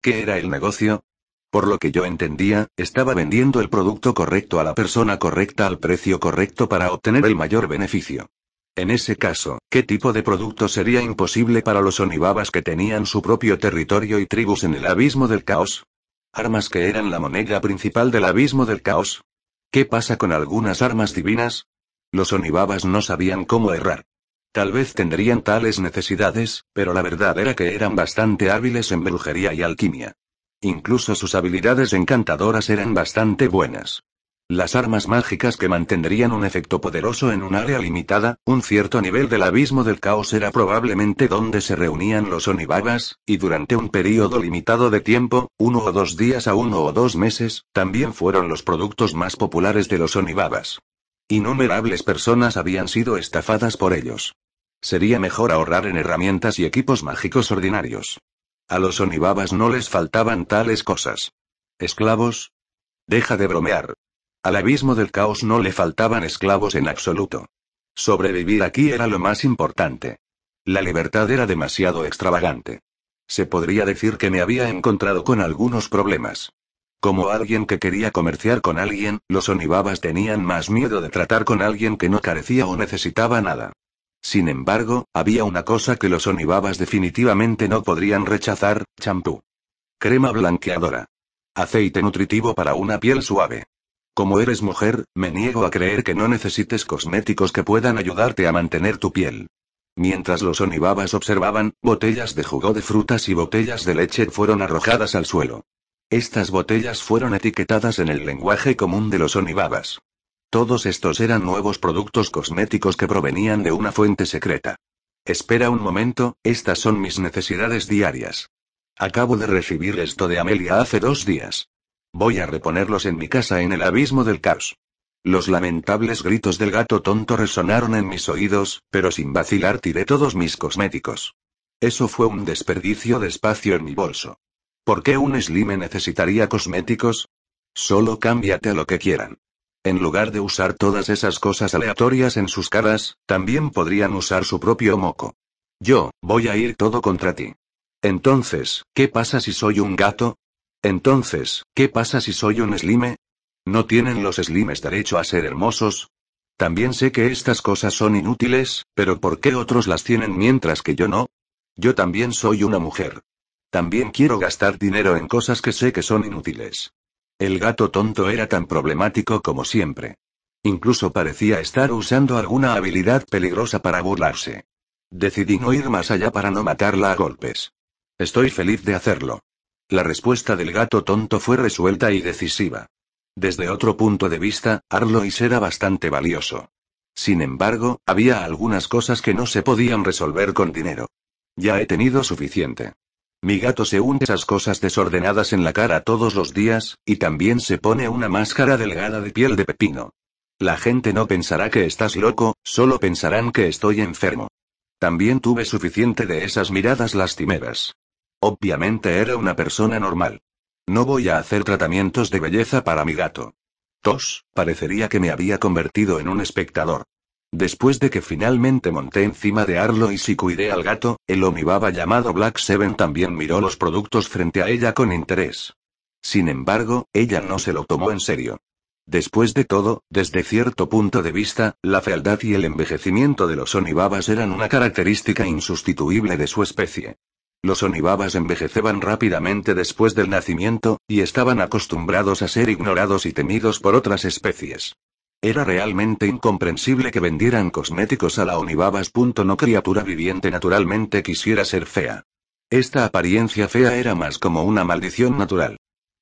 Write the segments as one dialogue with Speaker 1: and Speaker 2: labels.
Speaker 1: ¿Qué era el negocio? Por lo que yo entendía, estaba vendiendo el producto correcto a la persona correcta al precio correcto para obtener el mayor beneficio. En ese caso, ¿qué tipo de producto sería imposible para los Onibabas que tenían su propio territorio y tribus en el abismo del caos? ¿Armas que eran la moneda principal del abismo del caos? ¿Qué pasa con algunas armas divinas? Los Onibabas no sabían cómo errar. Tal vez tendrían tales necesidades, pero la verdad era que eran bastante hábiles en brujería y alquimia. Incluso sus habilidades encantadoras eran bastante buenas. Las armas mágicas que mantendrían un efecto poderoso en un área limitada, un cierto nivel del abismo del caos era probablemente donde se reunían los Onibabas, y durante un período limitado de tiempo, 1 o 2 días a 1 o 2 meses, también fueron los productos más populares de los Onibabas. Innumerables personas habían sido estafadas por ellos. Sería mejor ahorrar en herramientas y equipos mágicos ordinarios. A los Onibabas no les faltaban tales cosas. ¿Esclavos? Deja de bromear. Al abismo del caos no le faltaban esclavos en absoluto. Sobrevivir aquí era lo más importante. La libertad era demasiado extravagante. Se podría decir que me había encontrado con algunos problemas. Como alguien que quería comerciar con alguien, los Onibabas tenían más miedo de tratar con alguien que no carecía o necesitaba nada. Sin embargo, había una cosa que los Onibabas definitivamente no podrían rechazar: champú. Crema blanqueadora. Aceite nutritivo para una piel suave. Como eres mujer, me niego a creer que no necesites cosméticos que puedan ayudarte a mantener tu piel. Mientras los Onibabas observaban, botellas de jugo de frutas y botellas de leche fueron arrojadas al suelo. Estas botellas fueron etiquetadas en el lenguaje común de los Onibabas. Todos estos eran nuevos productos cosméticos que provenían de una fuente secreta. Espera un momento, estas son mis necesidades diarias. Acabo de recibir esto de Amelia hace 2 días. Voy a reponerlos en mi casa en el abismo del caos. Los lamentables gritos del gato tonto resonaron en mis oídos, pero sin vacilar tiré todos mis cosméticos. Eso fue un desperdicio de espacio en mi bolso. ¿Por qué un Slime necesitaría cosméticos? Solo cámbiate a lo que quieran. En lugar de usar todas esas cosas aleatorias en sus caras, también podrían usar su propio moco. Yo, voy a ir todo contra ti. Entonces, ¿qué pasa si soy un gato? Entonces, ¿qué pasa si soy un Slime? ¿No tienen los Slimes derecho a ser hermosos? También sé que estas cosas son inútiles, pero ¿por qué otros las tienen mientras que yo no? Yo también soy una mujer. También quiero gastar dinero en cosas que sé que son inútiles. El gato tonto era tan problemático como siempre. Incluso parecía estar usando alguna habilidad peligrosa para burlarse. Decidí no ir más allá para no matarla a golpes. Estoy feliz de hacerlo. La respuesta del gato tonto fue resuelta y decisiva. Desde otro punto de vista, Arlois era bastante valioso. Sin embargo, había algunas cosas que no se podían resolver con dinero. Ya he tenido suficiente. Mi gato se hunde esas cosas desordenadas en la cara todos los días, y también se pone una máscara delgada de piel de pepino. La gente no pensará que estás loco, solo pensarán que estoy enfermo. También tuve suficiente de esas miradas lastimeras. Obviamente era una persona normal. No voy a hacer tratamientos de belleza para mi gato. Parecería que me había convertido en un espectador. Después de que finalmente monté encima de Arlois y cuidé al gato, el Onibaba llamado Black Seven también miró los productos frente a ella con interés. Sin embargo, ella no se lo tomó en serio. Después de todo, desde cierto punto de vista, la fealdad y el envejecimiento de los Onibabas eran una característica insustituible de su especie. Los Onibabas envejecían rápidamente después del nacimiento, y estaban acostumbrados a ser ignorados y temidos por otras especies. Era realmente incomprensible que vendieran cosméticos a la Onibabas. No criatura viviente naturalmente quisiera ser fea. Esta apariencia fea era más como una maldición natural.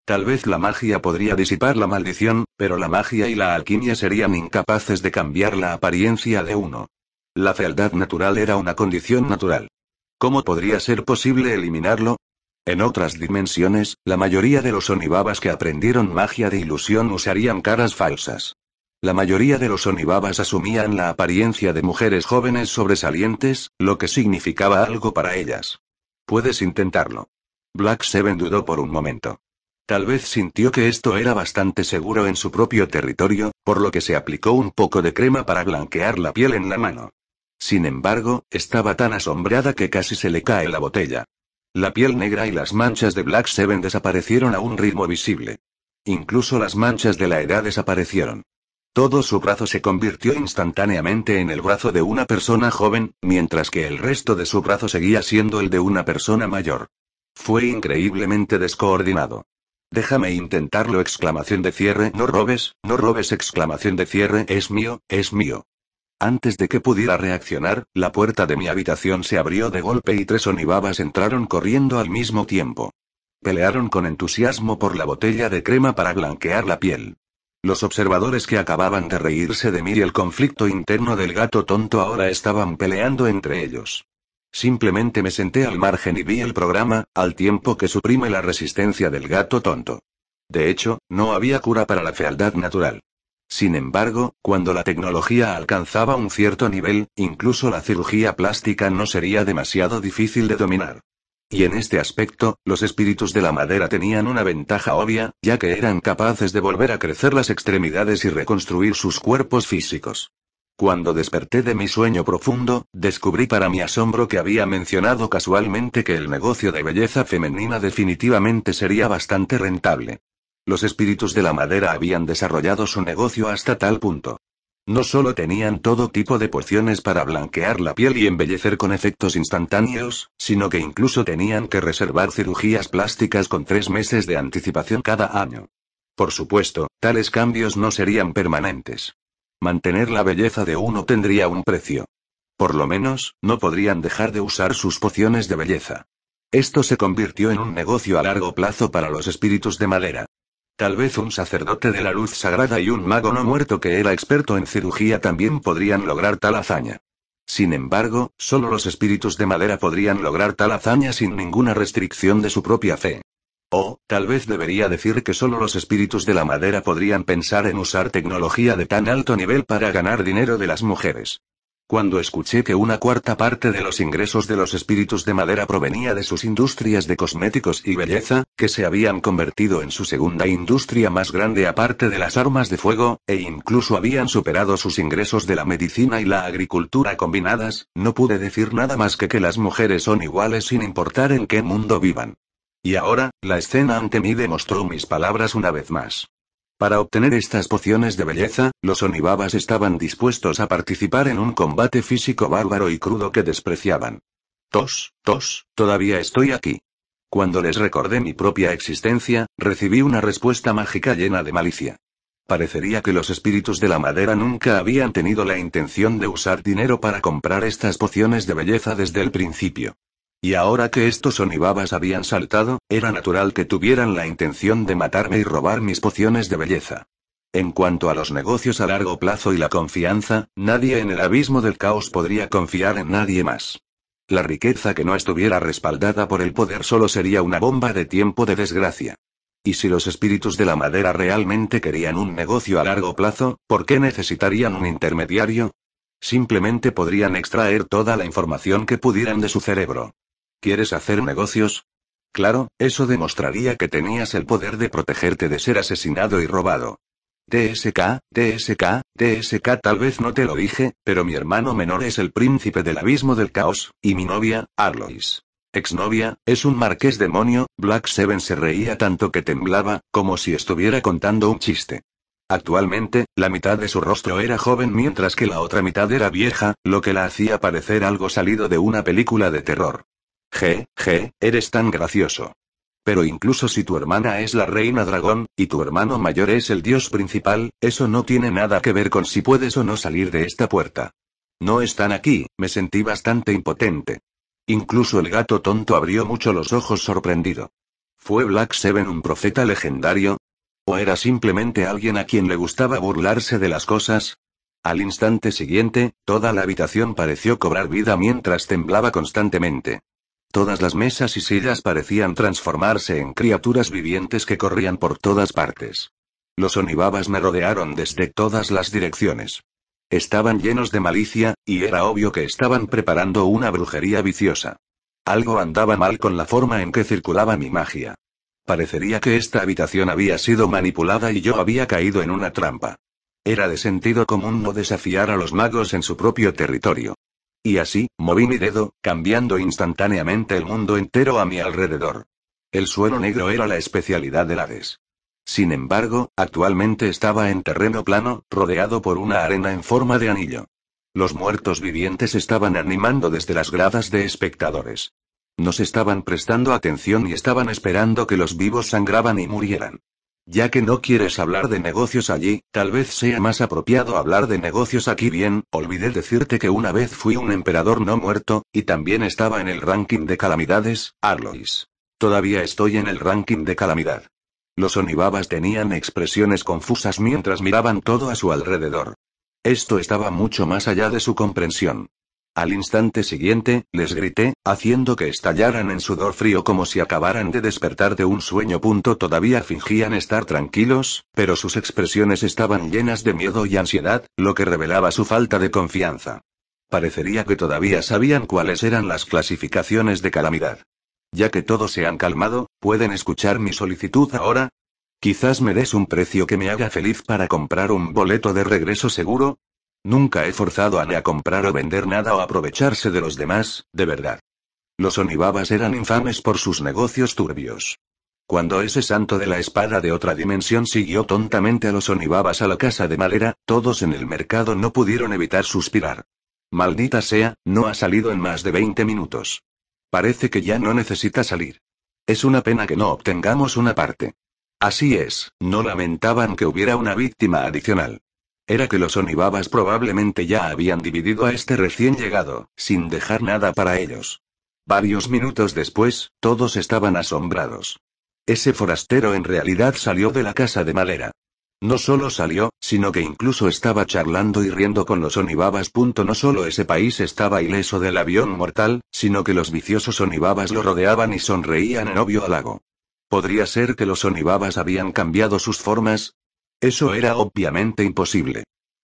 Speaker 1: Tal vez la magia podría disipar la maldición, pero la magia y la alquimia serían incapaces de cambiar la apariencia de uno. La fealdad natural era una condición natural. ¿Cómo podría ser posible eliminarlo? En otras dimensiones, la mayoría de los Onibabas que aprendieron magia de ilusión usarían caras falsas. La mayoría de los Onibabas asumían la apariencia de mujeres jóvenes sobresalientes, lo que significaba algo para ellas. Puedes intentarlo. Black Seven dudó por un momento. Tal vez sintió que esto era bastante seguro en su propio territorio, por lo que se aplicó un poco de crema para blanquear la piel en la mano. Sin embargo, estaba tan asombrada que casi se le cae la botella. La piel negra y las manchas de Black Seven desaparecieron a un ritmo visible. Incluso las manchas de la edad desaparecieron. Todo su brazo se convirtió instantáneamente en el brazo de una persona joven, mientras que el resto de su brazo seguía siendo el de una persona mayor. Fue increíblemente descoordinado. Déjame intentarlo, exclamación de cierre, no robes, exclamación de cierre, es mío, es mío. Antes de que pudiera reaccionar, la puerta de mi habitación se abrió de golpe y 3 onibabas entraron corriendo al mismo tiempo. Pelearon con entusiasmo por la botella de crema para blanquear la piel. Los observadores que acababan de reírse de mí y el conflicto interno del gato tonto ahora estaban peleando entre ellos. Simplemente me senté al margen y vi el programa, al tiempo que suprime la resistencia del gato tonto. De hecho, no había cura para la fealdad natural. Sin embargo, cuando la tecnología alcanzaba un cierto nivel, incluso la cirugía plástica no sería demasiado difícil de dominar. Y en este aspecto, los espíritus de la madera tenían una ventaja obvia, ya que eran capaces de volver a crecer las extremidades y reconstruir sus cuerpos físicos. Cuando desperté de mi sueño profundo, descubrí para mi asombro que había mencionado casualmente que el negocio de belleza femenina definitivamente sería bastante rentable. Los espíritus de la madera habían desarrollado su negocio hasta tal punto. No solo tenían todo tipo de pociones para blanquear la piel y embellecer con efectos instantáneos, sino que incluso tenían que reservar cirugías plásticas con 3 meses de anticipación cada año. Por supuesto, tales cambios no serían permanentes. Mantener la belleza de uno tendría un precio. Por lo menos, no podrían dejar de usar sus pociones de belleza. Esto se convirtió en un negocio a largo plazo para los espíritus de madera. Tal vez un sacerdote de la luz sagrada y un mago no muerto que era experto en cirugía también podrían lograr tal hazaña. Sin embargo, solo los espíritus de madera podrían lograr tal hazaña sin ninguna restricción de su propia fe. O, tal vez debería decir que solo los espíritus de la madera podrían pensar en usar tecnología de tan alto nivel para ganar dinero de las mujeres. Cuando escuché que una cuarta parte de los ingresos de los espíritus de madera provenía de sus industrias de cosméticos y belleza, que se habían convertido en su segunda industria más grande aparte de las armas de fuego, e incluso habían superado sus ingresos de la medicina y la agricultura combinadas, no pude decir nada más que las mujeres son iguales sin importar en qué mundo vivan. Y ahora, la escena ante mí demostró mis palabras una vez más. Para obtener estas pociones de belleza, los onibabas estaban dispuestos a participar en un combate físico bárbaro y crudo que despreciaban. Todavía estoy aquí. Cuando les recordé mi propia existencia, recibí una respuesta mágica llena de malicia. Parecería que los espíritus de la madera nunca habían tenido la intención de usar dinero para comprar estas pociones de belleza desde el principio. Y ahora que estos onibabas habían saltado, era natural que tuvieran la intención de matarme y robar mis pociones de belleza. En cuanto a los negocios a largo plazo y la confianza, nadie en el abismo del caos podría confiar en nadie más. La riqueza que no estuviera respaldada por el poder solo sería una bomba de tiempo de desgracia. Y si los espíritus de la madera realmente querían un negocio a largo plazo, ¿por qué necesitarían un intermediario? Simplemente podrían extraer toda la información que pudieran de su cerebro. ¿Quieres hacer negocios? Claro, eso demostraría que tenías el poder de protegerte de ser asesinado y robado. TSK, tal vez no te lo dije, pero mi hermano menor es el príncipe del abismo del caos, y mi novia, Arlois. Exnovia, es un marqués demonio. Black Seven se reía tanto que temblaba, como si estuviera contando un chiste. Actualmente, la mitad de su rostro era joven mientras que la otra mitad era vieja, lo que la hacía parecer algo salido de una película de terror. Eres tan gracioso. Pero incluso si tu hermana es la reina dragón, y tu hermano mayor es el dios principal, eso no tiene nada que ver con si puedes o no salir de esta puerta. No están aquí, me sentí bastante impotente. Incluso el gato tonto abrió mucho los ojos sorprendido. ¿Fue Black Seven un profeta legendario? ¿O era simplemente alguien a quien le gustaba burlarse de las cosas? Al instante siguiente, toda la habitación pareció cobrar vida mientras temblaba constantemente. Todas las mesas y sillas parecían transformarse en criaturas vivientes que corrían por todas partes. Los onibabas me rodearon desde todas las direcciones. Estaban llenos de malicia, y era obvio que estaban preparando una brujería viciosa. Algo andaba mal con la forma en que circulaba mi magia. Parecería que esta habitación había sido manipulada y yo había caído en una trampa. Era de sentido común no desafiar a los magos en su propio territorio. Y así, moví mi dedo, cambiando instantáneamente el mundo entero a mi alrededor. El suelo negro era la especialidad del Hades. Sin embargo, actualmente estaba en terreno plano, rodeado por una arena en forma de anillo. Los muertos vivientes estaban animando desde las gradas de espectadores. Nos estaban prestando atención y estaban esperando que los vivos sangraban y murieran. Ya que no quieres hablar de negocios allí, tal vez sea más apropiado hablar de negocios aquí. Bien, olvidé decirte que una vez fui un emperador no muerto, y también estaba en el ranking de calamidades, Arlois. Todavía estoy en el ranking de calamidad. Los Onibabas tenían expresiones confusas mientras miraban todo a su alrededor. Esto estaba mucho más allá de su comprensión. Al instante siguiente, les grité, haciendo que estallaran en sudor frío como si acabaran de despertar de un sueño. Todavía fingían estar tranquilos, pero sus expresiones estaban llenas de miedo y ansiedad, lo que revelaba su falta de confianza. Parecería que todavía sabían cuáles eran las clasificaciones de calamidad. Ya que todos se han calmado, ¿pueden escuchar mi solicitud ahora? Quizás me des un precio que me haga feliz para comprar un boleto de regreso seguro. Nunca he forzado a nadie a comprar o vender nada o aprovecharse de los demás, de verdad. Los Onibabas eran infames por sus negocios turbios. Cuando ese santo de la espada de otra dimensión siguió tontamente a los Onibabas a la casa de madera, todos en el mercado no pudieron evitar suspirar. Maldita sea, no ha salido en más de 20 minutos. Parece que ya no necesita salir. Es una pena que no obtengamos una parte. Así es, no lamentaban que hubiera una víctima adicional. Era que los Onibabas probablemente ya habían dividido a este recién llegado, sin dejar nada para ellos. Varios minutos después, todos estaban asombrados. Ese forastero en realidad salió de la casa de madera. No solo salió, sino que incluso estaba charlando y riendo con los Onibabas. No solo ese país estaba ileso del avión mortal, sino que los viciosos Onibabas lo rodeaban y sonreían en obvio halago. ¿Podría ser que los Onibabas habían cambiado sus formas? Eso era obviamente imposible.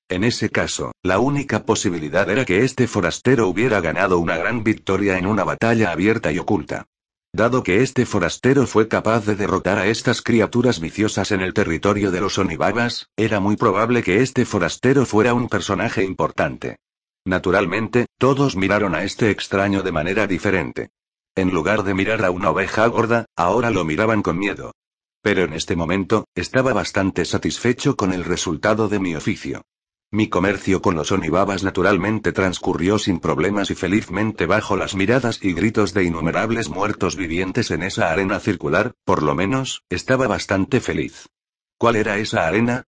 Speaker 1: En ese caso, la única posibilidad era que este forastero hubiera ganado una gran victoria en una batalla abierta y oculta. Dado que este forastero fue capaz de derrotar a estas criaturas viciosas en el territorio de los Onibabas, era muy probable que este forastero fuera un personaje importante. Naturalmente, todos miraron a este extraño de manera diferente. En lugar de mirar a una oveja gorda, ahora lo miraban con miedo. Pero en este momento, estaba bastante satisfecho con el resultado de mi oficio. Mi comercio con los Onibabas naturalmente transcurrió sin problemas y felizmente bajo las miradas y gritos de innumerables muertos vivientes en esa arena circular, por lo menos, estaba bastante feliz. ¿Cuál era esa arena?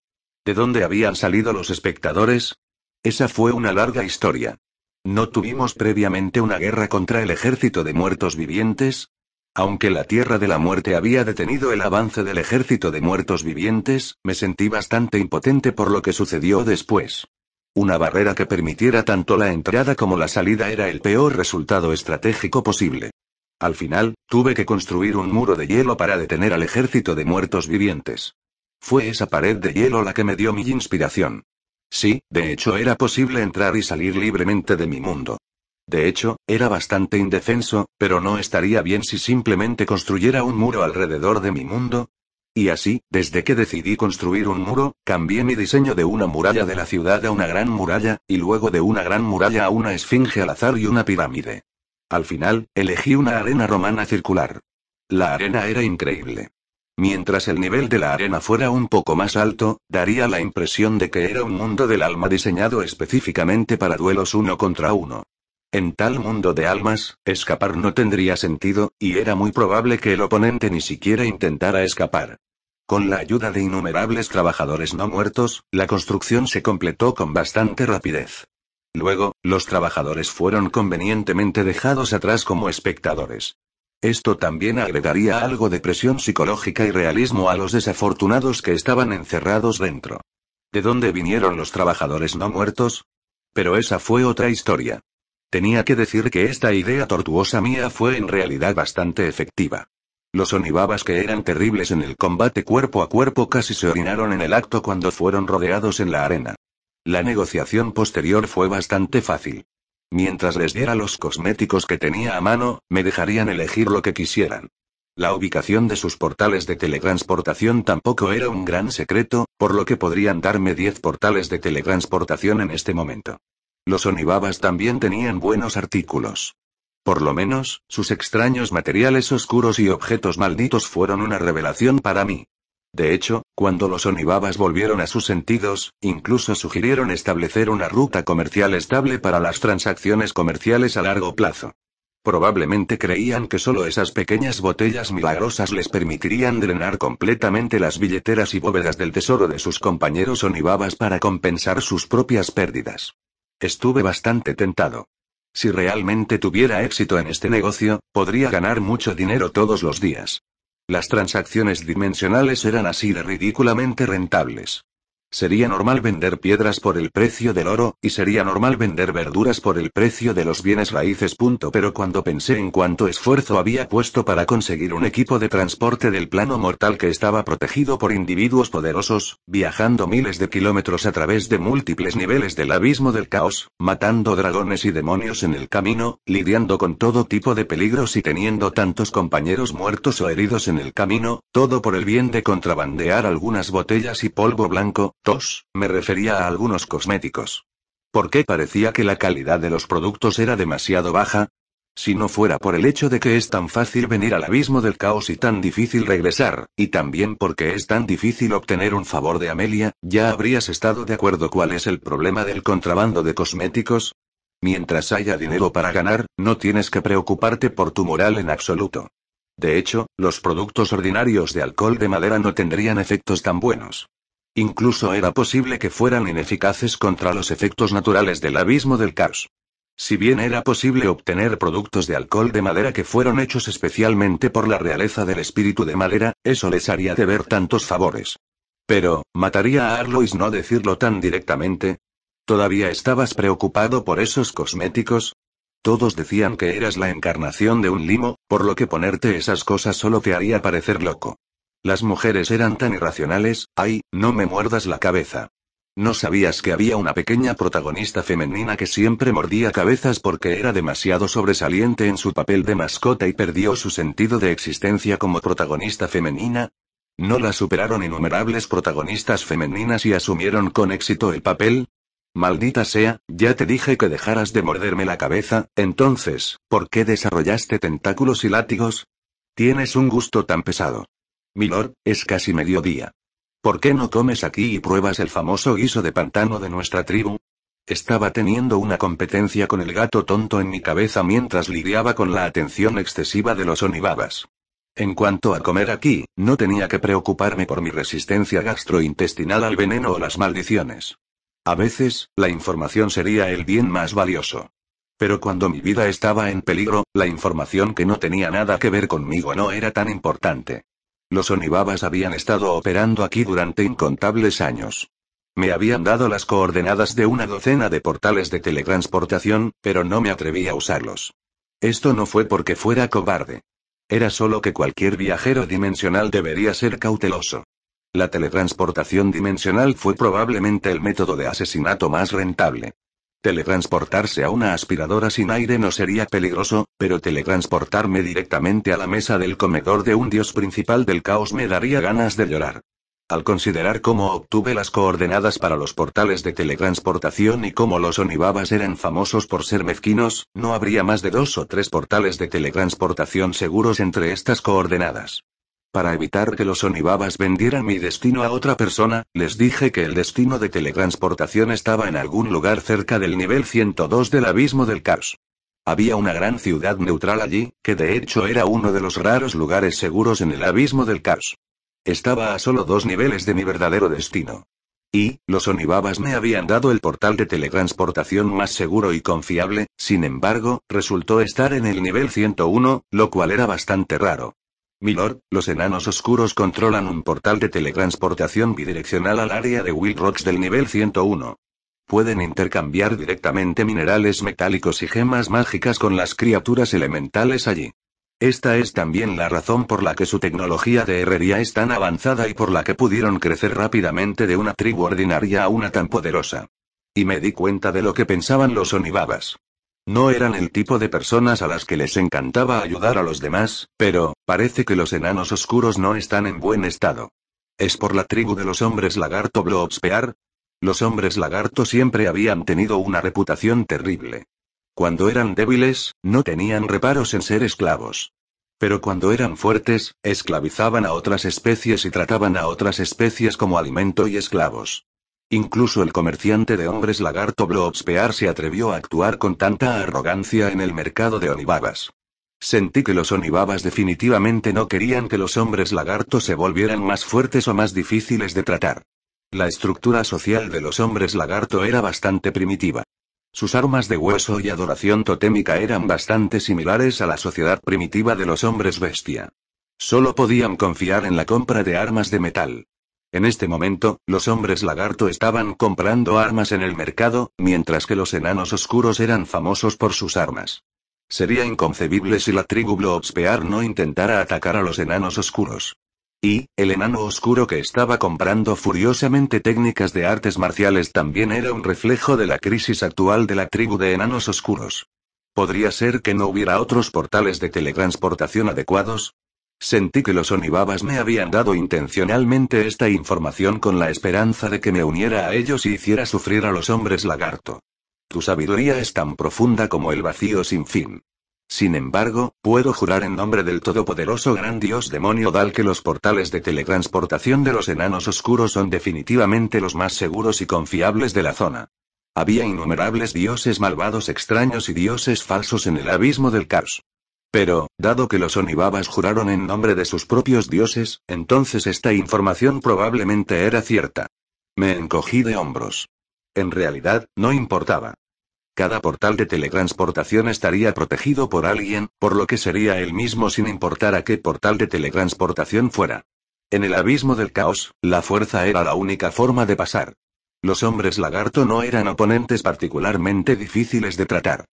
Speaker 1: ¿De dónde habían salido los espectadores? Esa fue una larga historia. ¿No tuvimos previamente una guerra contra el ejército de muertos vivientes? Aunque la Tierra de la Muerte había detenido el avance del ejército de muertos vivientes, me sentí bastante impotente por lo que sucedió después. Una barrera que permitiera tanto la entrada como la salida era el peor resultado estratégico posible. Al final, tuve que construir un muro de hielo para detener al ejército de muertos vivientes. Fue esa pared de hielo la que me dio mi inspiración. Sí, de hecho era posible entrar y salir libremente de mi mundo. De hecho, era bastante indefenso, pero no estaría bien si simplemente construyera un muro alrededor de mi mundo. Y así, desde que decidí construir un muro, cambié mi diseño de una muralla de la ciudad a una gran muralla, y luego de una gran muralla a una esfinge al azar y una pirámide. Al final, elegí una arena romana circular. La arena era increíble. Mientras el nivel de la arena fuera un poco más alto, daría la impresión de que era un mundo del alma diseñado específicamente para duelos uno contra uno. En tal mundo de almas, escapar no tendría sentido, y era muy probable que el oponente ni siquiera intentara escapar. Con la ayuda de innumerables trabajadores no muertos, la construcción se completó con bastante rapidez. Luego, los trabajadores fueron convenientemente dejados atrás como espectadores. Esto también agregaría algo de presión psicológica y realismo a los desafortunados que estaban encerrados dentro. ¿De dónde vinieron los trabajadores no muertos? Pero esa fue otra historia. Tenía que decir que esta idea tortuosa mía fue en realidad bastante efectiva. Los Onibabas que eran terribles en el combate cuerpo a cuerpo casi se orinaron en el acto cuando fueron rodeados en la arena. La negociación posterior fue bastante fácil. Mientras les diera los cosméticos que tenía a mano, me dejarían elegir lo que quisieran. La ubicación de sus portales de teletransportación tampoco era un gran secreto, por lo que podrían darme 10 portales de teletransportación en este momento. Los Onibabas también tenían buenos artículos. Por lo menos, sus extraños materiales oscuros y objetos malditos fueron una revelación para mí. De hecho, cuando los Onibabas volvieron a sus sentidos, incluso sugirieron establecer una ruta comercial estable para las transacciones comerciales a largo plazo. Probablemente creían que solo esas pequeñas botellas milagrosas les permitirían drenar completamente las billeteras y bóvedas del tesoro de sus compañeros Onibabas para compensar sus propias pérdidas. Estuve bastante tentado. Si realmente tuviera éxito en este negocio, podría ganar mucho dinero todos los días. Las transacciones dimensionales eran así de ridículamente rentables. Sería normal vender piedras por el precio del oro, y sería normal vender verduras por el precio de los bienes raíces. Pero cuando pensé en cuánto esfuerzo había puesto para conseguir un equipo de transporte del plano mortal que estaba protegido por individuos poderosos, viajando miles de kilómetros a través de múltiples niveles del abismo del caos, matando dragones y demonios en el camino, lidiando con todo tipo de peligros y teniendo tantos compañeros muertos o heridos en el camino, todo por el bien de contrabandear algunas botellas y polvo blanco. Me refería a algunos cosméticos. ¿Por qué parecía que la calidad de los productos era demasiado baja? Si no fuera por el hecho de que es tan fácil venir al abismo del caos y tan difícil regresar, y también porque es tan difícil obtener un favor de Amelia, ¿ya habrías estado de acuerdo cuál es el problema del contrabando de cosméticos? Mientras haya dinero para ganar, no tienes que preocuparte por tu moral en absoluto. De hecho, los productos ordinarios de alcohol de madera no tendrían efectos tan buenos. Incluso era posible que fueran ineficaces contra los efectos naturales del abismo del caos. Si bien era posible obtener productos de alcohol de madera que fueron hechos especialmente por la realeza del espíritu de madera, eso les haría deber tantos favores. Pero, ¿mataría a Arlois no decirlo tan directamente? ¿Todavía estabas preocupado por esos cosméticos? Todos decían que eras la encarnación de un limo, por lo que ponerte esas cosas solo te haría parecer loco. Las mujeres eran tan irracionales. ¡Ay, no me muerdas la cabeza! ¿No sabías que había una pequeña protagonista femenina que siempre mordía cabezas porque era demasiado sobresaliente en su papel de mascota y perdió su sentido de existencia como protagonista femenina? ¿No la superaron innumerables protagonistas femeninas y asumieron con éxito el papel? Maldita sea, ya te dije que dejaras de morderme la cabeza. Entonces, ¿por qué desarrollaste tentáculos y látigos? Tienes un gusto tan pesado. Milord, es casi mediodía. ¿Por qué no comes aquí y pruebas el famoso guiso de pantano de nuestra tribu? Estaba teniendo una competencia con el gato tonto en mi cabeza mientras lidiaba con la atención excesiva de los Onibabas. En cuanto a comer aquí, no tenía que preocuparme por mi resistencia gastrointestinal al veneno o las maldiciones. A veces, la información sería el bien más valioso. Pero cuando mi vida estaba en peligro, la información que no tenía nada que ver conmigo no era tan importante. Los Onibabas habían estado operando aquí durante incontables años. Me habían dado las coordenadas de una docena de portales de teletransportación, pero no me atreví a usarlos. Esto no fue porque fuera cobarde. Era solo que cualquier viajero dimensional debería ser cauteloso. La teletransportación dimensional fue probablemente el método de asesinato más rentable. Teletransportarse a una aspiradora sin aire no sería peligroso, pero teletransportarme directamente a la mesa del comedor de un dios principal del caos me daría ganas de llorar. Al considerar cómo obtuve las coordenadas para los portales de teletransportación y cómo los Onibabas eran famosos por ser mezquinos, no habría más de 2 o 3 portales de teletransportación seguros entre estas coordenadas. Para evitar que los Onibabas vendieran mi destino a otra persona, les dije que el destino de teletransportación estaba en algún lugar cerca del nivel 102 del abismo del caos. Había una gran ciudad neutral allí, que de hecho era uno de los raros lugares seguros en el abismo del caos. Estaba a solo 2 niveles de mi verdadero destino. Y, los Onibabas me habían dado el portal de teletransportación más seguro y confiable, sin embargo, resultó estar en el nivel 101, lo cual era bastante raro. Milord, los enanos oscuros controlan un portal de teletransportación bidireccional al área de Will Rocks del nivel 101. Pueden intercambiar directamente minerales metálicos y gemas mágicas con las criaturas elementales allí. Esta es también la razón por la que su tecnología de herrería es tan avanzada y por la que pudieron crecer rápidamente de una tribu ordinaria a una tan poderosa. Y me di cuenta de lo que pensaban los Onibabas. No eran el tipo de personas a las que les encantaba ayudar a los demás, pero, parece que los enanos oscuros no están en buen estado. ¿Es por la tribu de los hombres lagarto Bloobspear? Los hombres lagarto siempre habían tenido una reputación terrible. Cuando eran débiles, no tenían reparos en ser esclavos. Pero cuando eran fuertes, esclavizaban a otras especies y trataban a otras especies como alimento y esclavos. Incluso el comerciante de hombres lagarto Bloobspear se atrevió a actuar con tanta arrogancia en el mercado de Onibabas. Sentí que los Onibabas definitivamente no querían que los hombres lagarto se volvieran más fuertes o más difíciles de tratar. La estructura social de los hombres lagarto era bastante primitiva. Sus armas de hueso y adoración totémica eran bastante similares a la sociedad primitiva de los hombres bestia. Solo podían confiar en la compra de armas de metal. En este momento, los hombres lagarto estaban comprando armas en el mercado, mientras que los enanos oscuros eran famosos por sus armas. Sería inconcebible si la tribu Bloobspear no intentara atacar a los enanos oscuros. Y, el enano oscuro que estaba comprando furiosamente técnicas de artes marciales también era un reflejo de la crisis actual de la tribu de enanos oscuros. ¿Podría ser que no hubiera otros portales de teletransportación adecuados? Sentí que los Onibabas me habían dado intencionalmente esta información con la esperanza de que me uniera a ellos y hiciera sufrir a los hombres lagarto. Tu sabiduría es tan profunda como el vacío sin fin. Sin embargo, puedo jurar en nombre del todopoderoso gran dios demonio Dal que los portales de teletransportación de los enanos oscuros son definitivamente los más seguros y confiables de la zona. Había innumerables dioses malvados extraños y dioses falsos en el abismo del caos. Pero, dado que los Onibabas juraron en nombre de sus propios dioses, entonces esta información probablemente era cierta. Me encogí de hombros. En realidad, no importaba. Cada portal de teletransportación estaría protegido por alguien, por lo que sería él mismo sin importar a qué portal de teletransportación fuera. En el abismo del caos, la fuerza era la única forma de pasar. Los hombres lagarto no eran oponentes particularmente difíciles de tratar.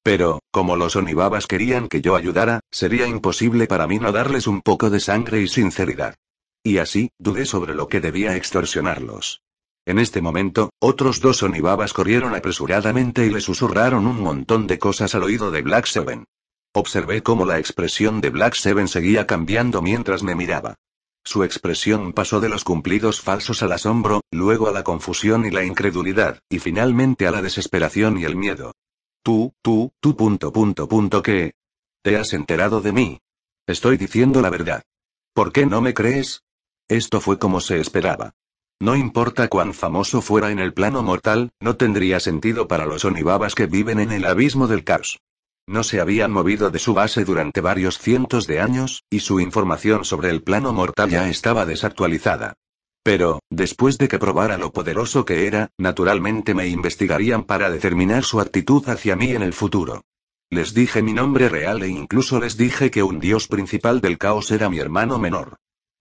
Speaker 1: Pero, como los Onibabas querían que yo ayudara, sería imposible para mí no darles un poco de sangre y sinceridad. Y así, dudé sobre lo que debía extorsionarlos. En este momento, otros dos Onibabas corrieron apresuradamente y le susurraron un montón de cosas al oído de Black Seven. Observé cómo la expresión de Black Seven seguía cambiando mientras me miraba. Su expresión pasó de los cumplidos falsos al asombro, luego a la confusión y la incredulidad, y finalmente a la desesperación y el miedo. ¿Qué? ¿Te has enterado de mí? Estoy diciendo la verdad. ¿Por qué no me crees? Esto fue como se esperaba. No importa cuán famoso fuera en el plano mortal, no tendría sentido para los Onibabas que viven en el abismo del caos. No se habían movido de su base durante varios cientos de años, y su información sobre el plano mortal ya estaba desactualizada. Pero, después de que probara lo poderoso que era, naturalmente me investigarían para determinar su actitud hacia mí en el futuro. Les dije mi nombre real e incluso les dije que un dios principal del caos era mi hermano menor.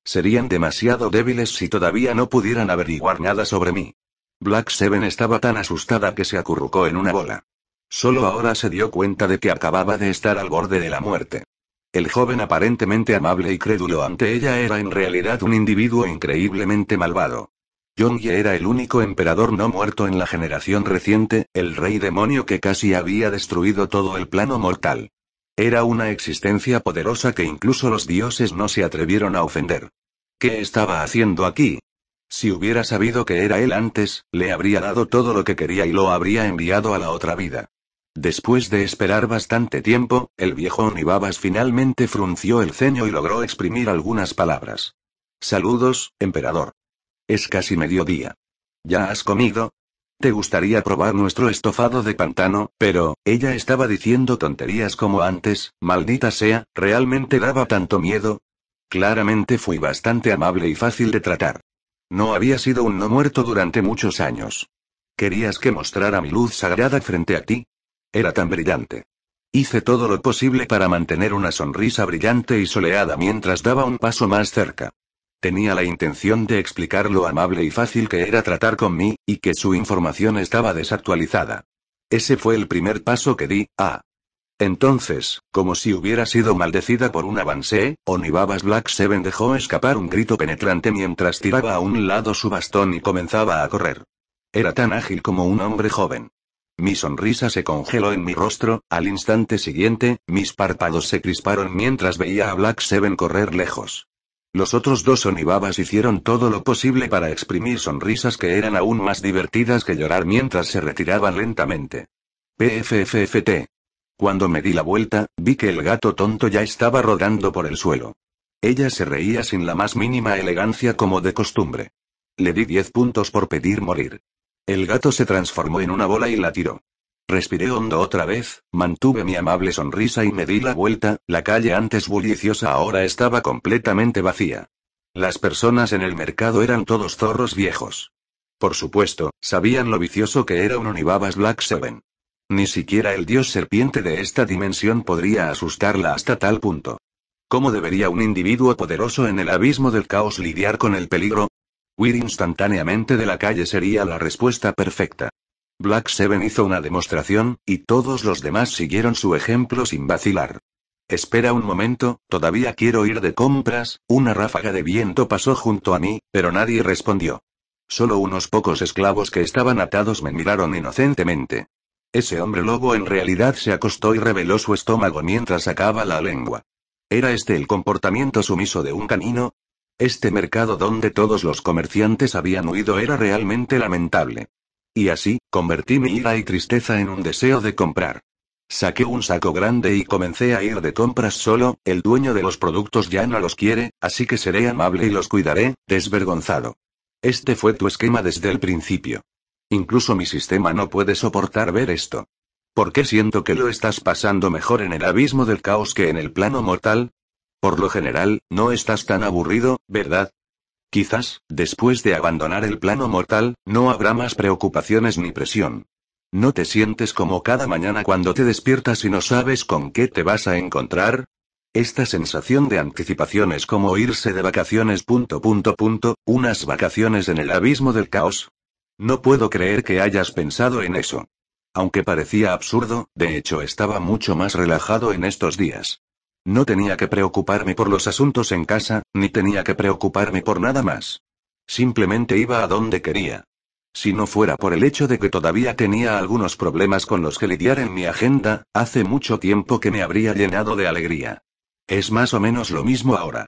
Speaker 1: Serían demasiado débiles si todavía no pudieran averiguar nada sobre mí. Black Seven estaba tan asustada que se acurrucó en una bola. Solo ahora se dio cuenta de que acababa de estar al borde de la muerte. El joven aparentemente amable y crédulo ante ella era en realidad un individuo increíblemente malvado. Yongye era el único emperador no muerto en la generación reciente, el rey demonio que casi había destruido todo el plano mortal. Era una existencia poderosa que incluso los dioses no se atrevieron a ofender. ¿Qué estaba haciendo aquí? Si hubiera sabido que era él antes, le habría dado todo lo que quería y lo habría enviado a la otra vida. Después de esperar bastante tiempo, el viejo Onibabas finalmente frunció el ceño y logró exprimir algunas palabras. Saludos, emperador. Es casi mediodía. ¿Ya has comido? ¿Te gustaría probar nuestro estofado de pantano? Pero, ella estaba diciendo tonterías como antes, maldita sea, ¿realmente daba tanto miedo? Claramente fui bastante amable y fácil de tratar. No había sido un no muerto durante muchos años. ¿Querías que mostrara mi luz sagrada frente a ti? Era tan brillante. Hice todo lo posible para mantener una sonrisa brillante y soleada mientras daba un paso más cerca. Tenía la intención de explicar lo amable y fácil que era tratar con mí, y que su información estaba desactualizada. Ese fue el primer paso que di. Entonces, como si hubiera sido maldecida por un avance, Onibabas Black Seven dejó escapar un grito penetrante mientras tiraba a un lado su bastón y comenzaba a correr. Era tan ágil como un hombre joven. Mi sonrisa se congeló en mi rostro, al instante siguiente, mis párpados se crisparon mientras veía a Black Seven correr lejos. Los otros dos Onibabas hicieron todo lo posible para exprimir sonrisas que eran aún más divertidas que llorar mientras se retiraban lentamente. PFFFT. Cuando me di la vuelta, vi que el gato tonto ya estaba rodando por el suelo. Ella se reía sin la más mínima elegancia como de costumbre. Le di 10 puntos por pedir morir. El gato se transformó en una bola y la tiró. Respiré hondo otra vez, mantuve mi amable sonrisa y me di la vuelta. La calle antes bulliciosa ahora estaba completamente vacía. Las personas en el mercado eran todos zorros viejos. Por supuesto, sabían lo vicioso que era un Onibabas Black Seven. Ni siquiera el dios serpiente de esta dimensión podría asustarla hasta tal punto. ¿Cómo debería un individuo poderoso en el abismo del caos lidiar con el peligro? Huir instantáneamente de la calle sería la respuesta perfecta. Black Seven hizo una demostración, y todos los demás siguieron su ejemplo sin vacilar. Espera un momento, todavía quiero ir de compras. Una ráfaga de viento pasó junto a mí, pero nadie respondió. Solo unos pocos esclavos que estaban atados me miraron inocentemente. Ese hombre lobo en realidad se acostó y reveló su estómago mientras sacaba la lengua. ¿Era este el comportamiento sumiso de un canino? Este mercado donde todos los comerciantes habían huido era realmente lamentable. Y así, convertí mi ira y tristeza en un deseo de comprar. Saqué un saco grande y comencé a ir de compras solo. El dueño de los productos ya no los quiere, así que seré amable y los cuidaré, desvergonzado. Este fue tu esquema desde el principio. Incluso mi sistema no puede soportar ver esto. ¿Por qué siento que lo estás pasando mejor en el abismo del caos que en el plano mortal? Por lo general, no estás tan aburrido, ¿verdad? Quizás, después de abandonar el plano mortal, no habrá más preocupaciones ni presión. ¿No te sientes como cada mañana cuando te despiertas y no sabes con qué te vas a encontrar? Esta sensación de anticipación es como irse de vacaciones. Unas vacaciones en el abismo del caos. No puedo creer que hayas pensado en eso. Aunque parecía absurdo, de hecho estaba mucho más relajado en estos días. No tenía que preocuparme por los asuntos en casa, ni tenía que preocuparme por nada más. Simplemente iba a donde quería. Si no fuera por el hecho de que todavía tenía algunos problemas con los que lidiar en mi agenda, hace mucho tiempo que me habría llenado de alegría. Es más o menos lo mismo ahora.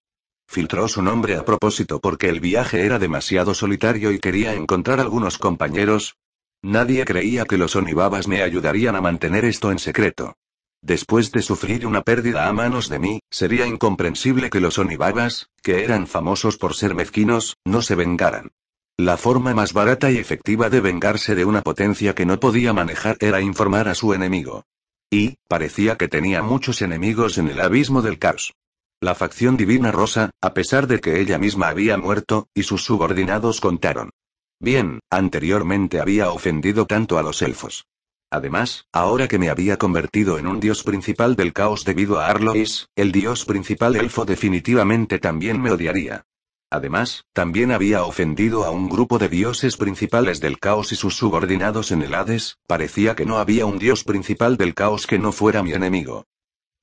Speaker 1: Filtró su nombre a propósito porque el viaje era demasiado solitario y quería encontrar algunos compañeros. Nadie creía que los Onibabas me ayudarían a mantener esto en secreto. Después de sufrir una pérdida a manos de mí, sería incomprensible que los Onibabas, que eran famosos por ser mezquinos, no se vengaran. La forma más barata y efectiva de vengarse de una potencia que no podía manejar era informar a su enemigo. Y, parecía que tenía muchos enemigos en el abismo del caos. La facción Divina Rosa, a pesar de que ella misma había muerto, y sus subordinados contaron. Bien, anteriormente había ofendido tanto a los elfos. Además, ahora que me había convertido en un dios principal del caos debido a Arlois, el dios principal elfo definitivamente también me odiaría. Además, también había ofendido a un grupo de dioses principales del caos y sus subordinados en el Hades. Parecía que no había un dios principal del caos que no fuera mi enemigo.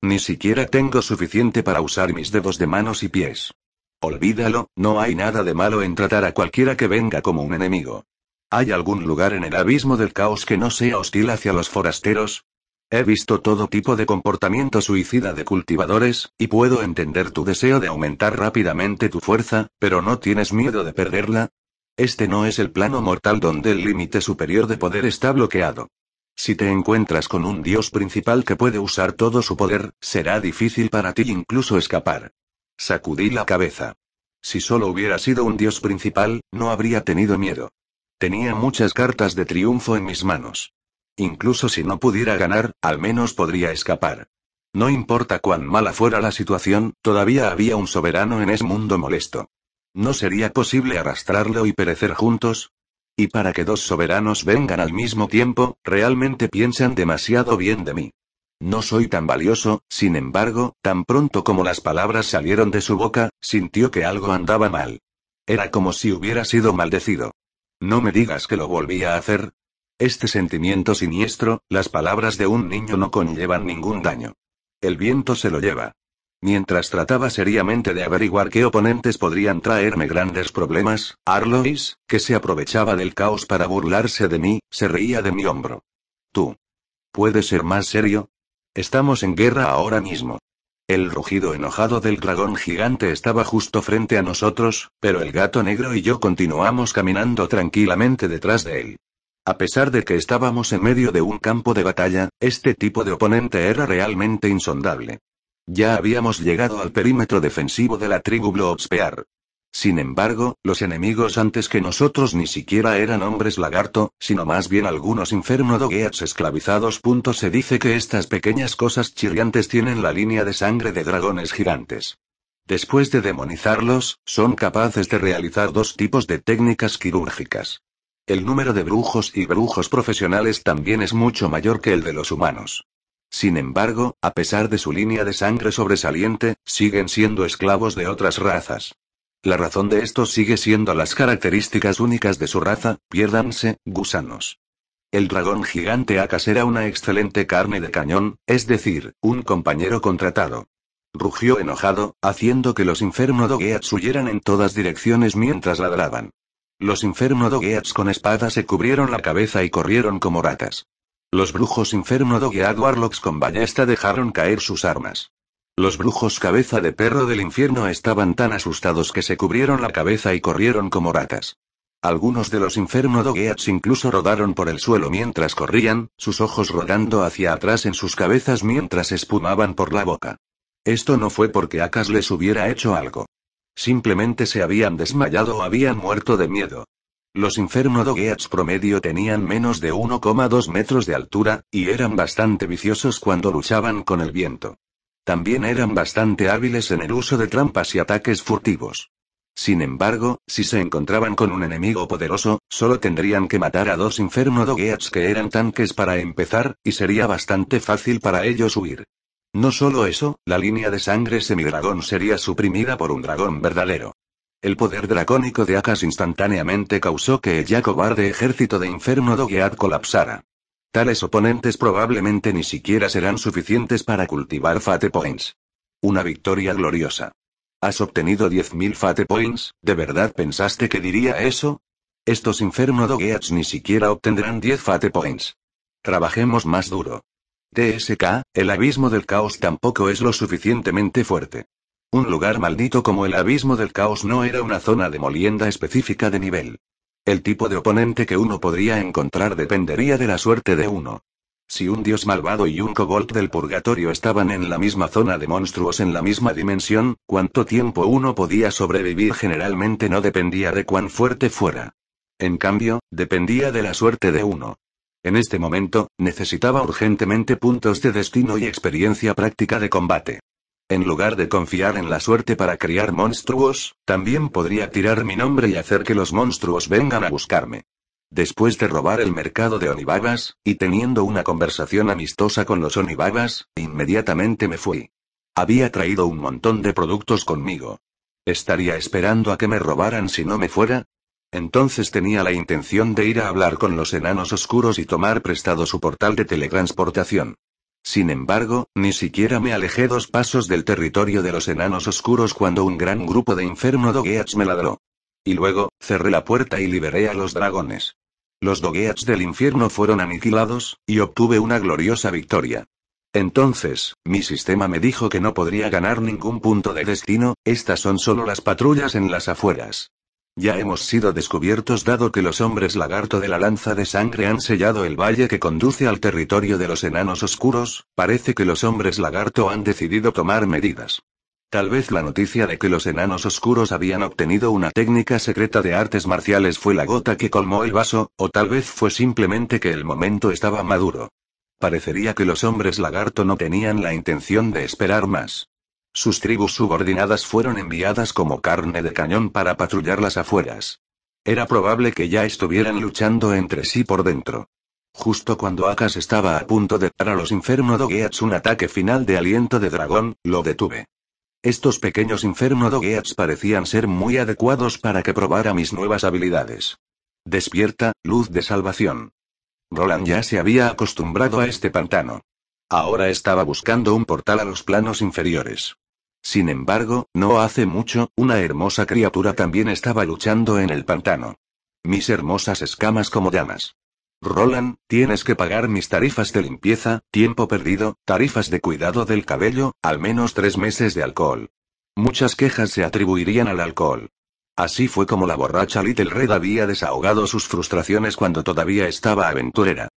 Speaker 1: Ni siquiera tengo suficiente para usar mis dedos de manos y pies. Olvídalo, no hay nada de malo en tratar a cualquiera que venga como un enemigo. ¿Hay algún lugar en el abismo del caos que no sea hostil hacia los forasteros? He visto todo tipo de comportamiento suicida de cultivadores, y puedo entender tu deseo de aumentar rápidamente tu fuerza, pero ¿no tienes miedo de perderla? Este no es el plano mortal donde el límite superior de poder está bloqueado. Si te encuentras con un dios principal que puede usar todo su poder, será difícil para ti incluso escapar. Sacudí la cabeza. Si solo hubiera sido un dios principal, no habría tenido miedo. Tenía muchas cartas de triunfo en mis manos. Incluso si no pudiera ganar, al menos podría escapar. No importa cuán mala fuera la situación, todavía había un soberano en ese mundo molesto. ¿No sería posible arrastrarlo y perecer juntos? Y para que dos soberanos vengan al mismo tiempo, realmente piensan demasiado bien de mí. No soy tan valioso. Sin embargo, tan pronto como las palabras salieron de su boca, sintió que algo andaba mal. Era como si hubiera sido maldecido. No me digas que lo volvía a hacer. Este sentimiento siniestro, las palabras de un niño no conllevan ningún daño. El viento se lo lleva. Mientras trataba seriamente de averiguar qué oponentes podrían traerme grandes problemas, Arlois, que se aprovechaba del caos para burlarse de mí, se reía de mi hombro. ¿Tú puedes ser más serio? Estamos en guerra ahora mismo. El rugido enojado del dragón gigante estaba justo frente a nosotros, pero el gato negro y yo continuamos caminando tranquilamente detrás de él. A pesar de que estábamos en medio de un campo de batalla, este tipo de oponente era realmente insondable. Ya habíamos llegado al perímetro defensivo de la tribu Bloodsphere. Sin embargo, los enemigos antes que nosotros ni siquiera eran hombres lagarto, sino más bien algunos inferno-dogeats esclavizados. Se dice que estas pequeñas cosas chirriantes tienen la línea de sangre de dragones gigantes. Después de demonizarlos, son capaces de realizar dos tipos de técnicas quirúrgicas. El número de brujos y brujos profesionales también es mucho mayor que el de los humanos. Sin embargo, a pesar de su línea de sangre sobresaliente, siguen siendo esclavos de otras razas. La razón de esto sigue siendo las características únicas de su raza, piérdanse, gusanos. El dragón gigante Akas era una excelente carne de cañón, es decir, un compañero contratado. Rugió enojado, haciendo que los inferno-dogeats huyeran en todas direcciones mientras ladraban. Los inferno-dogeats con espada se cubrieron la cabeza y corrieron como ratas. Los brujos inferno-dogeat warlocks con ballesta dejaron caer sus armas. Los brujos cabeza de perro del infierno estaban tan asustados que se cubrieron la cabeza y corrieron como ratas. Algunos de los inferno-dogeats incluso rodaron por el suelo mientras corrían, sus ojos rodando hacia atrás en sus cabezas mientras espumaban por la boca. Esto no fue porque Akas les hubiera hecho algo. Simplemente se habían desmayado o habían muerto de miedo. Los inferno-dogeats promedio tenían menos de 1,2 metros de altura, y eran bastante viciosos cuando luchaban con el viento. También eran bastante hábiles en el uso de trampas y ataques furtivos. Sin embargo, si se encontraban con un enemigo poderoso, solo tendrían que matar a dos inferno-dogeats que eran tanques para empezar, y sería bastante fácil para ellos huir. No solo eso, la línea de sangre semidragón sería suprimida por un dragón verdadero. El poder dracónico de Akas instantáneamente causó que el ya cobarde ejército de inferno-dogeat colapsara. Tales oponentes probablemente ni siquiera serán suficientes para cultivar Fate Points. Una victoria gloriosa. Has obtenido 10.000 Fate Points, ¿de verdad pensaste que diría eso? Estos inferno-dogeats ni siquiera obtendrán 10 Fate Points. Trabajemos más duro. TSK, el abismo del caos tampoco es lo suficientemente fuerte. Un lugar maldito como el abismo del caos no era una zona de molienda específica de nivel. El tipo de oponente que uno podría encontrar dependería de la suerte de uno. Si un dios malvado y un kobold del purgatorio estaban en la misma zona de monstruos en la misma dimensión, cuánto tiempo uno podía sobrevivir generalmente no dependía de cuán fuerte fuera. En cambio, dependía de la suerte de uno. En este momento, necesitaba urgentemente puntos de destino y experiencia práctica de combate. En lugar de confiar en la suerte para criar monstruos, también podría tirar mi nombre y hacer que los monstruos vengan a buscarme. Después de robar el mercado de Onibabas, y teniendo una conversación amistosa con los Onibabas, inmediatamente me fui. Había traído un montón de productos conmigo. ¿Estaría esperando a que me robaran si no me fuera? Entonces tenía la intención de ir a hablar con los enanos oscuros y tomar prestado su portal de teletransportación. Sin embargo, ni siquiera me alejé 2 pasos del territorio de los enanos oscuros cuando un gran grupo de inferno-dogeats me ladró. Y luego, cerré la puerta y liberé a los dragones. Los dogeats del infierno fueron aniquilados, y obtuve una gloriosa victoria. Entonces, mi sistema me dijo que no podría ganar ningún punto de destino, estas son solo las patrullas en las afueras. Ya hemos sido descubiertos dado que los hombres lagarto de la lanza de sangre han sellado el valle que conduce al territorio de los enanos oscuros, parece que los hombres lagarto han decidido tomar medidas. Tal vez la noticia de que los enanos oscuros habían obtenido una técnica secreta de artes marciales fue la gota que colmó el vaso, o tal vez fue simplemente que el momento estaba maduro. Parecería que los hombres lagarto no tenían la intención de esperar más. Sus tribus subordinadas fueron enviadas como carne de cañón para patrullar las afueras. Era probable que ya estuvieran luchando entre sí por dentro. Justo cuando Akas estaba a punto de dar a los inferno-dogeats un ataque final de aliento de dragón, lo detuve. Estos pequeños inferno-dogeats parecían ser muy adecuados para que probara mis nuevas habilidades. Despierta, luz de salvación. Roland ya se había acostumbrado a este pantano. Ahora estaba buscando un portal a los planos inferiores. Sin embargo, no hace mucho, una hermosa criatura también estaba luchando en el pantano. Mis hermosas escamas como llamas. Roland, tienes que pagar mis tarifas de limpieza, tiempo perdido, tarifas de cuidado del cabello, al menos 3 meses de alcohol. Muchas quejas se atribuirían al alcohol. Así fue como la borracha Little Red había desahogado sus frustraciones cuando todavía estaba aventurera.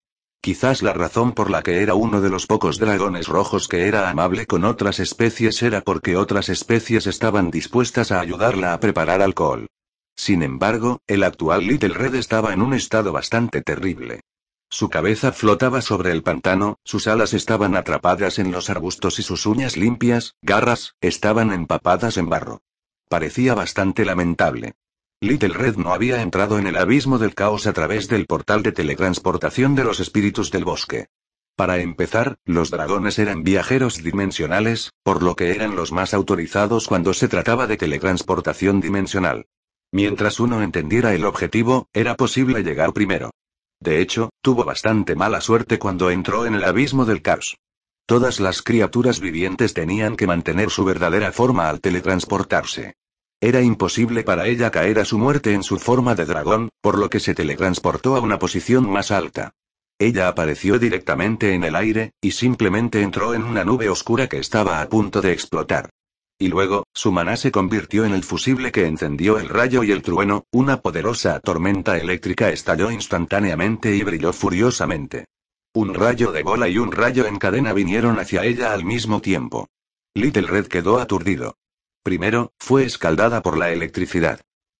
Speaker 1: Quizás la razón por la que era uno de los pocos dragones rojos que era amable con otras especies era porque otras especies estaban dispuestas a ayudarla a preparar alcohol. Sin embargo, el actual Little Red estaba en un estado bastante terrible. Su cabeza flotaba sobre el pantano, sus alas estaban atrapadas en los arbustos y sus uñas limpias, garras, estaban empapadas en barro. Parecía bastante lamentable. Little Red no había entrado en el abismo del caos a través del portal de teletransportación de los espíritus del bosque. Para empezar, los dragones eran viajeros dimensionales, por lo que eran los más autorizados cuando se trataba de teletransportación dimensional. Mientras uno entendiera el objetivo, era posible llegar primero. De hecho, tuvo bastante mala suerte cuando entró en el abismo del caos. Todas las criaturas vivientes tenían que mantener su verdadera forma al teletransportarse. Era imposible para ella caer a su muerte en su forma de dragón, por lo que se teletransportó a una posición más alta. Ella apareció directamente en el aire, y simplemente entró en una nube oscura que estaba a punto de explotar. Y luego, su maná se convirtió en el fusible que encendió el rayo y el trueno, una poderosa tormenta eléctrica estalló instantáneamente y brilló furiosamente. Un rayo de bola y un rayo en cadena vinieron hacia ella al mismo tiempo. Little Red quedó aturdido. Primero, fue escaldada por la electricidad.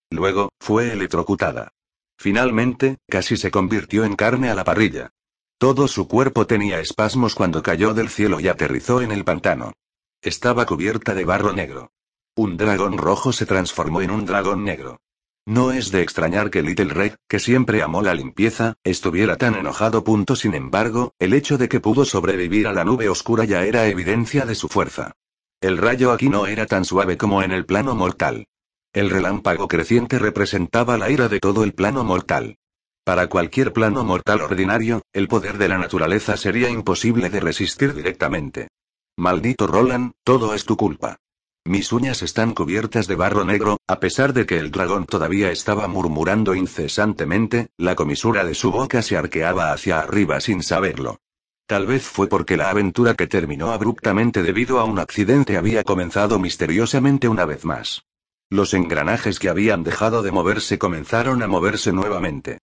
Speaker 1: Luego, fue electrocutada. Finalmente, casi se convirtió en carne a la parrilla. Todo su cuerpo tenía espasmos cuando cayó del cielo y aterrizó en el pantano. Estaba cubierta de barro negro. Un dragón rojo se transformó en un dragón negro. No es de extrañar que Little Red, que siempre amó la limpieza, estuviera tan enojado. Sin embargo, el hecho de que pudo sobrevivir a la nube oscura ya era evidencia de su fuerza. El rayo aquí no era tan suave como en el plano mortal. El relámpago creciente representaba la ira de todo el plano mortal. Para cualquier plano mortal ordinario, el poder de la naturaleza sería imposible de resistir directamente. Maldito Roland, todo es tu culpa. Mis uñas están cubiertas de barro negro, a pesar de que el dragón todavía estaba murmurando incesantemente, la comisura de su boca se arqueaba hacia arriba sin saberlo. Tal vez fue porque la aventura que terminó abruptamente debido a un accidente había comenzado misteriosamente una vez más. Los engranajes que habían dejado de moverse comenzaron a moverse nuevamente.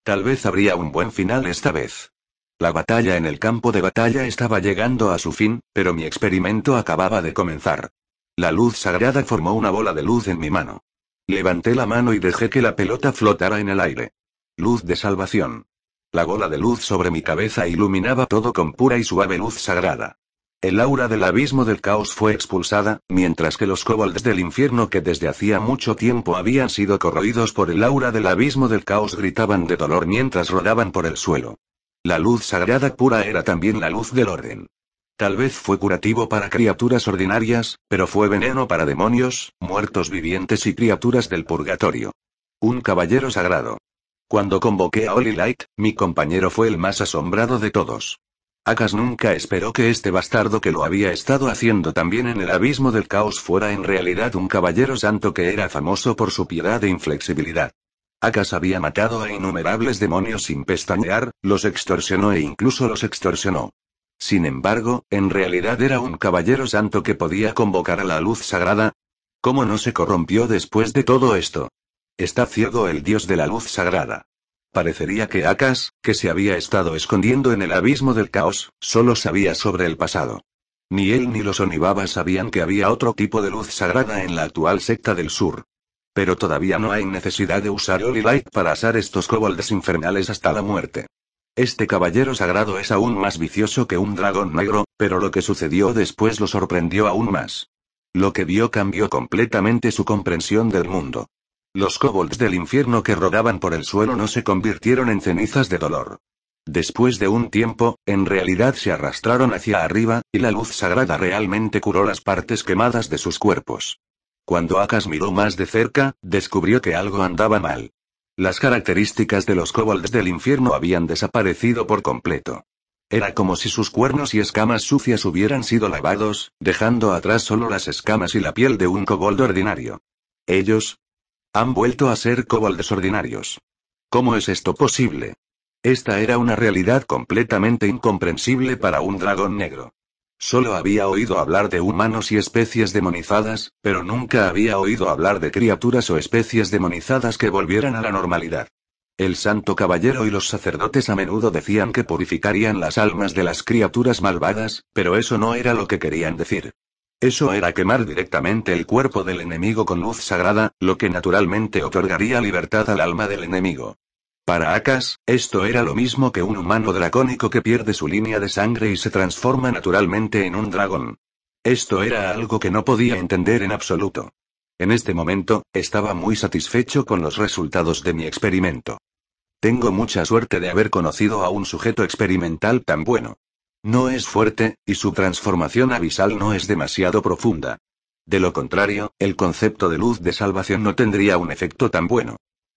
Speaker 1: Tal vez habría un buen final esta vez. La batalla en el campo de batalla estaba llegando a su fin, pero mi experimento acababa de comenzar. La luz sagrada formó una bola de luz en mi mano. Levanté la mano y dejé que la pelota flotara en el aire. Luz de salvación. La bola de luz sobre mi cabeza iluminaba todo con pura y suave luz sagrada. El aura del abismo del caos fue expulsada, mientras que los kobolds del infierno que desde hacía mucho tiempo habían sido corroídos por el aura del abismo del caos gritaban de dolor mientras rodaban por el suelo. La luz sagrada pura era también la luz del orden. Tal vez fue curativo para criaturas ordinarias, pero fue veneno para demonios, muertos vivientes y criaturas del purgatorio. Un caballero sagrado. Cuando convoqué a Holy Light, mi compañero fue el más asombrado de todos. Akas nunca esperó que este bastardo que lo había estado haciendo también en el abismo del caos fuera en realidad un caballero santo que era famoso por su piedad e inflexibilidad. Akas había matado a innumerables demonios sin pestañear, los extorsionó e incluso los extorsionó. Sin embargo, en realidad era un caballero santo que podía convocar a la luz sagrada. ¿Cómo no se corrompió después de todo esto? Está ciego el dios de la luz sagrada. Parecería que Akas, que se había estado escondiendo en el abismo del caos, solo sabía sobre el pasado. Ni él ni los Onibaba sabían que había otro tipo de luz sagrada en la actual secta del sur. Pero todavía no hay necesidad de usar Holy Light para asar estos kobolds infernales hasta la muerte. Este caballero sagrado es aún más vicioso que un dragón negro, pero lo que sucedió después lo sorprendió aún más. Lo que vio cambió completamente su comprensión del mundo. Los kobolds del infierno que rodaban por el suelo no se convirtieron en cenizas de dolor. Después de un tiempo, en realidad se arrastraron hacia arriba, y la luz sagrada realmente curó las partes quemadas de sus cuerpos. Cuando Akas miró más de cerca, descubrió que algo andaba mal. Las características de los kobolds del infierno habían desaparecido por completo. Era como si sus cuernos y escamas sucias hubieran sido lavados, dejando atrás solo las escamas y la piel de un kobold ordinario. Ellos han vuelto a ser kobolds ordinarios. ¿Cómo es esto posible? Esta era una realidad completamente incomprensible para un dragón negro. Solo había oído hablar de humanos y especies demonizadas, pero nunca había oído hablar de criaturas o especies demonizadas que volvieran a la normalidad. El Santo Caballero y los sacerdotes a menudo decían que purificarían las almas de las criaturas malvadas, pero eso no era lo que querían decir. Eso era quemar directamente el cuerpo del enemigo con luz sagrada, lo que naturalmente otorgaría libertad al alma del enemigo. Para Akash, esto era lo mismo que un humano dracónico que pierde su línea de sangre y se transforma naturalmente en un dragón. Esto era algo que no podía entender en absoluto. En este momento, estaba muy satisfecho con los resultados de mi experimento. Tengo mucha suerte de haber conocido a un sujeto experimental tan bueno. No es fuerte, y su transformación abisal no es demasiado profunda. De lo contrario, el concepto de luz de salvación no tendría un efecto tan bueno.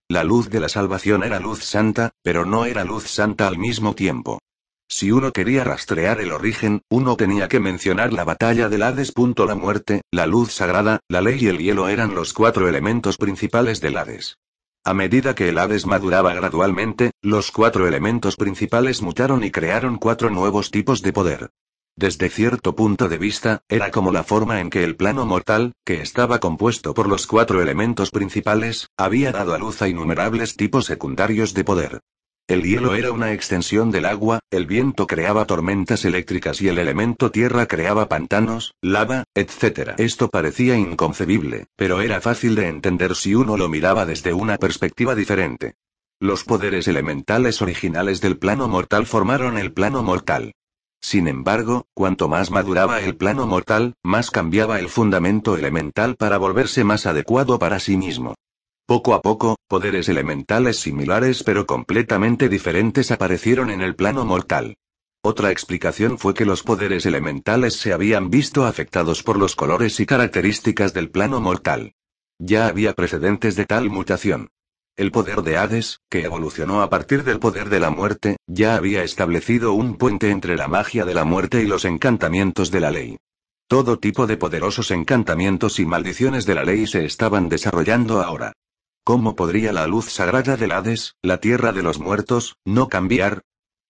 Speaker 1: La luz de la salvación era luz santa, pero no era luz santa al mismo tiempo. Si uno quería rastrear el origen, uno tenía que mencionar la batalla del Hades. La muerte, la luz sagrada, la ley y el hielo eran los 4 elementos principales del Hades. A medida que el Hades maduraba gradualmente, los 4 elementos principales mutaron y crearon 4 nuevos tipos de poder. Desde cierto punto de vista, era como la forma en que el plano mortal, que estaba compuesto por los 4 elementos principales, había dado a luz a innumerables tipos secundarios de poder. El hielo era una extensión del agua, el viento creaba tormentas eléctricas y el elemento tierra creaba pantanos, lava, etc. Esto parecía inconcebible, pero era fácil de entender si uno lo miraba desde una perspectiva diferente. Los poderes elementales originales del plano mortal formaron el plano mortal. Sin embargo, cuanto más maduraba el plano mortal, más cambiaba el fundamento elemental para volverse más adecuado para sí mismo. Poco a poco, poderes elementales similares pero completamente diferentes aparecieron en el plano mortal. Otra explicación fue que los poderes elementales se habían visto afectados por los colores y características del plano mortal. Ya había precedentes de tal mutación. El poder de Hades, que evolucionó a partir del poder de la muerte, ya había establecido un puente entre la magia de la muerte y los encantamientos de la ley. Todo tipo de poderosos encantamientos y maldiciones de la ley se estaban desarrollando ahora. ¿Cómo podría la luz sagrada del Hades, la tierra de los muertos, no cambiar?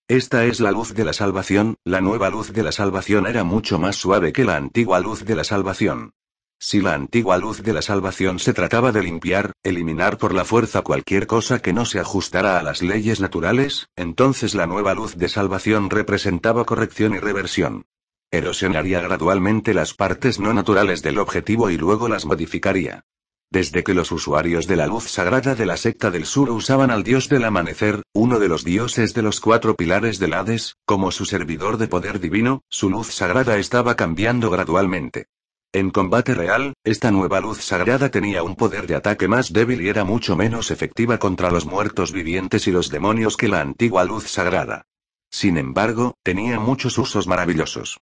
Speaker 1: Esta es la luz de la salvación, la nueva luz de la salvación era mucho más suave que la antigua luz de la salvación. Si la antigua luz de la salvación se trataba de limpiar, eliminar por la fuerza cualquier cosa que no se ajustara a las leyes naturales, entonces la nueva luz de salvación representaba corrección y reversión. Erosionaría gradualmente las partes no naturales del objetivo y luego las modificaría. Desde que los usuarios de la luz sagrada de la secta del sur usaban al dios del amanecer, uno de los dioses de los 4 pilares del Hades, como su servidor de poder divino, su luz sagrada estaba cambiando gradualmente. En combate real, esta nueva luz sagrada tenía un poder de ataque más débil y era mucho menos efectiva contra los muertos vivientes y los demonios que la antigua luz sagrada. Sin embargo, tenía muchos usos maravillosos.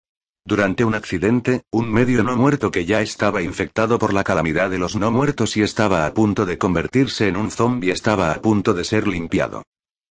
Speaker 1: Durante un accidente, un medio no muerto que ya estaba infectado por la calamidad de los no muertos y estaba a punto de convertirse en un zombi estaba a punto de ser limpiado.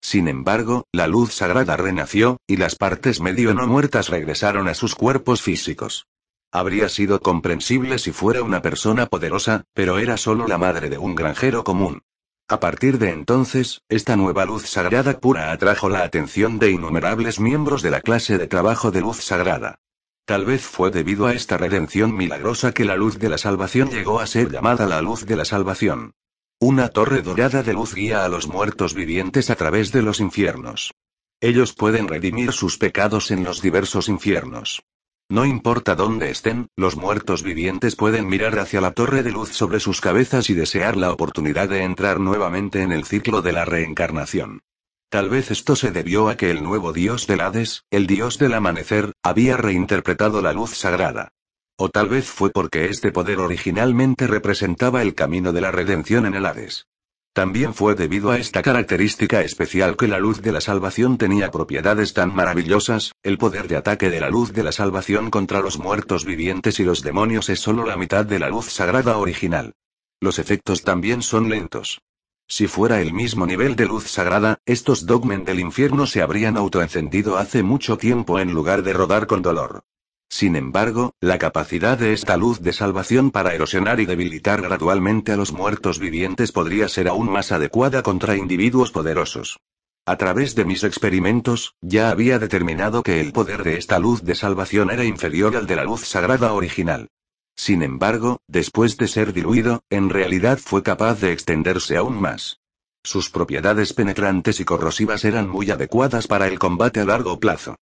Speaker 1: Sin embargo, la luz sagrada renació, y las partes medio no muertas regresaron a sus cuerpos físicos. Habría sido comprensible si fuera una persona poderosa, pero era solo la madre de un granjero común. A partir de entonces, esta nueva luz sagrada pura atrajo la atención de innumerables miembros de la clase de trabajo de luz sagrada. Tal vez fue debido a esta redención milagrosa que la luz de la salvación llegó a ser llamada la luz de la salvación. Una torre dorada de luz guía a los muertos vivientes a través de los infiernos. Ellos pueden redimir sus pecados en los diversos infiernos. No importa dónde estén, los muertos vivientes pueden mirar hacia la torre de luz sobre sus cabezas y desear la oportunidad de entrar nuevamente en el ciclo de la reencarnación. Tal vez esto se debió a que el nuevo dios del Hades, el dios del amanecer, había reinterpretado la luz sagrada. O tal vez fue porque este poder originalmente representaba el camino de la redención en el Hades. También fue debido a esta característica especial que la luz de la salvación tenía propiedades tan maravillosas, el poder de ataque de la luz de la salvación contra los muertos vivientes y los demonios es solo la mitad de la luz sagrada original. Los efectos también son lentos. Si fuera el mismo nivel de luz sagrada, estos dogmen del infierno se habrían autoencendido hace mucho tiempo en lugar de rodar con dolor. Sin embargo, la capacidad de esta luz de salvación para erosionar y debilitar gradualmente a los muertos vivientes podría ser aún más adecuada contra individuos poderosos. A través de mis experimentos, ya había determinado que el poder de esta luz de salvación era inferior al de la luz sagrada original. Sin embargo, después de ser diluido, en realidad fue capaz de extenderse aún más. Sus propiedades penetrantes y corrosivas eran muy adecuadas para el combate a largo plazo.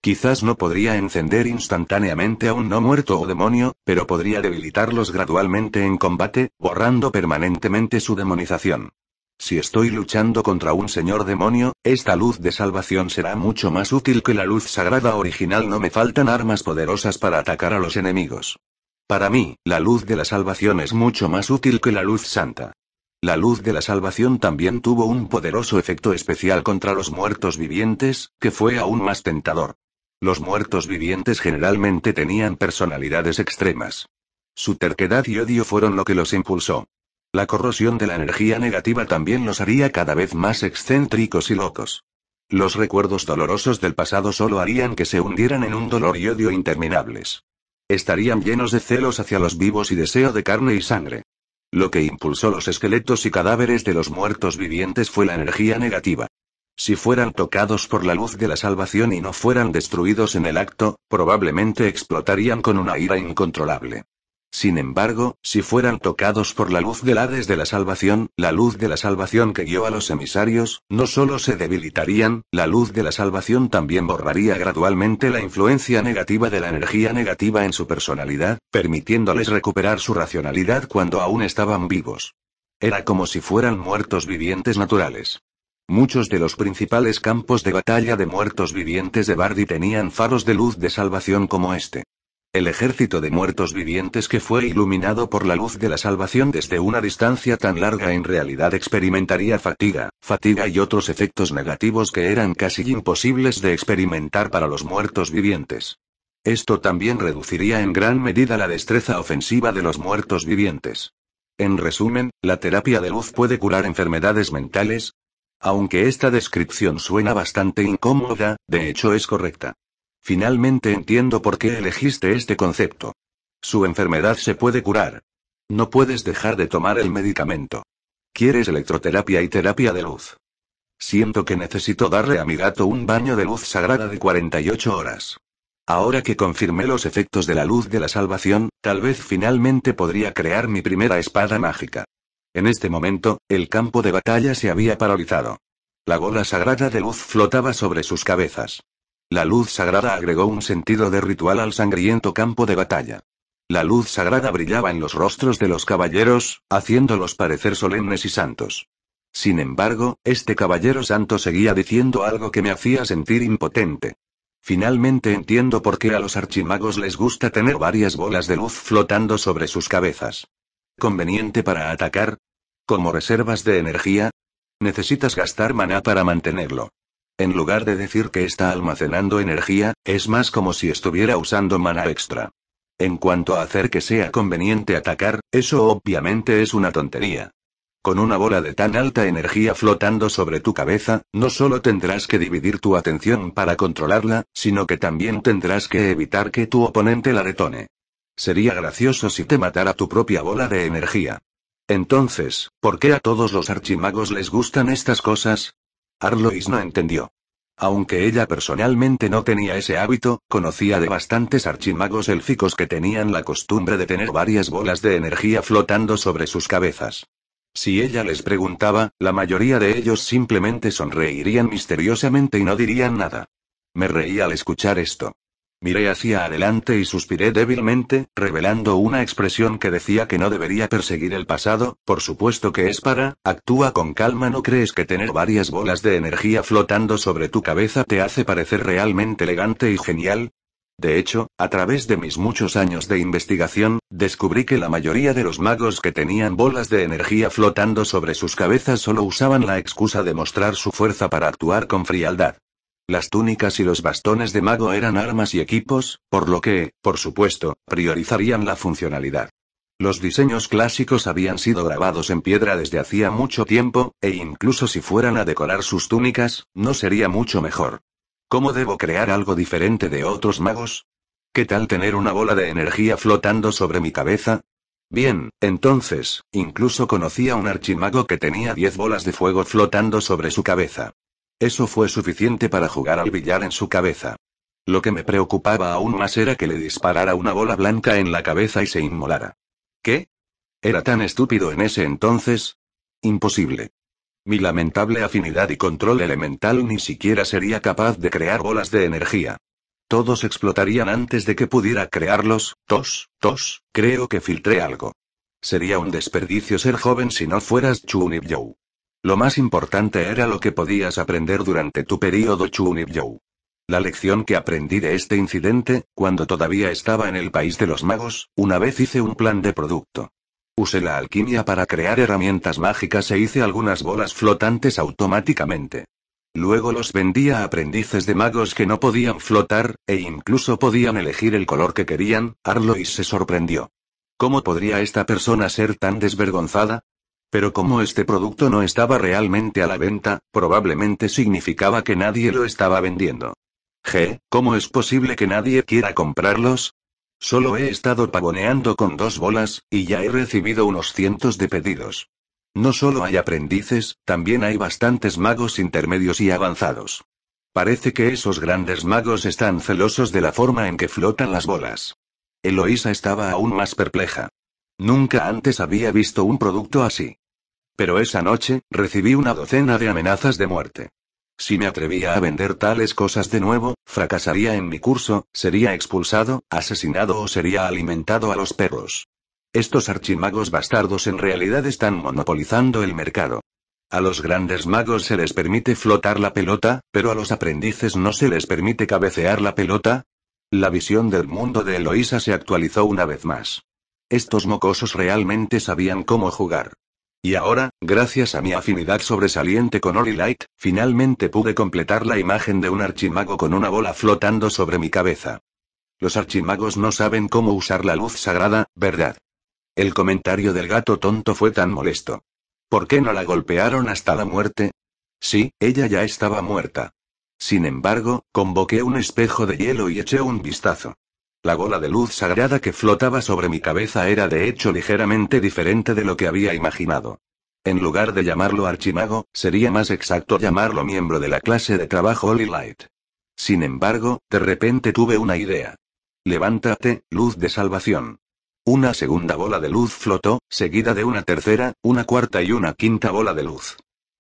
Speaker 1: Quizás no podría encender instantáneamente a un no muerto o demonio, pero podría debilitarlos gradualmente en combate, borrando permanentemente su demonización. Si estoy luchando contra un señor demonio, esta luz de salvación será mucho más útil que la luz sagrada original. No me faltan armas poderosas para atacar a los enemigos. Para mí, la luz de la salvación es mucho más útil que la luz santa. La luz de la salvación también tuvo un poderoso efecto especial contra los muertos vivientes, que fue aún más tentador. Los muertos vivientes generalmente tenían personalidades extremas. Su terquedad y odio fueron lo que los impulsó. La corrosión de la energía negativa también los haría cada vez más excéntricos y locos. Los recuerdos dolorosos del pasado solo harían que se hundieran en un dolor y odio interminables. Estarían llenos de celos hacia los vivos y deseo de carne y sangre. Lo que impulsó los esqueletos y cadáveres de los muertos vivientes fue la energía negativa. Si fueran tocados por la luz de la salvación y no fueran destruidos en el acto, probablemente explotarían con una ira incontrolable. Sin embargo, si fueran tocados por la luz del Hades de la salvación, la luz de la salvación que guió a los emisarios, no solo se debilitarían, la luz de la salvación también borraría gradualmente la influencia negativa de la energía negativa en su personalidad, permitiéndoles recuperar su racionalidad cuando aún estaban vivos. Era como si fueran muertos vivientes naturales. Muchos de los principales campos de batalla de muertos vivientes de Bardi tenían faros de luz de salvación como este. El ejército de muertos vivientes que fue iluminado por la luz de la salvación desde una distancia tan larga en realidad experimentaría fatiga y otros efectos negativos que eran casi imposibles de experimentar para los muertos vivientes. Esto también reduciría en gran medida la destreza ofensiva de los muertos vivientes. En resumen, la terapia de luz puede curar enfermedades mentales. Aunque esta descripción suena bastante incómoda, de hecho es correcta. Finalmente entiendo por qué elegiste este concepto. Su enfermedad se puede curar. No puedes dejar de tomar el medicamento. ¿Quieres electroterapia y terapia de luz? Siento que necesito darle a mi gato un baño de luz sagrada de 48 horas. Ahora que confirmé los efectos de la luz de la salvación, tal vez finalmente podría crear mi primera espada mágica. En este momento, el campo de batalla se había paralizado. La bola sagrada de luz flotaba sobre sus cabezas. La luz sagrada agregó un sentido de ritual al sangriento campo de batalla. La luz sagrada brillaba en los rostros de los caballeros, haciéndolos parecer solemnes y santos. Sin embargo, este caballero santo seguía diciendo algo que me hacía sentir impotente. Finalmente entiendo por qué a los archimagos les gusta tener varias bolas de luz flotando sobre sus cabezas. ¿Conveniente para atacar? ¿Como reservas de energía? Necesitas gastar maná para mantenerlo. En lugar de decir que está almacenando energía, es más como si estuviera usando maná extra. En cuanto a hacer que sea conveniente atacar, eso obviamente es una tontería. Con una bola de tan alta energía flotando sobre tu cabeza, no solo tendrás que dividir tu atención para controlarla, sino que también tendrás que evitar que tu oponente la detone. Sería gracioso si te matara tu propia bola de energía. Entonces, ¿por qué a todos los archimagos les gustan estas cosas? Arlois no entendió. Aunque ella personalmente no tenía ese hábito, conocía de bastantes archimagos élficos que tenían la costumbre de tener varias bolas de energía flotando sobre sus cabezas. Si ella les preguntaba, la mayoría de ellos simplemente sonreirían misteriosamente y no dirían nada. Me reí al escuchar esto. Miré hacia adelante y suspiré débilmente, revelando una expresión que decía que no debería perseguir el pasado. Por supuesto que es actúa con calma. ¿No crees que tener varias bolas de energía flotando sobre tu cabeza te hace parecer realmente elegante y genial? De hecho, a través de mis muchos años de investigación, descubrí que la mayoría de los magos que tenían bolas de energía flotando sobre sus cabezas solo usaban la excusa de mostrar su fuerza para actuar con frialdad. Las túnicas y los bastones de mago eran armas y equipos, por lo que, por supuesto, priorizarían la funcionalidad. Los diseños clásicos habían sido grabados en piedra desde hacía mucho tiempo, e incluso si fueran a decorar sus túnicas, no sería mucho mejor. ¿Cómo debo crear algo diferente de otros magos? ¿Qué tal tener una bola de energía flotando sobre mi cabeza? Bien, entonces, incluso conocí a un archimago que tenía 10 bolas de fuego flotando sobre su cabeza. Eso fue suficiente para jugar al billar en su cabeza. Lo que me preocupaba aún más era que le disparara una bola blanca en la cabeza y se inmolara. ¿Qué? ¿Era tan estúpido en ese entonces? Imposible. Mi lamentable afinidad y control elemental ni siquiera sería capaz de crear bolas de energía. Todos explotarían antes de que pudiera crearlos. Creo que filtré algo. Sería un desperdicio ser joven si no fueras Chunibyo. Lo más importante era lo que podías aprender durante tu período Chunibyo. La lección que aprendí de este incidente, cuando todavía estaba en el país de los magos, una vez hice un plan de producto. Usé la alquimia para crear herramientas mágicas e hice algunas bolas flotantes automáticamente. Luego los vendía a aprendices de magos que no podían flotar, e incluso podían elegir el color que querían. Arlois se sorprendió. ¿Cómo podría esta persona ser tan desvergonzada? Pero como este producto no estaba realmente a la venta, probablemente significaba que nadie lo estaba vendiendo. ¿Cómo es posible que nadie quiera comprarlos? Solo he estado pavoneando con 2 bolas, y ya he recibido unos cientos de pedidos. No solo hay aprendices, también hay bastantes magos intermedios y avanzados. Parece que esos grandes magos están celosos de la forma en que flotan las bolas. Eloísa estaba aún más perpleja. Nunca antes había visto un producto así. Pero esa noche, recibí una docena de amenazas de muerte. Si me atrevía a vender tales cosas de nuevo, fracasaría en mi curso, sería expulsado, asesinado o sería alimentado a los perros. Estos archimagos bastardos en realidad están monopolizando el mercado. A los grandes magos se les permite flotar la pelota, pero a los aprendices no se les permite cabecear la pelota. La visión del mundo de Eloísa se actualizó una vez más. Estos mocosos realmente sabían cómo jugar. Y ahora, gracias a mi afinidad sobresaliente con Holy Light, finalmente pude completar la imagen de un archimago con una bola flotando sobre mi cabeza. Los archimagos no saben cómo usar la luz sagrada, ¿verdad? El comentario del gato tonto fue tan molesto. ¿Por qué no la golpearon hasta la muerte? Sí, ella ya estaba muerta. Sin embargo, convoqué un espejo de hielo y eché un vistazo. La bola de luz sagrada que flotaba sobre mi cabeza era de hecho ligeramente diferente de lo que había imaginado. En lugar de llamarlo archimago, sería más exacto llamarlo miembro de la clase de trabajo Holy Light. Sin embargo, de repente tuve una idea. Levántate, luz de salvación. Una segunda bola de luz flotó, seguida de una tercera, una cuarta y una quinta bola de luz.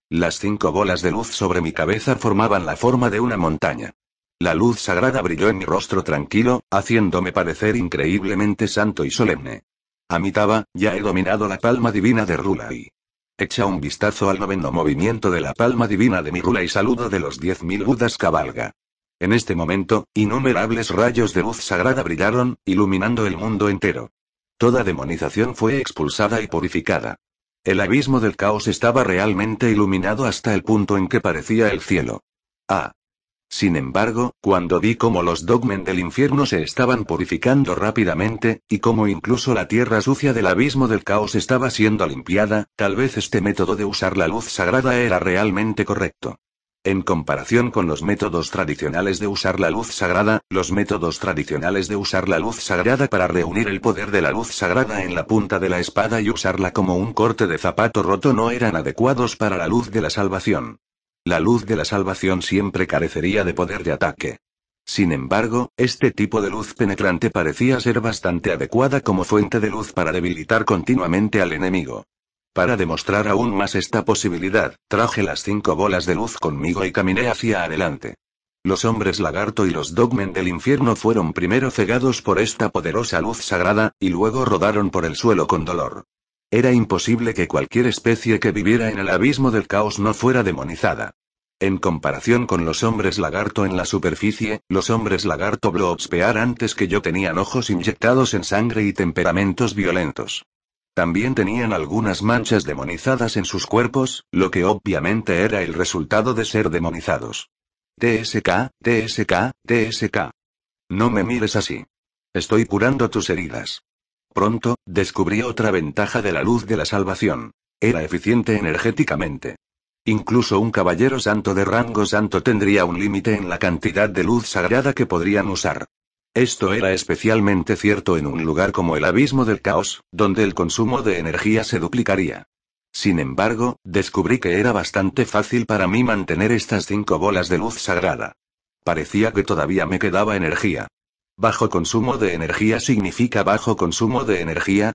Speaker 1: Las 5 bolas de luz sobre mi cabeza formaban la forma de una montaña. La luz sagrada brilló en mi rostro tranquilo, haciéndome parecer increíblemente santo y solemne. Amitabha, ya he dominado la palma divina de Rulai. Echa un vistazo al 9º movimiento de la palma divina de mi Rulai saludo de los 10.000 Budas cabalga. En este momento, innumerables rayos de luz sagrada brillaron, iluminando el mundo entero. Toda demonización fue expulsada y purificada. El abismo del caos estaba realmente iluminado hasta el punto en que parecía el cielo. Sin embargo, cuando vi cómo los dogmen del infierno se estaban purificando rápidamente, y cómo incluso la tierra sucia del abismo del caos estaba siendo limpiada, tal vez este método de usar la luz sagrada era realmente correcto. En comparación con los métodos tradicionales de usar la luz sagrada, los métodos tradicionales de usar la luz sagrada para reunir el poder de la luz sagrada en la punta de la espada y usarla como un corte de zapato roto no eran adecuados para la luz de la salvación. La luz de la salvación siempre carecería de poder de ataque. Sin embargo, este tipo de luz penetrante parecía ser bastante adecuada como fuente de luz para debilitar continuamente al enemigo. Para demostrar aún más esta posibilidad, traje las 5 bolas de luz conmigo y caminé hacia adelante. Los hombres lagarto y los dogmen del infierno fueron primero cegados por esta poderosa luz sagrada, y luego rodaron por el suelo con dolor. Era imposible que cualquier especie que viviera en el abismo del caos no fuera demonizada. En comparación con los hombres lagarto en la superficie, los hombres lagarto Bloobspear antes que yo tenían ojos inyectados en sangre y temperamentos violentos. También tenían algunas manchas demonizadas en sus cuerpos, lo que obviamente era el resultado de ser demonizados. TSK. No me mires así. Estoy curando tus heridas. Pronto, descubrí otra ventaja de la luz de la salvación. Era eficiente energéticamente. Incluso un caballero santo de rango santo tendría un límite en la cantidad de luz sagrada que podrían usar. Esto era especialmente cierto en un lugar como el abismo del caos, donde el consumo de energía se duplicaría. Sin embargo, descubrí que era bastante fácil para mí mantener estas 5 bolas de luz sagrada. Parecía que todavía me quedaba energía. ¿Bajo consumo de energía significa bajo consumo de energía?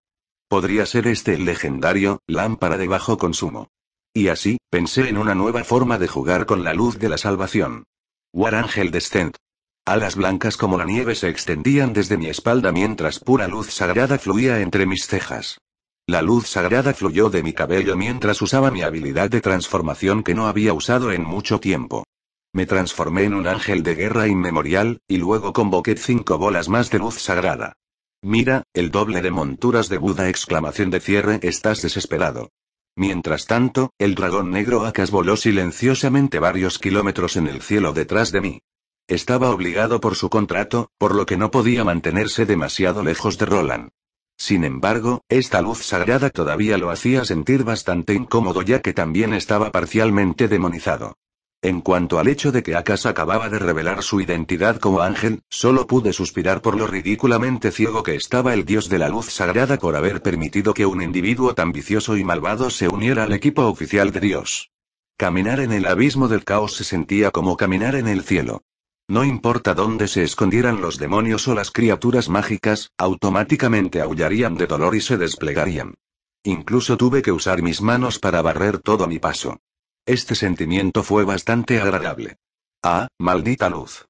Speaker 1: Podría ser este el legendario, lámpara de bajo consumo. Y así, pensé en una nueva forma de jugar con la luz de la salvación. War Angel Descent. Alas blancas como la nieve se extendían desde mi espalda mientras pura luz sagrada fluía entre mis cejas. La luz sagrada fluyó de mi cabello mientras usaba mi habilidad de transformación que no había usado en mucho tiempo. Me transformé en un ángel de guerra inmemorial, y luego convoqué 5 bolas más de luz sagrada. Mira, el doble de monturas de Buda! Exclamación de cierre. Estás desesperado. Mientras tanto, el dragón negro Akas voló silenciosamente varios kilómetros en el cielo detrás de mí. Estaba obligado por su contrato, por lo que no podía mantenerse demasiado lejos de Roland. Sin embargo, esta luz sagrada todavía lo hacía sentir bastante incómodo ya que también estaba parcialmente demonizado. En cuanto al hecho de que Akas acababa de revelar su identidad como ángel, solo pude suspirar por lo ridículamente ciego que estaba el dios de la luz sagrada por haber permitido que un individuo tan vicioso y malvado se uniera al equipo oficial de Dios. Caminar en el abismo del caos se sentía como caminar en el cielo. No importa dónde se escondieran los demonios o las criaturas mágicas, automáticamente aullarían de dolor y se desplegarían. Incluso tuve que usar mis manos para barrer todo a mi paso. Este sentimiento fue bastante agradable. Ah, maldita luz.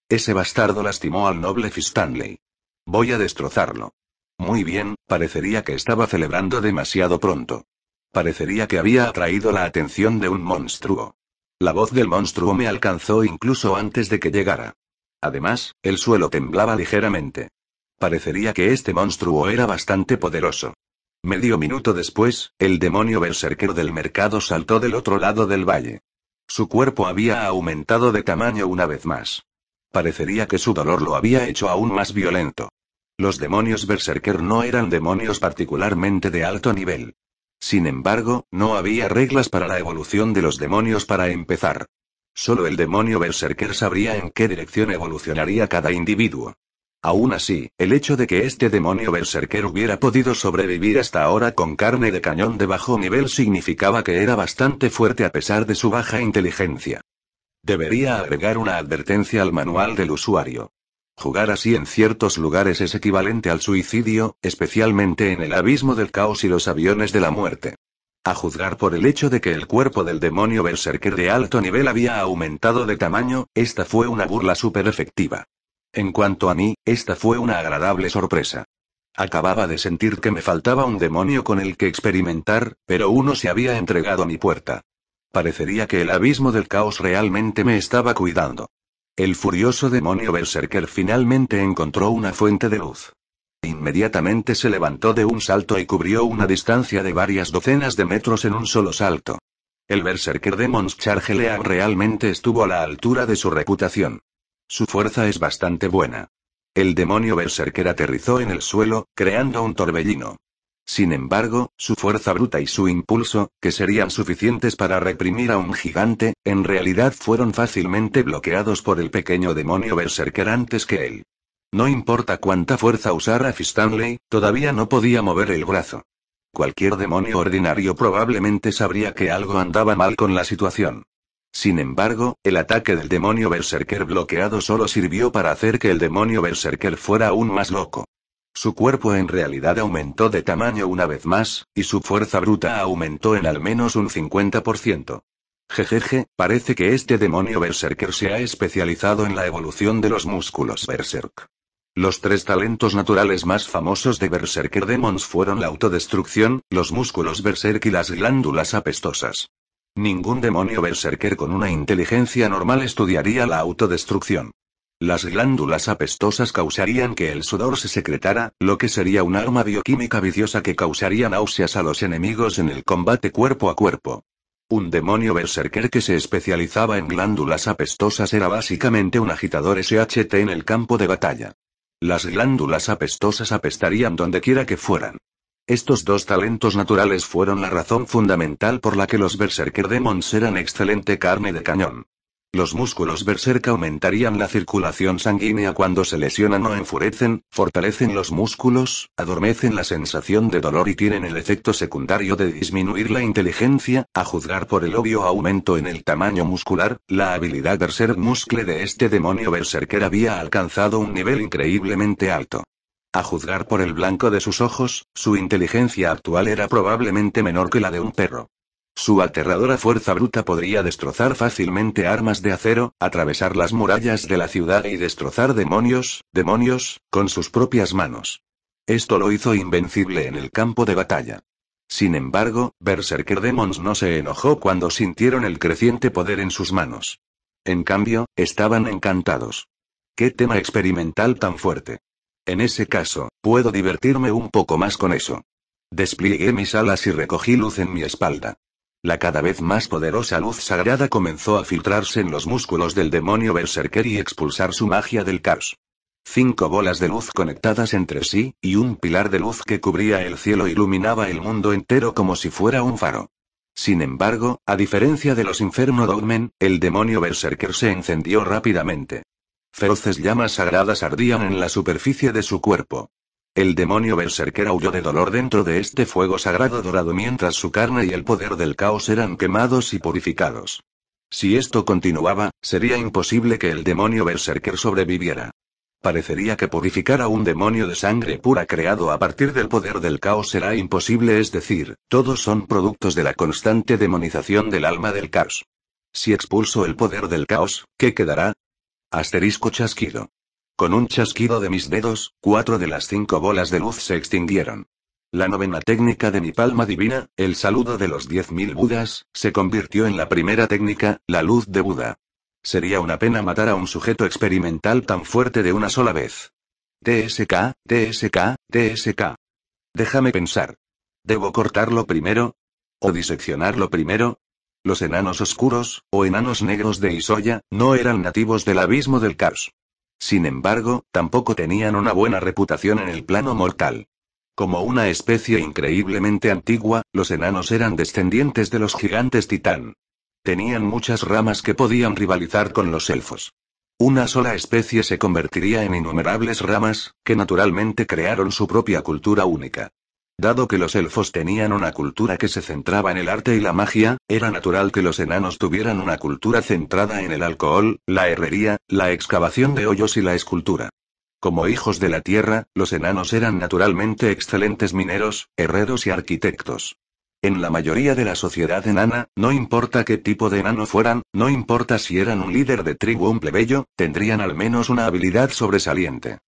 Speaker 1: Ese bastardo lastimó al noble Fistanley. Voy a destrozarlo. Muy bien, parecería que estaba celebrando demasiado pronto. Parecería que había atraído la atención de un monstruo. La voz del monstruo me alcanzó incluso antes de que llegara. Además, el suelo temblaba ligeramente. Parecería que este monstruo era bastante poderoso. Medio minuto después, el demonio berserker del mercado saltó del otro lado del valle. Su cuerpo había aumentado de tamaño una vez más. Parecería que su dolor lo había hecho aún más violento. Los demonios berserker no eran demonios particularmente de alto nivel. Sin embargo, no había reglas para la evolución de los demonios para empezar. Solo el demonio berserker sabría en qué dirección evolucionaría cada individuo. Aún así, el hecho de que este demonio berserker hubiera podido sobrevivir hasta ahora con carne de cañón de bajo nivel significaba que era bastante fuerte a pesar de su baja inteligencia. Debería agregar una advertencia al manual del usuario. Jugar así en ciertos lugares es equivalente al suicidio, especialmente en el abismo del caos y los aviones de la muerte. A juzgar por el hecho de que el cuerpo del demonio berserker de alto nivel había aumentado de tamaño, esta fue una burla súper efectiva. En cuanto a mí, esta fue una agradable sorpresa. Acababa de sentir que me faltaba un demonio con el que experimentar, pero uno se había entregado a mi puerta. Parecería que el abismo del caos realmente me estaba cuidando. El furioso demonio berserker finalmente encontró una fuente de luz. Inmediatamente se levantó de un salto y cubrió una distancia de varias docenas de metros en un solo salto. El berserker Demon's Charge League realmente estuvo a la altura de su reputación. Su fuerza es bastante buena. El demonio berserker aterrizó en el suelo, creando un torbellino. Sin embargo, su fuerza bruta y su impulso, que serían suficientes para reprimir a un gigante, en realidad fueron fácilmente bloqueados por el pequeño demonio berserker antes que él. No importa cuánta fuerza usara Fistanley, todavía no podía mover el brazo. Cualquier demonio ordinario probablemente sabría que algo andaba mal con la situación. Sin embargo, el ataque del demonio berserker bloqueado solo sirvió para hacer que el demonio berserker fuera aún más loco. Su cuerpo en realidad aumentó de tamaño una vez más, y su fuerza bruta aumentó en al menos un 50%. Jejeje, parece que este demonio berserker se ha especializado en la evolución de los músculos berserk. Los 3 talentos naturales más famosos de Berserker Demons fueron la autodestrucción, los músculos berserk y las glándulas apestosas. Ningún demonio berserker con una inteligencia normal estudiaría la autodestrucción. Las glándulas apestosas causarían que el sudor se secretara, lo que sería un arma bioquímica viciosa que causaría náuseas a los enemigos en el combate cuerpo a cuerpo. Un demonio berserker que se especializaba en glándulas apestosas era básicamente un agitador SHT en el campo de batalla. Las glándulas apestosas apestarían donde quiera que fueran. Estos 2 talentos naturales fueron la razón fundamental por la que los Berserker Demons eran excelente carne de cañón. Los músculos berserk aumentarían la circulación sanguínea cuando se lesionan o enfurecen, fortalecen los músculos, adormecen la sensación de dolor y tienen el efecto secundario de disminuir la inteligencia, a juzgar por el obvio aumento en el tamaño muscular. La habilidad berserk muscle de este demonio berserker había alcanzado un nivel increíblemente alto. A juzgar por el blanco de sus ojos, su inteligencia actual era probablemente menor que la de un perro. Su aterradora fuerza bruta podría destrozar fácilmente armas de acero, atravesar las murallas de la ciudad y destrozar demonios, con sus propias manos. Esto lo hizo invencible en el campo de batalla. Sin embargo, Berserker Demons no se enojó cuando sintieron el creciente poder en sus manos. En cambio, estaban encantados. ¡Qué tema experimental tan fuerte! En ese caso, puedo divertirme un poco más con eso. Despliegué mis alas y recogí luz en mi espalda. La cada vez más poderosa luz sagrada comenzó a filtrarse en los músculos del demonio berserker y expulsar su magia del caos. 5 bolas de luz conectadas entre sí, y un pilar de luz que cubría el cielo iluminaba el mundo entero como si fuera un faro. Sin embargo, a diferencia de los Inferno Dogmen, el demonio berserker se encendió rápidamente. Feroces llamas sagradas ardían en la superficie de su cuerpo. El demonio berserker aulló de dolor dentro de este fuego sagrado dorado mientras su carne y el poder del caos eran quemados y purificados. Si esto continuaba, sería imposible que el demonio berserker sobreviviera. Parecería que purificar a un demonio de sangre pura creado a partir del poder del caos será imposible, es decir, todos son productos de la constante demonización del alma del caos. Si expulso el poder del caos, ¿qué quedará? Asterisco chasquido. Con un chasquido de mis dedos, 4 de las 5 bolas de luz se extinguieron. La novena técnica de mi palma divina, el saludo de los 10.000 Budas, se convirtió en la primera técnica, la luz de Buda. Sería una pena matar a un sujeto experimental tan fuerte de una sola vez. TSK. Déjame pensar. ¿Debo cortarlo primero? ¿O diseccionarlo primero? Los enanos oscuros, o enanos negros de Isoya, no eran nativos del abismo del caos. Sin embargo, tampoco tenían una buena reputación en el plano mortal. Como una especie increíblemente antigua, los enanos eran descendientes de los gigantes titán. Tenían muchas ramas que podían rivalizar con los elfos. Una sola especie se convertiría en innumerables ramas, que naturalmente crearon su propia cultura única. Dado que los elfos tenían una cultura que se centraba en el arte y la magia, era natural que los enanos tuvieran una cultura centrada en el alcohol, la herrería, la excavación de hoyos y la escultura. Como hijos de la tierra, los enanos eran naturalmente excelentes mineros, herreros y arquitectos. En la mayoría de la sociedad enana, no importa qué tipo de enano fueran, no importa si eran un líder de tribu o un plebeyo, tendrían al menos una habilidad sobresaliente.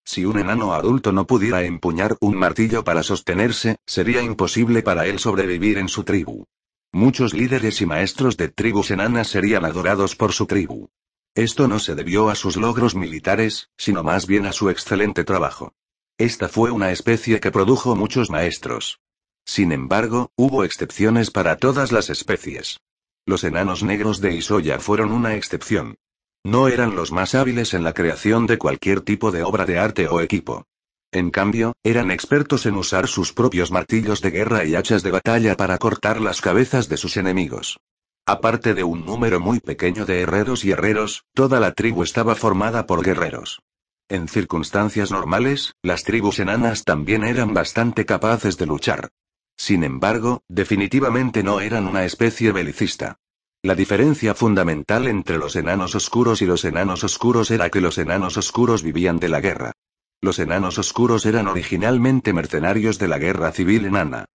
Speaker 1: Si un enano adulto no pudiera empuñar un martillo para sostenerse, sería imposible para él sobrevivir en su tribu. Muchos líderes y maestros de tribus enanas serían adorados por su tribu. Esto no se debió a sus logros militares, sino más bien a su excelente trabajo. Esta fue una especie que produjo muchos maestros. Sin embargo, hubo excepciones para todas las especies. Los enanos negros de Isoya fueron una excepción. No eran los más hábiles en la creación de cualquier tipo de obra de arte o equipo. En cambio, eran expertos en usar sus propios martillos de guerra y hachas de batalla para cortar las cabezas de sus enemigos. Aparte de un número muy pequeño de herreros y herreros, toda la tribu estaba formada por guerreros. En circunstancias normales, las tribus enanas también eran bastante capaces de luchar. Sin embargo, definitivamente no eran una especie belicista. La diferencia fundamental entre los enanos oscuros y los enanos oscuros era que los enanos oscuros vivían de la guerra. Los enanos oscuros eran originalmente mercenarios de la guerra civil enana.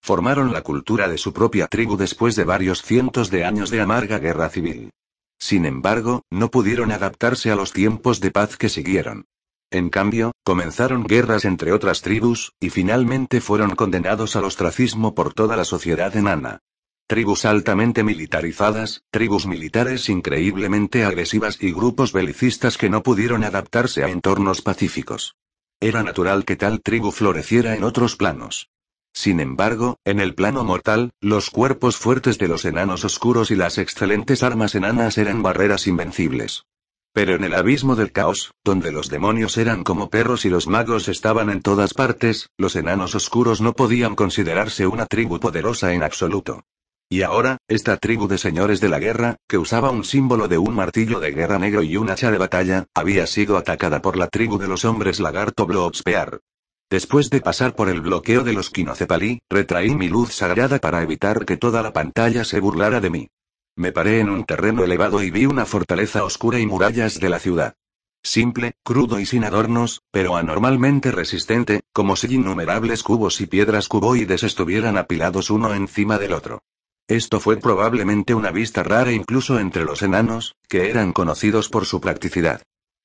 Speaker 1: Formaron la cultura de su propia tribu después de varios cientos de años de amarga guerra civil. Sin embargo, no pudieron adaptarse a los tiempos de paz que siguieron. En cambio, comenzaron guerras entre otras tribus, y finalmente fueron condenados al ostracismo por toda la sociedad enana. Tribus altamente militarizadas, tribus militares increíblemente agresivas y grupos belicistas que no pudieron adaptarse a entornos pacíficos. Era natural que tal tribu floreciera en otros planos. Sin embargo, en el plano mortal, los cuerpos fuertes de los enanos oscuros y las excelentes armas enanas eran barreras invencibles. Pero en el abismo del caos, donde los demonios eran como perros y los magos estaban en todas partes, los enanos oscuros no podían considerarse una tribu poderosa en absoluto. Y ahora, esta tribu de señores de la guerra, que usaba un símbolo de un martillo de guerra negro y un hacha de batalla, había sido atacada por la tribu de los hombres lagarto Bloobspear. Después de pasar por el bloqueo de los Quinocepali, retraí mi luz sagrada para evitar que toda la pantalla se burlara de mí. Me paré en un terreno elevado y vi una fortaleza oscura y murallas de la ciudad. Simple, crudo y sin adornos, pero anormalmente resistente, como si innumerables cubos y piedras cuboides estuvieran apilados uno encima del otro. Esto fue probablemente una vista rara incluso entre los enanos, que eran conocidos por su practicidad.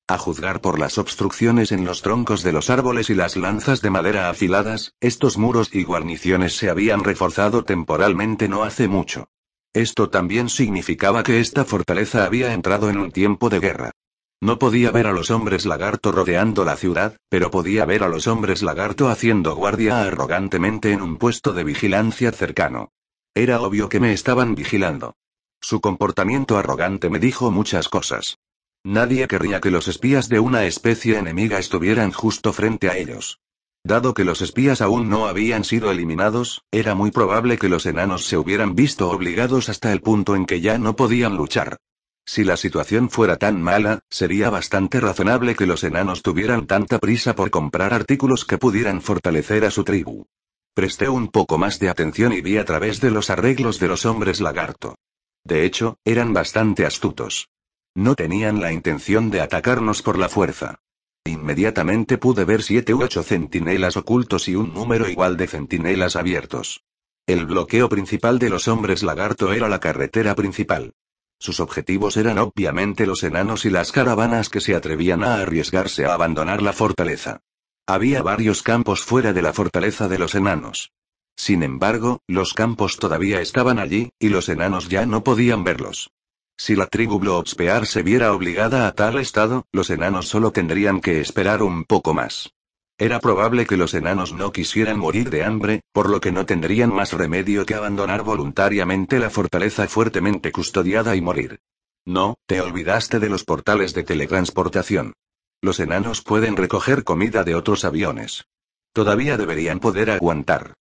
Speaker 1: A juzgar por las obstrucciones en los troncos de los árboles y las lanzas de madera afiladas, estos muros y guarniciones se habían reforzado temporalmente no hace mucho. Esto también significaba que esta fortaleza había entrado en un tiempo de guerra. No podía ver a los hombres lagarto rodeando la ciudad, pero podía ver a los hombres lagarto haciendo guardia arrogantemente en un puesto de vigilancia cercano. Era obvio que me estaban vigilando. Su comportamiento arrogante me dijo muchas cosas. Nadie querría que los espías de una especie enemiga estuvieran justo frente a ellos. Dado que los espías aún no habían sido eliminados, era muy probable que los enanos se hubieran visto obligados hasta el punto en que ya no podían luchar. Si la situación fuera tan mala, sería bastante razonable que los enanos tuvieran tanta prisa por comprar artículos que pudieran fortalecer a su tribu. Presté un poco más de atención y vi a través de los arreglos de los hombres lagarto. De hecho, eran bastante astutos. No tenían la intención de atacarnos por la fuerza. Inmediatamente pude ver 7 u 8 centinelas ocultos y un número igual de centinelas abiertos. El bloqueo principal de los hombres lagarto era la carretera principal. Sus objetivos eran obviamente los enanos y las caravanas que se atrevían a arriesgarse a abandonar la fortaleza. Había varios campos fuera de la fortaleza de los enanos. Sin embargo, los campos todavía estaban allí, y los enanos ya no podían verlos. Si la tribu Bloobspear se viera obligada a tal estado, los enanos solo tendrían que esperar un poco más. Era probable que los enanos no quisieran morir de hambre, por lo que no tendrían más remedio que abandonar voluntariamente la fortaleza fuertemente custodiada y morir. No, te olvidaste de los portales de teletransportación. Los enanos pueden recoger comida de otros aviones. Todavía deberían poder aguantar.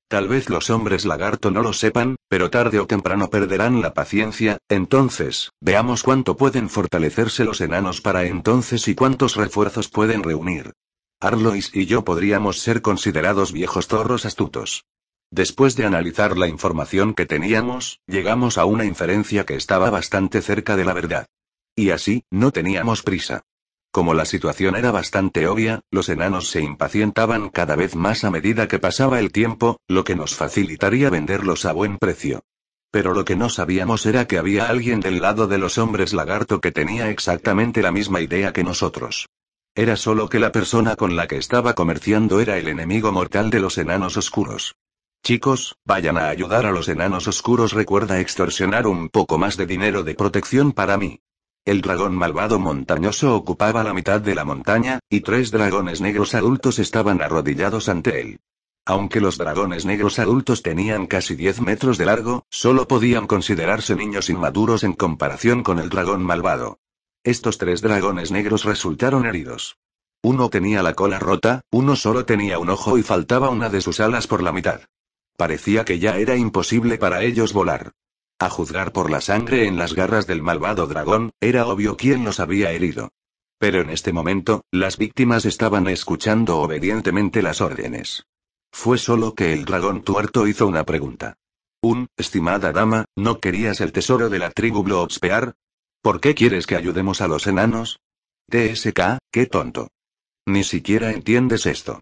Speaker 1: Tal vez los hombres lagarto no lo sepan, pero tarde o temprano perderán la paciencia. Entonces, veamos cuánto pueden fortalecerse los enanos para entonces y cuántos refuerzos pueden reunir. Arlois y yo podríamos ser considerados viejos zorros astutos. Después de analizar la información que teníamos, llegamos a una inferencia que estaba bastante cerca de la verdad. Y así, no teníamos prisa. Como la situación era bastante obvia, los enanos se impacientaban cada vez más a medida que pasaba el tiempo, lo que nos facilitaría venderlos a buen precio. Pero lo que no sabíamos era que había alguien del lado de los hombres lagarto que tenía exactamente la misma idea que nosotros. Era solo que la persona con la que estaba comerciando era el enemigo mortal de los enanos oscuros. Chicos, vayan a ayudar a los enanos oscuros. Recuerda extorsionar un poco más de dinero de protección para mí. El dragón malvado montañoso ocupaba la mitad de la montaña, y 3 dragones negros adultos estaban arrodillados ante él. Aunque los dragones negros adultos tenían casi 10 metros de largo, solo podían considerarse niños inmaduros en comparación con el dragón malvado. Estos 3 dragones negros resultaron heridos. Uno tenía la cola rota, uno solo tenía un ojo y faltaba una de sus alas por la mitad. Parecía que ya era imposible para ellos volar. A juzgar por la sangre en las garras del malvado dragón, era obvio quién los había herido. Pero en este momento, las víctimas estaban escuchando obedientemente las órdenes. Fue solo que el dragón tuerto hizo una pregunta. Estimada dama, ¿no querías el tesoro de la tribu Bloobspear? ¿Por qué quieres que ayudemos a los enanos? TSK, qué tonto. Ni siquiera entiendes esto.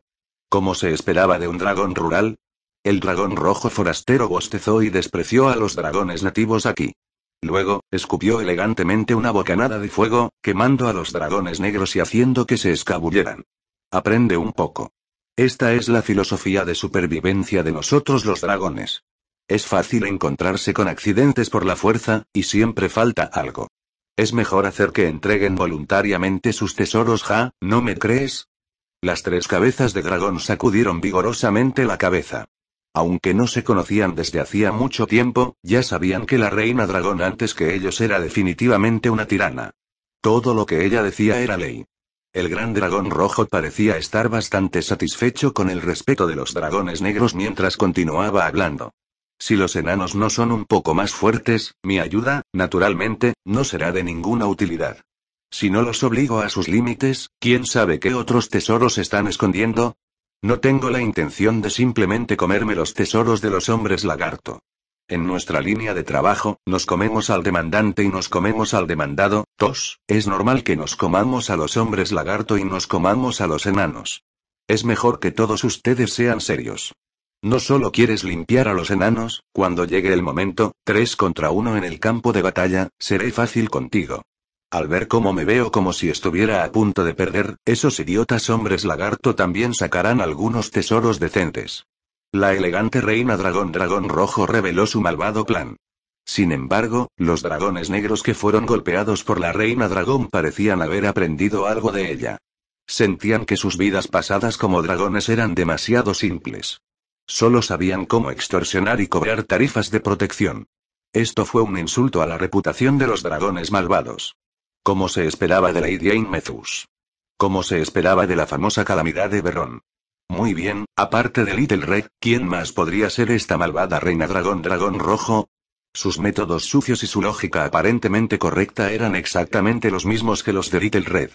Speaker 1: ¿Cómo se esperaba de un dragón rural? El dragón rojo forastero bostezó y despreció a los dragones nativos aquí. Luego, escupió elegantemente una bocanada de fuego, quemando a los dragones negros y haciendo que se escabulleran. Aprende un poco. Esta es la filosofía de supervivencia de nosotros los dragones. Es fácil encontrarse con accidentes por la fuerza, y siempre falta algo. Es mejor hacer que entreguen voluntariamente sus tesoros, ¿ja? ¿No me crees? Las 3 cabezas de dragón sacudieron vigorosamente la cabeza. Aunque no se conocían desde hacía mucho tiempo, ya sabían que la reina dragón antes que ellos era definitivamente una tirana. Todo lo que ella decía era ley. El gran dragón rojo parecía estar bastante satisfecho con el respeto de los dragones negros mientras continuaba hablando. Si los enanos no son un poco más fuertes, mi ayuda, naturalmente, no será de ninguna utilidad. Si no los obligo a sus límites, ¿quién sabe qué otros tesoros están escondiendo? No tengo la intención de simplemente comerme los tesoros de los hombres lagarto. En nuestra línea de trabajo, nos comemos al demandante y nos comemos al demandado, es normal que nos comamos a los hombres lagarto y nos comamos a los enanos. Es mejor que todos ustedes sean serios. No solo quieres limpiar a los enanos, cuando llegue el momento, 3 contra 1 en el campo de batalla, seré fácil contigo. Al ver cómo me veo como si estuviera a punto de perder, esos idiotas hombres lagarto también sacarán algunos tesoros decentes. La elegante reina dragón rojo reveló su malvado plan. Sin embargo, los dragones negros que fueron golpeados por la reina dragón parecían haber aprendido algo de ella. Sentían que sus vidas pasadas como dragones eran demasiado simples. Solo sabían cómo extorsionar y cobrar tarifas de protección. Esto fue un insulto a la reputación de los dragones malvados. Como se esperaba de Lady Aimethus. Como se esperaba de la famosa calamidad de Berrón. Muy bien, aparte de Little Red, ¿quién más podría ser esta malvada reina dragón rojo? Sus métodos sucios y su lógica aparentemente correcta eran exactamente los mismos que los de Little Red.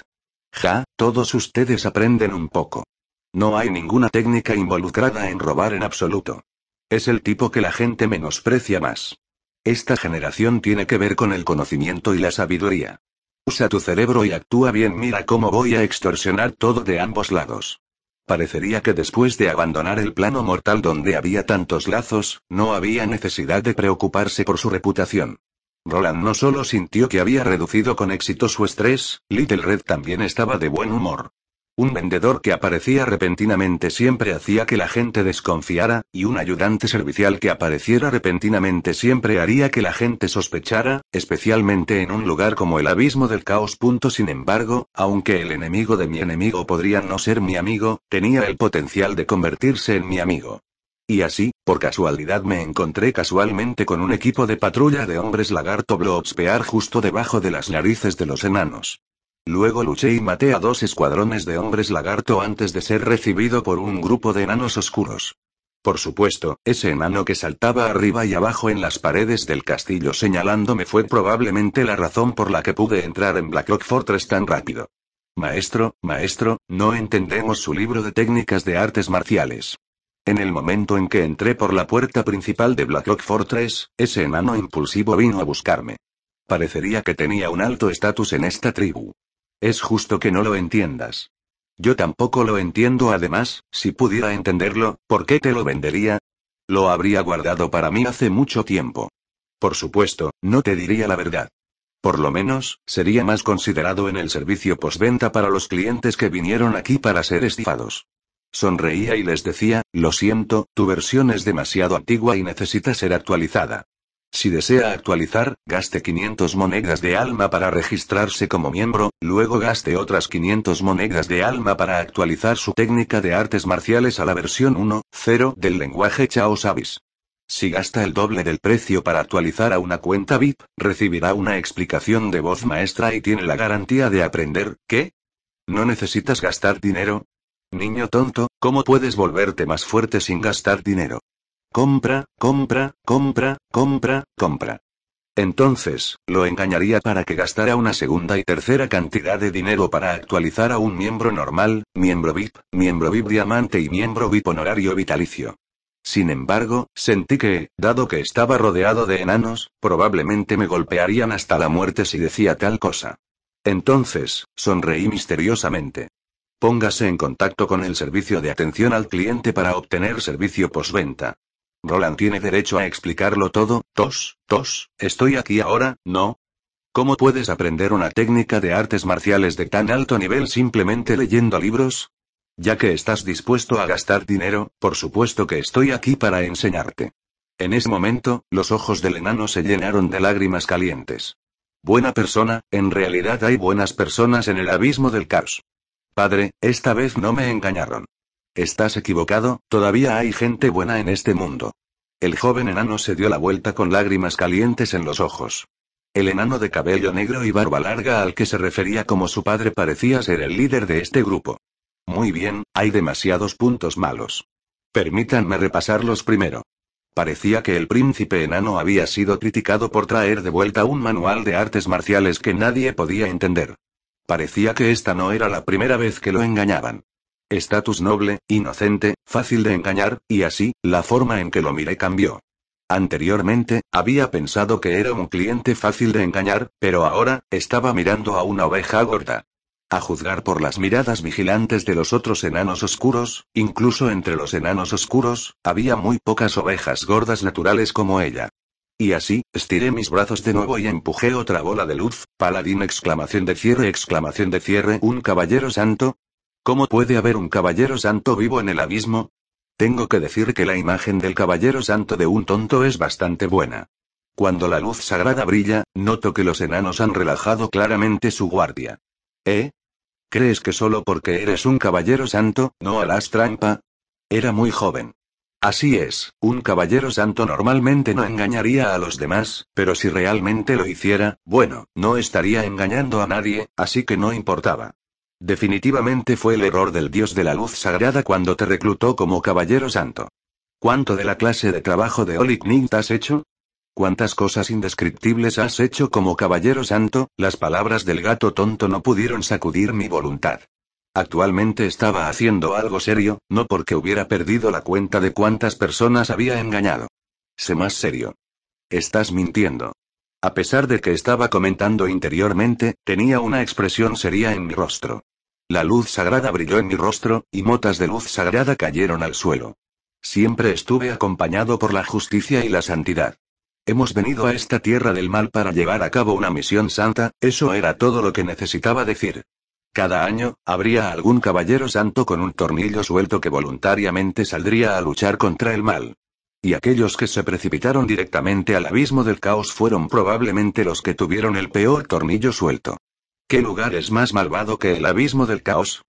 Speaker 1: Todos ustedes aprenden un poco. No hay ninguna técnica involucrada en robar en absoluto. Es el tipo que la gente menosprecia más. Esta generación tiene que ver con el conocimiento y la sabiduría. Usa tu cerebro y actúa bien. Mira cómo voy a extorsionar todo de ambos lados. Parecería que después de abandonar el plano mortal donde había tantos lazos, no había necesidad de preocuparse por su reputación. Roland no solo sintió que había reducido con éxito su estrés, Little Red también estaba de buen humor. Un vendedor que aparecía repentinamente siempre hacía que la gente desconfiara, y un ayudante servicial que apareciera repentinamente siempre haría que la gente sospechara, especialmente en un lugar como el abismo del caos. Sin embargo, aunque el enemigo de mi enemigo podría no ser mi amigo, tenía el potencial de convertirse en mi amigo. Y así, por casualidad me encontré casualmente con un equipo de patrulla de hombres lagarto Bloodspear justo debajo de las narices de los enanos. Luego luché y maté a 2 escuadrones de hombres lagarto antes de ser recibido por un grupo de enanos oscuros. Por supuesto, ese enano que saltaba arriba y abajo en las paredes del castillo señalándome fue probablemente la razón por la que pude entrar en Blackrock Fortress tan rápido. Maestro, no entendemos su libro de técnicas de artes marciales. En el momento en que entré por la puerta principal de Blackrock Fortress, ese enano impulsivo vino a buscarme. Parecería que tenía un alto estatus en esta tribu. Es justo que no lo entiendas. Yo tampoco lo entiendo. Además, si pudiera entenderlo, ¿por qué te lo vendería? Lo habría guardado para mí hace mucho tiempo. Por supuesto, no te diría la verdad. Por lo menos, sería más considerado en el servicio postventa para los clientes que vinieron aquí para ser estafados. Sonreía y les decía, lo siento, tu versión es demasiado antigua y necesita ser actualizada. Si desea actualizar, gaste 500 monedas de alma para registrarse como miembro, luego gaste otras 500 monedas de alma para actualizar su técnica de artes marciales a la versión 1.0 del lenguaje Chao Sabis. Si gasta el doble del precio para actualizar a una cuenta VIP, recibirá una explicación de voz maestra y tiene la garantía de aprender. ¿Qué? ¿No necesitas gastar dinero? Niño tonto, ¿cómo puedes volverte más fuerte sin gastar dinero? Compra. Entonces, lo engañaría para que gastara una segunda y tercera cantidad de dinero para actualizar a un miembro normal, miembro VIP diamante y miembro VIP honorario vitalicio. Sin embargo, sentí que, dado que estaba rodeado de enanos, probablemente me golpearían hasta la muerte si decía tal cosa. Entonces, sonreí misteriosamente. Póngase en contacto con el servicio de atención al cliente para obtener servicio postventa. Roland tiene derecho a explicarlo todo. Estoy aquí ahora, ¿no? ¿Cómo puedes aprender una técnica de artes marciales de tan alto nivel simplemente leyendo libros? Ya que estás dispuesto a gastar dinero, por supuesto que estoy aquí para enseñarte. En ese momento, los ojos del enano se llenaron de lágrimas calientes. Buena persona, en realidad hay buenas personas en el abismo del caos. Padre, esta vez no me engañaron. Estás equivocado, todavía hay gente buena en este mundo. El joven enano se dio la vuelta con lágrimas calientes en los ojos. El enano de cabello negro y barba larga al que se refería como su padre parecía ser el líder de este grupo. Muy bien, hay demasiados puntos malos. Permítanme repasarlos primero. Parecía que el príncipe enano había sido criticado por traer de vuelta un manual de artes marciales que nadie podía entender. Parecía que esta no era la primera vez que lo engañaban. Estatus noble, inocente, fácil de engañar, y así, la forma en que lo miré cambió. Anteriormente, había pensado que era un cliente fácil de engañar, pero ahora, estaba mirando a una oveja gorda. A juzgar por las miradas vigilantes de los otros enanos oscuros, incluso entre los enanos oscuros, había muy pocas ovejas gordas naturales como ella. Y así, estiré mis brazos de nuevo y empujé otra bola de luz, paladín exclamación de cierre, ¿un caballero santo? ¿Cómo puede haber un caballero santo vivo en el abismo? Tengo que decir que la imagen del caballero santo de un tonto es bastante buena. Cuando la luz sagrada brilla, noto que los enanos han relajado claramente su guardia. ¿Eh? ¿Crees que solo porque eres un caballero santo, no harás trampa? Era muy joven. Así es, un caballero santo normalmente no engañaría a los demás, pero si realmente lo hiciera, bueno, no estaría engañando a nadie, así que no importaba. Definitivamente fue el error del dios de la luz sagrada cuando te reclutó como caballero santo. ¿Cuánto de la clase de trabajo de Oliknight has hecho? ¿Cuántas cosas indescriptibles has hecho como caballero santo? Las palabras del gato tonto no pudieron sacudir mi voluntad. Actualmente estaba haciendo algo serio, no porque hubiera perdido la cuenta de cuántas personas había engañado. Sé más serio. Estás mintiendo. A pesar de que estaba comentando interiormente, tenía una expresión seria en mi rostro. La luz sagrada brilló en mi rostro, y motas de luz sagrada cayeron al suelo. Siempre estuve acompañado por la justicia y la santidad. Hemos venido a esta tierra del mal para llevar a cabo una misión santa, eso era todo lo que necesitaba decir. Cada año, habría algún caballero santo con un tornillo suelto que voluntariamente saldría a luchar contra el mal. Y aquellos que se precipitaron directamente al abismo del caos fueron probablemente los que tuvieron el peor tornillo suelto. ¿Qué lugar es más malvado que el abismo del caos?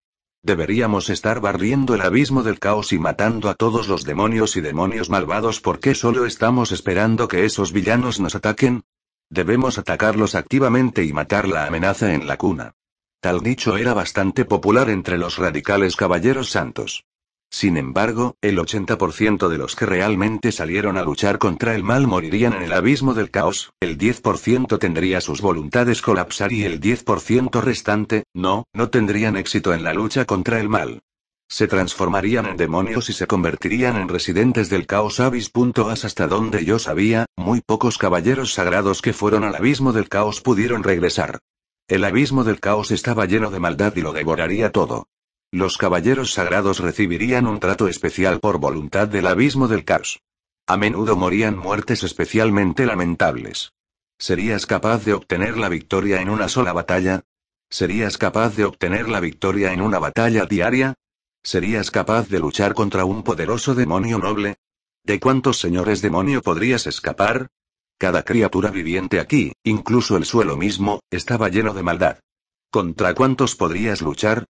Speaker 1: Deberíamos estar barriendo el abismo del caos y matando a todos los demonios y demonios malvados. ¿Por qué solo estamos esperando que esos villanos nos ataquen? Debemos atacarlos activamente y matar la amenaza en la cuna. Tal dicho era bastante popular entre los radicales caballeros santos. Sin embargo, el 80% de los que realmente salieron a luchar contra el mal morirían en el abismo del caos, el 10% tendría sus voluntades colapsar y el 10% restante, no tendrían éxito en la lucha contra el mal. Se transformarían en demonios y se convertirían en residentes del caos abyss. Hasta donde yo sabía, muy pocos caballeros sagrados que fueron al abismo del caos pudieron regresar. El abismo del caos estaba lleno de maldad y lo devoraría todo. Los caballeros sagrados recibirían un trato especial por voluntad del abismo del caos. A menudo morían muertes especialmente lamentables. ¿Serías capaz de obtener la victoria en una sola batalla? ¿Serías capaz de obtener la victoria en una batalla diaria? ¿Serías capaz de luchar contra un poderoso demonio noble? ¿De cuántos señores demonio podrías escapar? Cada criatura viviente aquí, incluso el suelo mismo, estaba lleno de maldad. ¿Contra cuántos podrías luchar?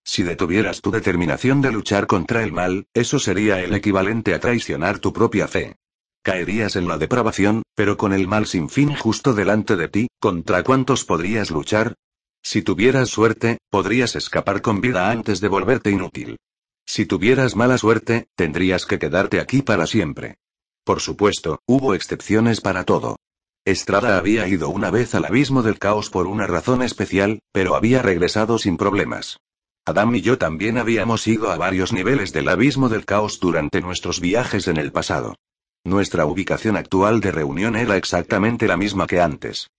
Speaker 1: Si detuvieras tu determinación de luchar contra el mal, eso sería el equivalente a traicionar tu propia fe. Caerías en la depravación, pero con el mal sin fin justo delante de ti, ¿contra cuántos podrías luchar? Si tuvieras suerte, podrías escapar con vida antes de volverte inútil. Si tuvieras mala suerte, tendrías que quedarte aquí para siempre. Por supuesto, hubo excepciones para todo. Estrada había ido una vez al abismo del caos por una razón especial, pero había regresado sin problemas. Adam y yo también habíamos ido a varios niveles del abismo del caos durante nuestros viajes en el pasado. Nuestra ubicación actual de reunión era exactamente la misma que antes.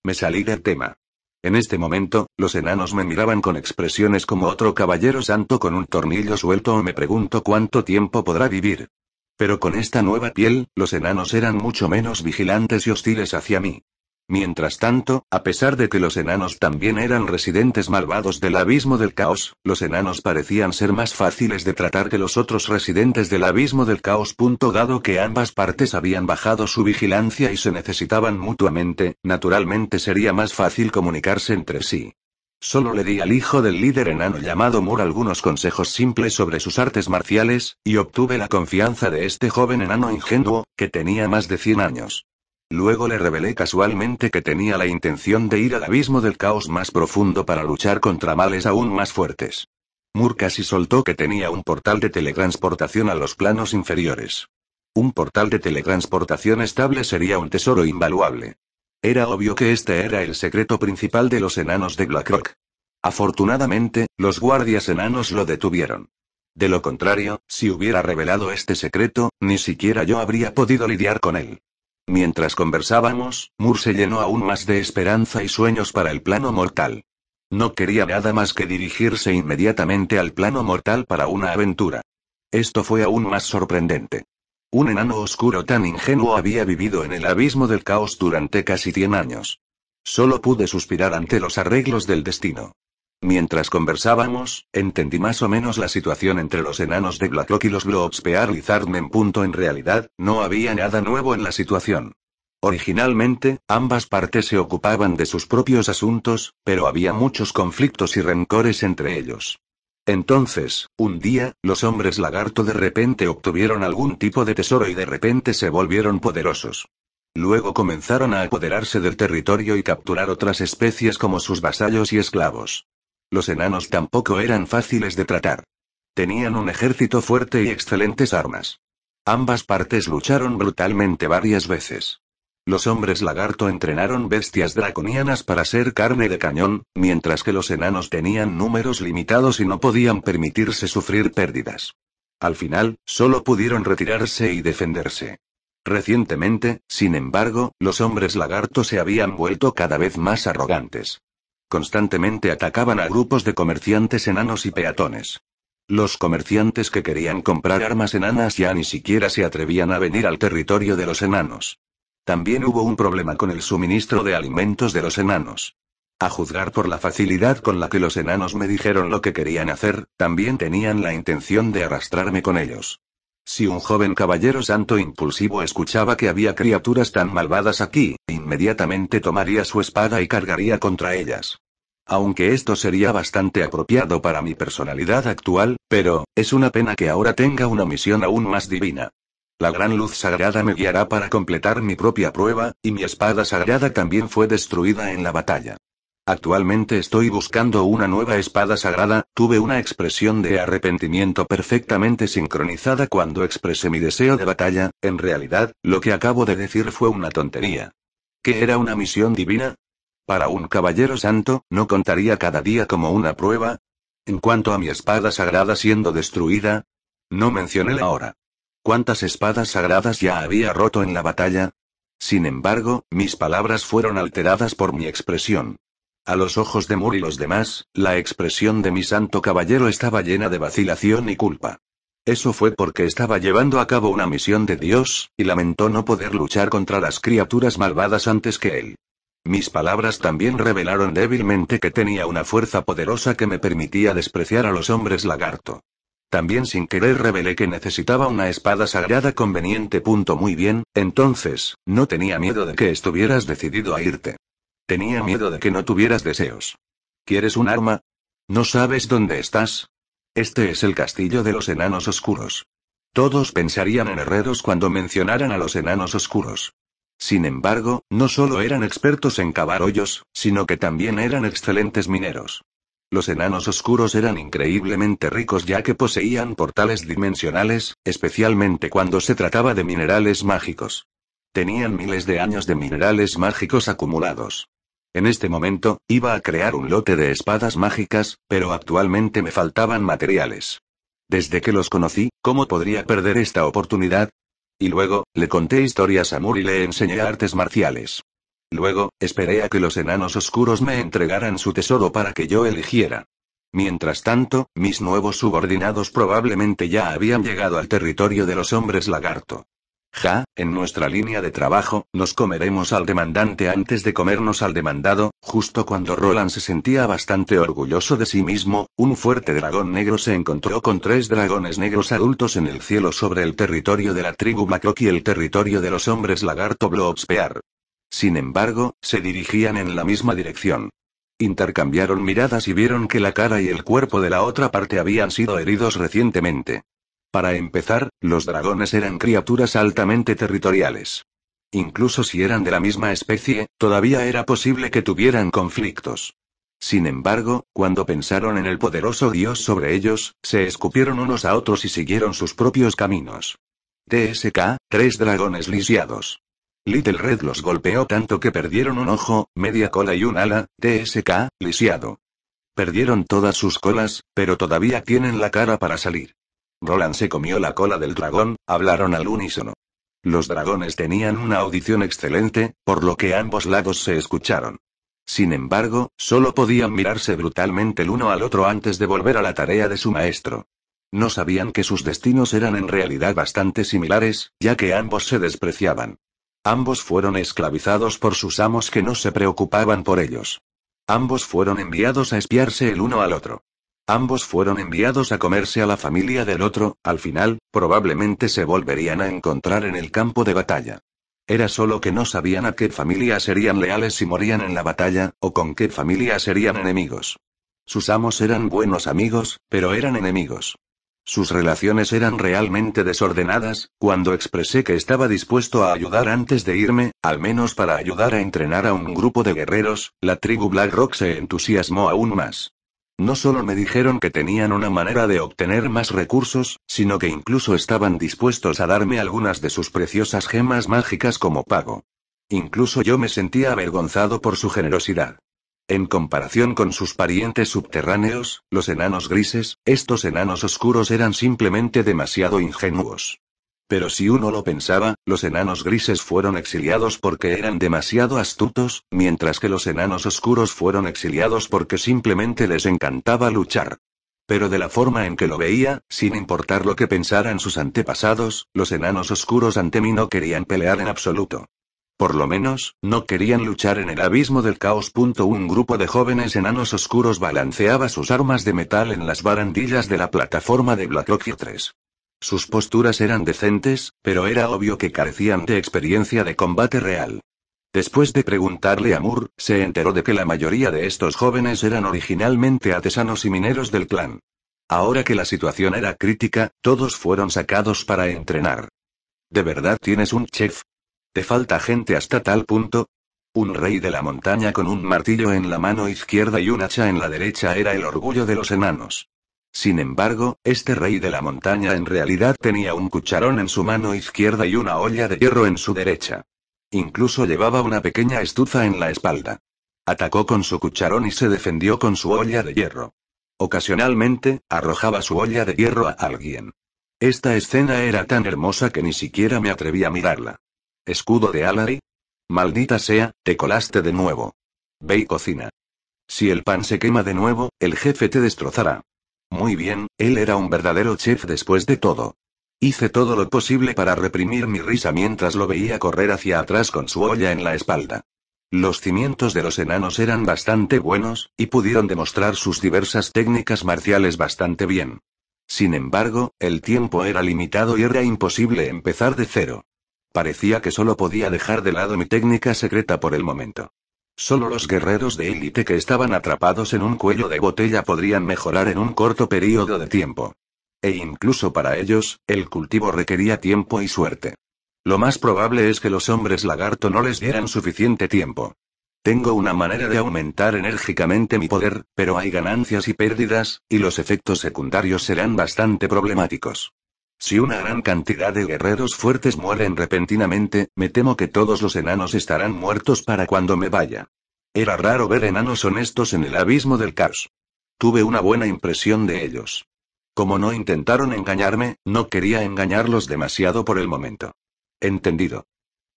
Speaker 1: Me salí del tema. En este momento, los enanos me miraban con expresiones como otro caballero santo con un tornillo suelto o me pregunto cuánto tiempo podrá vivir. Pero con esta nueva piel, los enanos eran mucho menos vigilantes y hostiles hacia mí. Mientras tanto, a pesar de que los enanos también eran residentes malvados del abismo del caos, los enanos parecían ser más fáciles de tratar que los otros residentes del abismo del caos. Dado que ambas partes habían bajado su vigilancia y se necesitaban mutuamente, naturalmente sería más fácil comunicarse entre sí. Solo le di al hijo del líder enano llamado Mur algunos consejos simples sobre sus artes marciales, y obtuve la confianza de este joven enano ingenuo, que tenía más de 100 años. Luego le revelé casualmente que tenía la intención de ir al abismo del caos más profundo para luchar contra males aún más fuertes. Mur casi soltó que tenía un portal de teletransportación a los planos inferiores. Un portal de teletransportación estable sería un tesoro invaluable. Era obvio que este era el secreto principal de los enanos de Blackrock. Afortunadamente, los guardias enanos lo detuvieron. De lo contrario, si hubiera revelado este secreto, ni siquiera yo habría podido lidiar con él. Mientras conversábamos, Moore se llenó aún más de esperanza y sueños para el plano mortal. No quería nada más que dirigirse inmediatamente al plano mortal para una aventura. Esto fue aún más sorprendente. Un enano oscuro tan ingenuo había vivido en el abismo del caos durante casi 100 años. Solo pude suspirar ante los arreglos del destino. Mientras conversábamos, entendí más o menos la situación entre los enanos de Blackrock y los Bloobspear Lizardmen. En realidad, no había nada nuevo en la situación. Originalmente, ambas partes se ocupaban de sus propios asuntos, pero había muchos conflictos y rencores entre ellos. Entonces, un día, los hombres lagarto de repente obtuvieron algún tipo de tesoro y de repente se volvieron poderosos. Luego comenzaron a apoderarse del territorio y capturar otras especies como sus vasallos y esclavos. Los enanos tampoco eran fáciles de tratar. Tenían un ejército fuerte y excelentes armas. Ambas partes lucharon brutalmente varias veces. Los hombres lagarto entrenaron bestias draconianas para ser carne de cañón, mientras que los enanos tenían números limitados y no podían permitirse sufrir pérdidas. Al final, solo pudieron retirarse y defenderse. Recientemente, sin embargo, los hombres lagarto se habían vuelto cada vez más arrogantes. Constantemente atacaban a grupos de comerciantes enanos y peatones. Los comerciantes que querían comprar armas enanas ya ni siquiera se atrevían a venir al territorio de los enanos. También hubo un problema con el suministro de alimentos de los enanos. A juzgar por la facilidad con la que los enanos me dijeron lo que querían hacer, también tenían la intención de arrastrarme con ellos. Si un joven caballero santo impulsivo escuchaba que había criaturas tan malvadas aquí, inmediatamente tomaría su espada y cargaría contra ellas. Aunque esto sería bastante apropiado para mi personalidad actual, pero, es una pena que ahora tenga una misión aún más divina. La gran luz sagrada me guiará para completar mi propia prueba, y mi espada sagrada también fue destruida en la batalla. Actualmente estoy buscando una nueva espada sagrada. Tuve una expresión de arrepentimiento perfectamente sincronizada cuando expresé mi deseo de batalla. En realidad, lo que acabo de decir fue una tontería. ¿Qué era una misión divina? Para un caballero santo, ¿no contaría cada día como una prueba? En cuanto a mi espada sagrada siendo destruida, no mencioné la hora. ¿Cuántas espadas sagradas ya había roto en la batalla? Sin embargo, mis palabras fueron alteradas por mi expresión. A los ojos de Moore y los demás, la expresión de mi santo caballero estaba llena de vacilación y culpa. Eso fue porque estaba llevando a cabo una misión de Dios, y lamentó no poder luchar contra las criaturas malvadas antes que él. Mis palabras también revelaron débilmente que tenía una fuerza poderosa que me permitía despreciar a los hombres lagarto. También sin querer revelé que necesitaba una espada sagrada conveniente. Muy bien, entonces, no tenía miedo de que estuvieras decidido a irte. Tenía miedo de que no tuvieras deseos. ¿Quieres un arma? ¿No sabes dónde estás? Este es el castillo de los enanos oscuros. Todos pensarían en herreros cuando mencionaran a los enanos oscuros. Sin embargo, no solo eran expertos en cavar hoyos, sino que también eran excelentes mineros. Los enanos oscuros eran increíblemente ricos ya que poseían portales dimensionales, especialmente cuando se trataba de minerales mágicos. Tenían miles de años de minerales mágicos acumulados. En este momento, iba a crear un lote de espadas mágicas, pero actualmente me faltaban materiales. Desde que los conocí, ¿cómo podría perder esta oportunidad? Y luego, le conté historias a Moore y le enseñé artes marciales. Luego, esperé a que los enanos oscuros me entregaran su tesoro para que yo eligiera. Mientras tanto, mis nuevos subordinados probablemente ya habían llegado al territorio de los hombres lagarto. En nuestra línea de trabajo, nos comeremos al demandante antes de comernos al demandado. Justo cuando Roland se sentía bastante orgulloso de sí mismo, un fuerte dragón negro se encontró con 3 dragones negros adultos en el cielo sobre el territorio de la tribu Blackrock y el territorio de los hombres lagarto Bloobspear. Sin embargo, se dirigían en la misma dirección. Intercambiaron miradas y vieron que la cara y el cuerpo de la otra parte habían sido heridos recientemente. Para empezar, los dragones eran criaturas altamente territoriales. Incluso si eran de la misma especie, todavía era posible que tuvieran conflictos. Sin embargo, cuando pensaron en el poderoso dios sobre ellos, se escupieron unos a otros y siguieron sus propios caminos. TSK, 3 dragones lisiados. Little Red los golpeó tanto que perdieron un ojo, media cola y un ala, TSK, lisiado. Perdieron todas sus colas, pero todavía tienen la cara para salir. Roland se comió la cola del dragón, hablaron al unísono. Los dragones tenían una audición excelente, por lo que ambos lados se escucharon. Sin embargo, solo podían mirarse brutalmente el uno al otro antes de volver a la tarea de su maestro. No sabían que sus destinos eran en realidad bastante similares, ya que ambos se despreciaban. Ambos fueron esclavizados por sus amos que no se preocupaban por ellos. Ambos fueron enviados a espiarse el uno al otro. Ambos fueron enviados a comerse a la familia del otro, al final, probablemente se volverían a encontrar en el campo de batalla. Era solo que no sabían a qué familia serían leales si morían en la batalla, o con qué familia serían enemigos. Sus amos eran buenos amigos, pero eran enemigos. Sus relaciones eran realmente desordenadas. Cuando expresé que estaba dispuesto a ayudar antes de irme, al menos para ayudar a entrenar a un grupo de guerreros, la tribu Blackrock se entusiasmó aún más. No solo me dijeron que tenían una manera de obtener más recursos, sino que incluso estaban dispuestos a darme algunas de sus preciosas gemas mágicas como pago. Incluso yo me sentía avergonzado por su generosidad. En comparación con sus parientes subterráneos, los enanos grises, estos enanos oscuros eran simplemente demasiado ingenuos. Pero si uno lo pensaba, los enanos grises fueron exiliados porque eran demasiado astutos, mientras que los enanos oscuros fueron exiliados porque simplemente les encantaba luchar. Pero de la forma en que lo veía, sin importar lo que pensaran sus antepasados, los enanos oscuros ante mí no querían pelear en absoluto. Por lo menos, no querían luchar en el abismo del caos. Un grupo de jóvenes enanos oscuros balanceaba sus armas de metal en las barandillas de la plataforma de Blackrock 3. Sus posturas eran decentes, pero era obvio que carecían de experiencia de combate real. Después de preguntarle a Moore, se enteró de que la mayoría de estos jóvenes eran originalmente artesanos y mineros del clan. Ahora que la situación era crítica, todos fueron sacados para entrenar. ¿De verdad tienes un chef? ¿Te falta gente hasta tal punto? Un rey de la montaña con un martillo en la mano izquierda y un hacha en la derecha era el orgullo de los enanos. Sin embargo, este rey de la montaña en realidad tenía un cucharón en su mano izquierda y una olla de hierro en su derecha. Incluso llevaba una pequeña estufa en la espalda. Atacó con su cucharón y se defendió con su olla de hierro. Ocasionalmente, arrojaba su olla de hierro a alguien. Esta escena era tan hermosa que ni siquiera me atreví a mirarla. ¿Escudo de Alari? Maldita sea, te colaste de nuevo. Ve y cocina. Si el pan se quema de nuevo, el jefe te destrozará. Muy bien, él era un verdadero chef después de todo. Hice todo lo posible para reprimir mi risa mientras lo veía correr hacia atrás con su olla en la espalda. Los cimientos de los enanos eran bastante buenos, y pudieron demostrar sus diversas técnicas marciales bastante bien. Sin embargo, el tiempo era limitado y era imposible empezar de cero. Parecía que solo podía dejar de lado mi técnica secreta por el momento. Solo los guerreros de élite que estaban atrapados en un cuello de botella podrían mejorar en un corto período de tiempo. E incluso para ellos, el cultivo requería tiempo y suerte. Lo más probable es que los hombres lagarto no les dieran suficiente tiempo. Tengo una manera de aumentar enérgicamente mi poder, pero hay ganancias y pérdidas, y los efectos secundarios serán bastante problemáticos. Si una gran cantidad de guerreros fuertes mueren repentinamente, me temo que todos los enanos estarán muertos para cuando me vaya. Era raro ver enanos honestos en el abismo del caos. Tuve una buena impresión de ellos. Como no intentaron engañarme, no quería engañarlos demasiado por el momento. Entendido.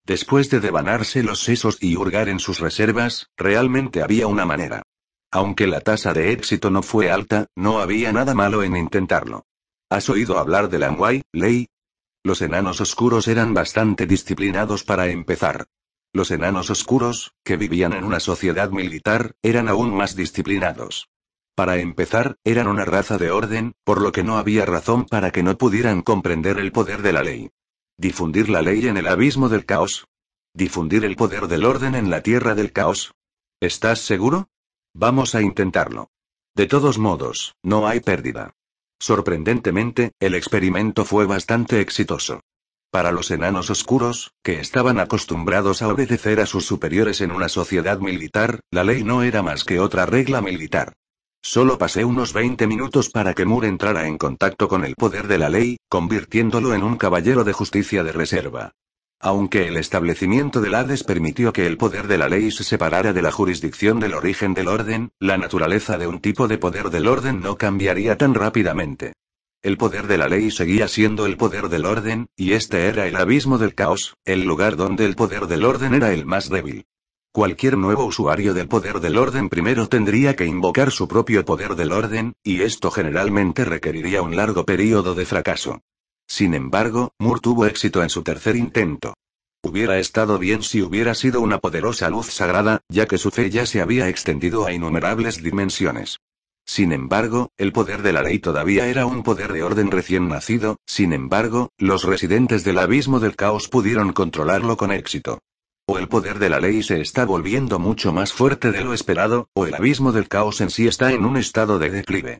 Speaker 1: Después de devanarse los sesos y hurgar en sus reservas, realmente había una manera. Aunque la tasa de éxito no fue alta, no había nada malo en intentarlo. ¿Has oído hablar de la Amway, Ley? Los enanos oscuros eran bastante disciplinados para empezar. Los enanos oscuros, que vivían en una sociedad militar, eran aún más disciplinados. Para empezar, eran una raza de orden, por lo que no había razón para que no pudieran comprender el poder de la ley. ¿Difundir la ley en el abismo del caos? ¿Difundir el poder del orden en la tierra del caos? ¿Estás seguro? Vamos a intentarlo. De todos modos, no hay pérdida. Sorprendentemente, el experimento fue bastante exitoso. Para los enanos oscuros, que estaban acostumbrados a obedecer a sus superiores en una sociedad militar, la ley no era más que otra regla militar. Solo pasé unos 20 minutos para que Moore entrara en contacto con el poder de la ley, convirtiéndolo en un caballero de justicia de reserva. Aunque el establecimiento del Hades permitió que el poder de la ley se separara de la jurisdicción del origen del orden, la naturaleza de un tipo de poder del orden no cambiaría tan rápidamente. El poder de la ley seguía siendo el poder del orden, y este era el abismo del caos, el lugar donde el poder del orden era el más débil. Cualquier nuevo usuario del poder del orden primero tendría que invocar su propio poder del orden, y esto generalmente requeriría un largo período de fracaso. Sin embargo, Moore tuvo éxito en su tercer intento. Hubiera estado bien si hubiera sido una poderosa luz sagrada, ya que su fe ya se había extendido a innumerables dimensiones. Sin embargo, el poder de la ley todavía era un poder de orden recién nacido, sin embargo, los residentes del abismo del caos pudieron controlarlo con éxito. O el poder de la ley se está volviendo mucho más fuerte de lo esperado, o el abismo del caos en sí está en un estado de declive.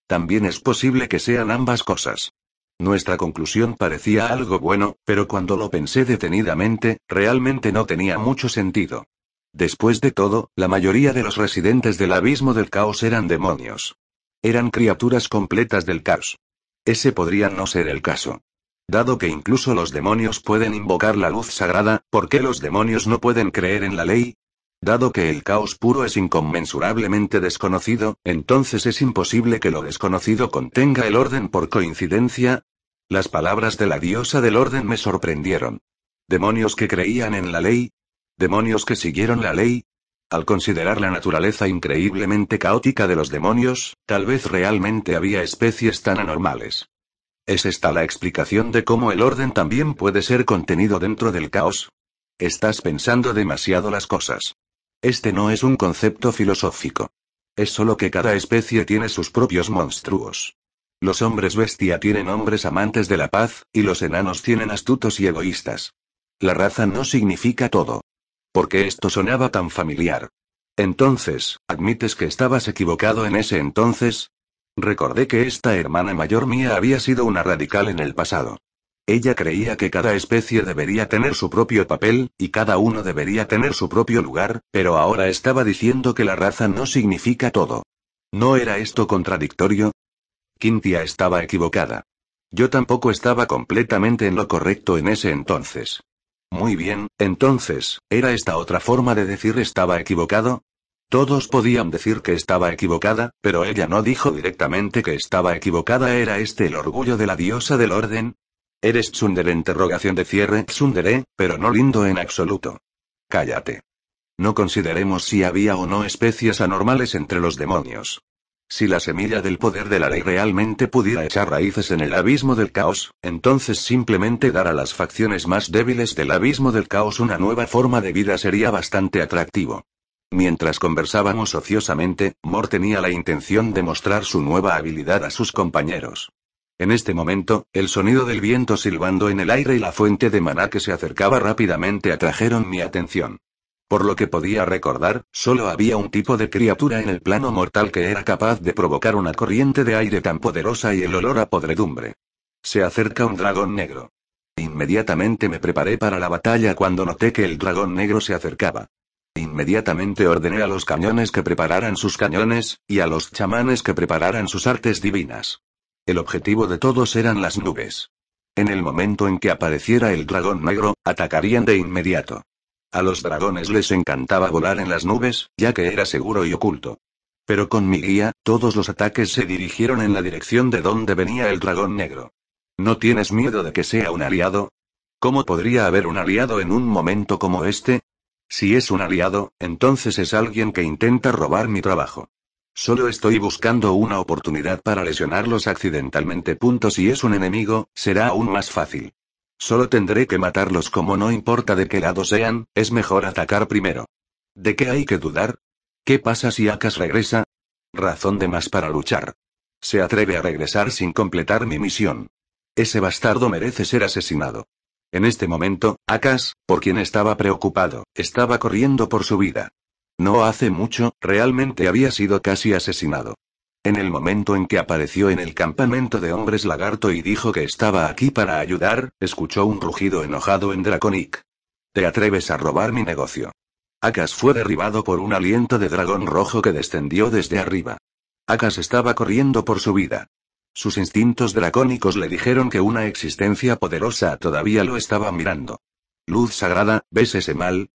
Speaker 1: También es posible que sean ambas cosas. Nuestra conclusión parecía algo bueno, pero cuando lo pensé detenidamente, realmente no tenía mucho sentido. Después de todo, la mayoría de los residentes del abismo del caos eran demonios. Eran criaturas completas del caos. Ese podría no ser el caso. Dado que incluso los demonios pueden invocar la luz sagrada, ¿por qué los demonios no pueden creer en la ley? Dado que el caos puro es inconmensurablemente desconocido, entonces es imposible que lo desconocido contenga el orden por coincidencia. Las palabras de la diosa del orden me sorprendieron. ¿Demonios que creían en la ley? ¿Demonios que siguieron la ley? Al considerar la naturaleza increíblemente caótica de los demonios, tal vez realmente había especies tan anormales. ¿Es esta la explicación de cómo el orden también puede ser contenido dentro del caos? Estás pensando demasiado las cosas. Este no es un concepto filosófico. Es solo que cada especie tiene sus propios monstruos. Los hombres bestia tienen hombres amantes de la paz, y los enanos tienen astutos y egoístas. La raza no significa todo. ¿Por qué esto sonaba tan familiar? Entonces, ¿admites que estabas equivocado en ese entonces? Recordé que esta hermana mayor mía había sido una radical en el pasado. Ella creía que cada especie debería tener su propio papel, y cada uno debería tener su propio lugar, pero ahora estaba diciendo que la raza no significa todo. ¿No era esto contradictorio? Quintia estaba equivocada. Yo tampoco estaba completamente en lo correcto en ese entonces. Muy bien, entonces, ¿era esta otra forma de decir estaba equivocado? Todos podían decir que estaba equivocada, pero ella no dijo directamente que estaba equivocada. ¿Era este el orgullo de la diosa del orden? ¿Eres tsundere? Interrogación de cierre. Tsundere, pero no lindo en absoluto. Cállate. No consideremos si había o no especies anormales entre los demonios. Si la semilla del poder de la ley realmente pudiera echar raíces en el abismo del caos, entonces simplemente dar a las facciones más débiles del abismo del caos una nueva forma de vida sería bastante atractivo. Mientras conversábamos ociosamente, Moore tenía la intención de mostrar su nueva habilidad a sus compañeros. En este momento, el sonido del viento silbando en el aire y la fuente de maná que se acercaba rápidamente atrajeron mi atención. Por lo que podía recordar, solo había un tipo de criatura en el plano mortal que era capaz de provocar una corriente de aire tan poderosa y el olor a podredumbre. Se acerca un dragón negro. Inmediatamente me preparé para la batalla cuando noté que el dragón negro se acercaba. Inmediatamente ordené a los cañones que prepararan sus cañones, y a los chamanes que prepararan sus artes divinas. El objetivo de todos eran las nubes. En el momento en que apareciera el dragón negro, atacarían de inmediato. A los dragones les encantaba volar en las nubes, ya que era seguro y oculto. Pero con mi guía, todos los ataques se dirigieron en la dirección de donde venía el dragón negro. ¿No tienes miedo de que sea un aliado? ¿Cómo podría haber un aliado en un momento como este? Si es un aliado, entonces es alguien que intenta robar mi trabajo. Solo estoy buscando una oportunidad para lesionarlos accidentalmente. Si es un enemigo, será aún más fácil. Solo tendré que matarlos como no importa de qué lado sean, es mejor atacar primero. ¿De qué hay que dudar? ¿Qué pasa si Akash regresa? Razón de más para luchar. Se atreve a regresar sin completar mi misión. Ese bastardo merece ser asesinado. En este momento, Akash, por quien estaba preocupado, estaba corriendo por su vida. No hace mucho, realmente había sido casi asesinado. En el momento en que apareció en el campamento de hombres lagarto y dijo que estaba aquí para ayudar, escuchó un rugido enojado en Draconic. ¿Te atreves a robar mi negocio? Akash fue derribado por un aliento de dragón rojo que descendió desde arriba. Akas estaba corriendo por su vida. Sus instintos dracónicos le dijeron que una existencia poderosa todavía lo estaba mirando. Luz sagrada, ¿ves ese mal?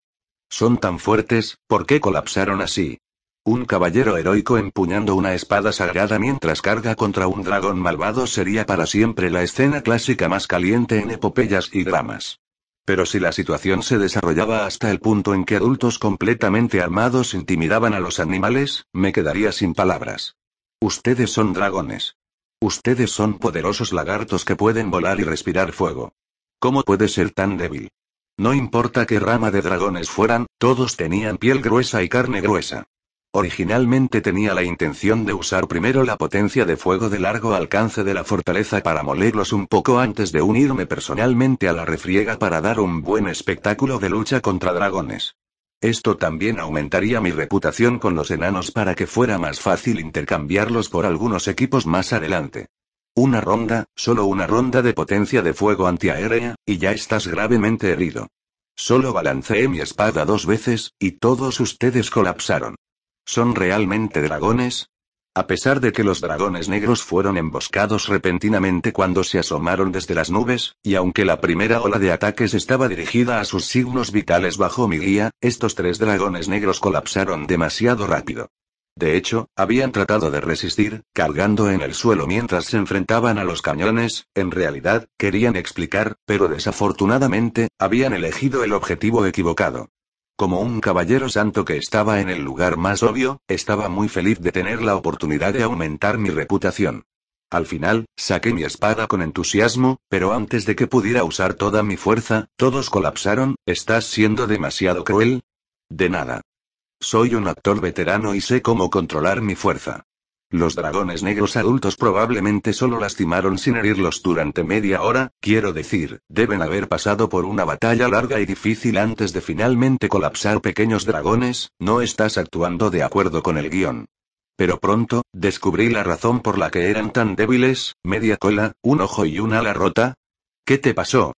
Speaker 1: Son tan fuertes, ¿por qué colapsaron así? Un caballero heroico empuñando una espada sagrada mientras carga contra un dragón malvado sería para siempre la escena clásica más caliente en epopeyas y dramas. Pero si la situación se desarrollaba hasta el punto en que adultos completamente armados intimidaban a los animales, me quedaría sin palabras. Ustedes son dragones. Ustedes son poderosos lagartos que pueden volar y respirar fuego. ¿Cómo puede ser tan débil? No importa qué rama de dragones fueran, todos tenían piel gruesa y carne gruesa. Originalmente tenía la intención de usar primero la potencia de fuego de largo alcance de la fortaleza para molerlos un poco antes de unirme personalmente a la refriega para dar un buen espectáculo de lucha contra dragones. Esto también aumentaría mi reputación con los enanos para que fuera más fácil intercambiarlos por algunos equipos más adelante. Una ronda, solo una ronda de potencia de fuego antiaérea, y ya estás gravemente herido. Solo balanceé mi espada 2 veces, y todos ustedes colapsaron. ¿Son realmente dragones? A pesar de que los dragones negros fueron emboscados repentinamente cuando se asomaron desde las nubes, y aunque la primera ola de ataques estaba dirigida a sus signos vitales bajo mi guía, estos 3 dragones negros colapsaron demasiado rápido. De hecho, habían tratado de resistir, cargando en el suelo mientras se enfrentaban a los cañones, en realidad, querían explicar, pero desafortunadamente, habían elegido el objetivo equivocado. Como un caballero santo que estaba en el lugar más obvio, estaba muy feliz de tener la oportunidad de aumentar mi reputación. Al final, saqué mi espada con entusiasmo, pero antes de que pudiera usar toda mi fuerza, todos colapsaron. ¿Estás siendo demasiado cruel? De nada. Soy un actor veterano y sé cómo controlar mi fuerza. Los dragones negros adultos probablemente solo lastimaron sin herirlos durante media hora, quiero decir, deben haber pasado por una batalla larga y difícil antes de finalmente colapsar. Pequeños dragones, no estás actuando de acuerdo con el guión. Pero pronto, descubrí la razón por la que eran tan débiles, media cola, un ojo y un ala rota. ¿Qué te pasó?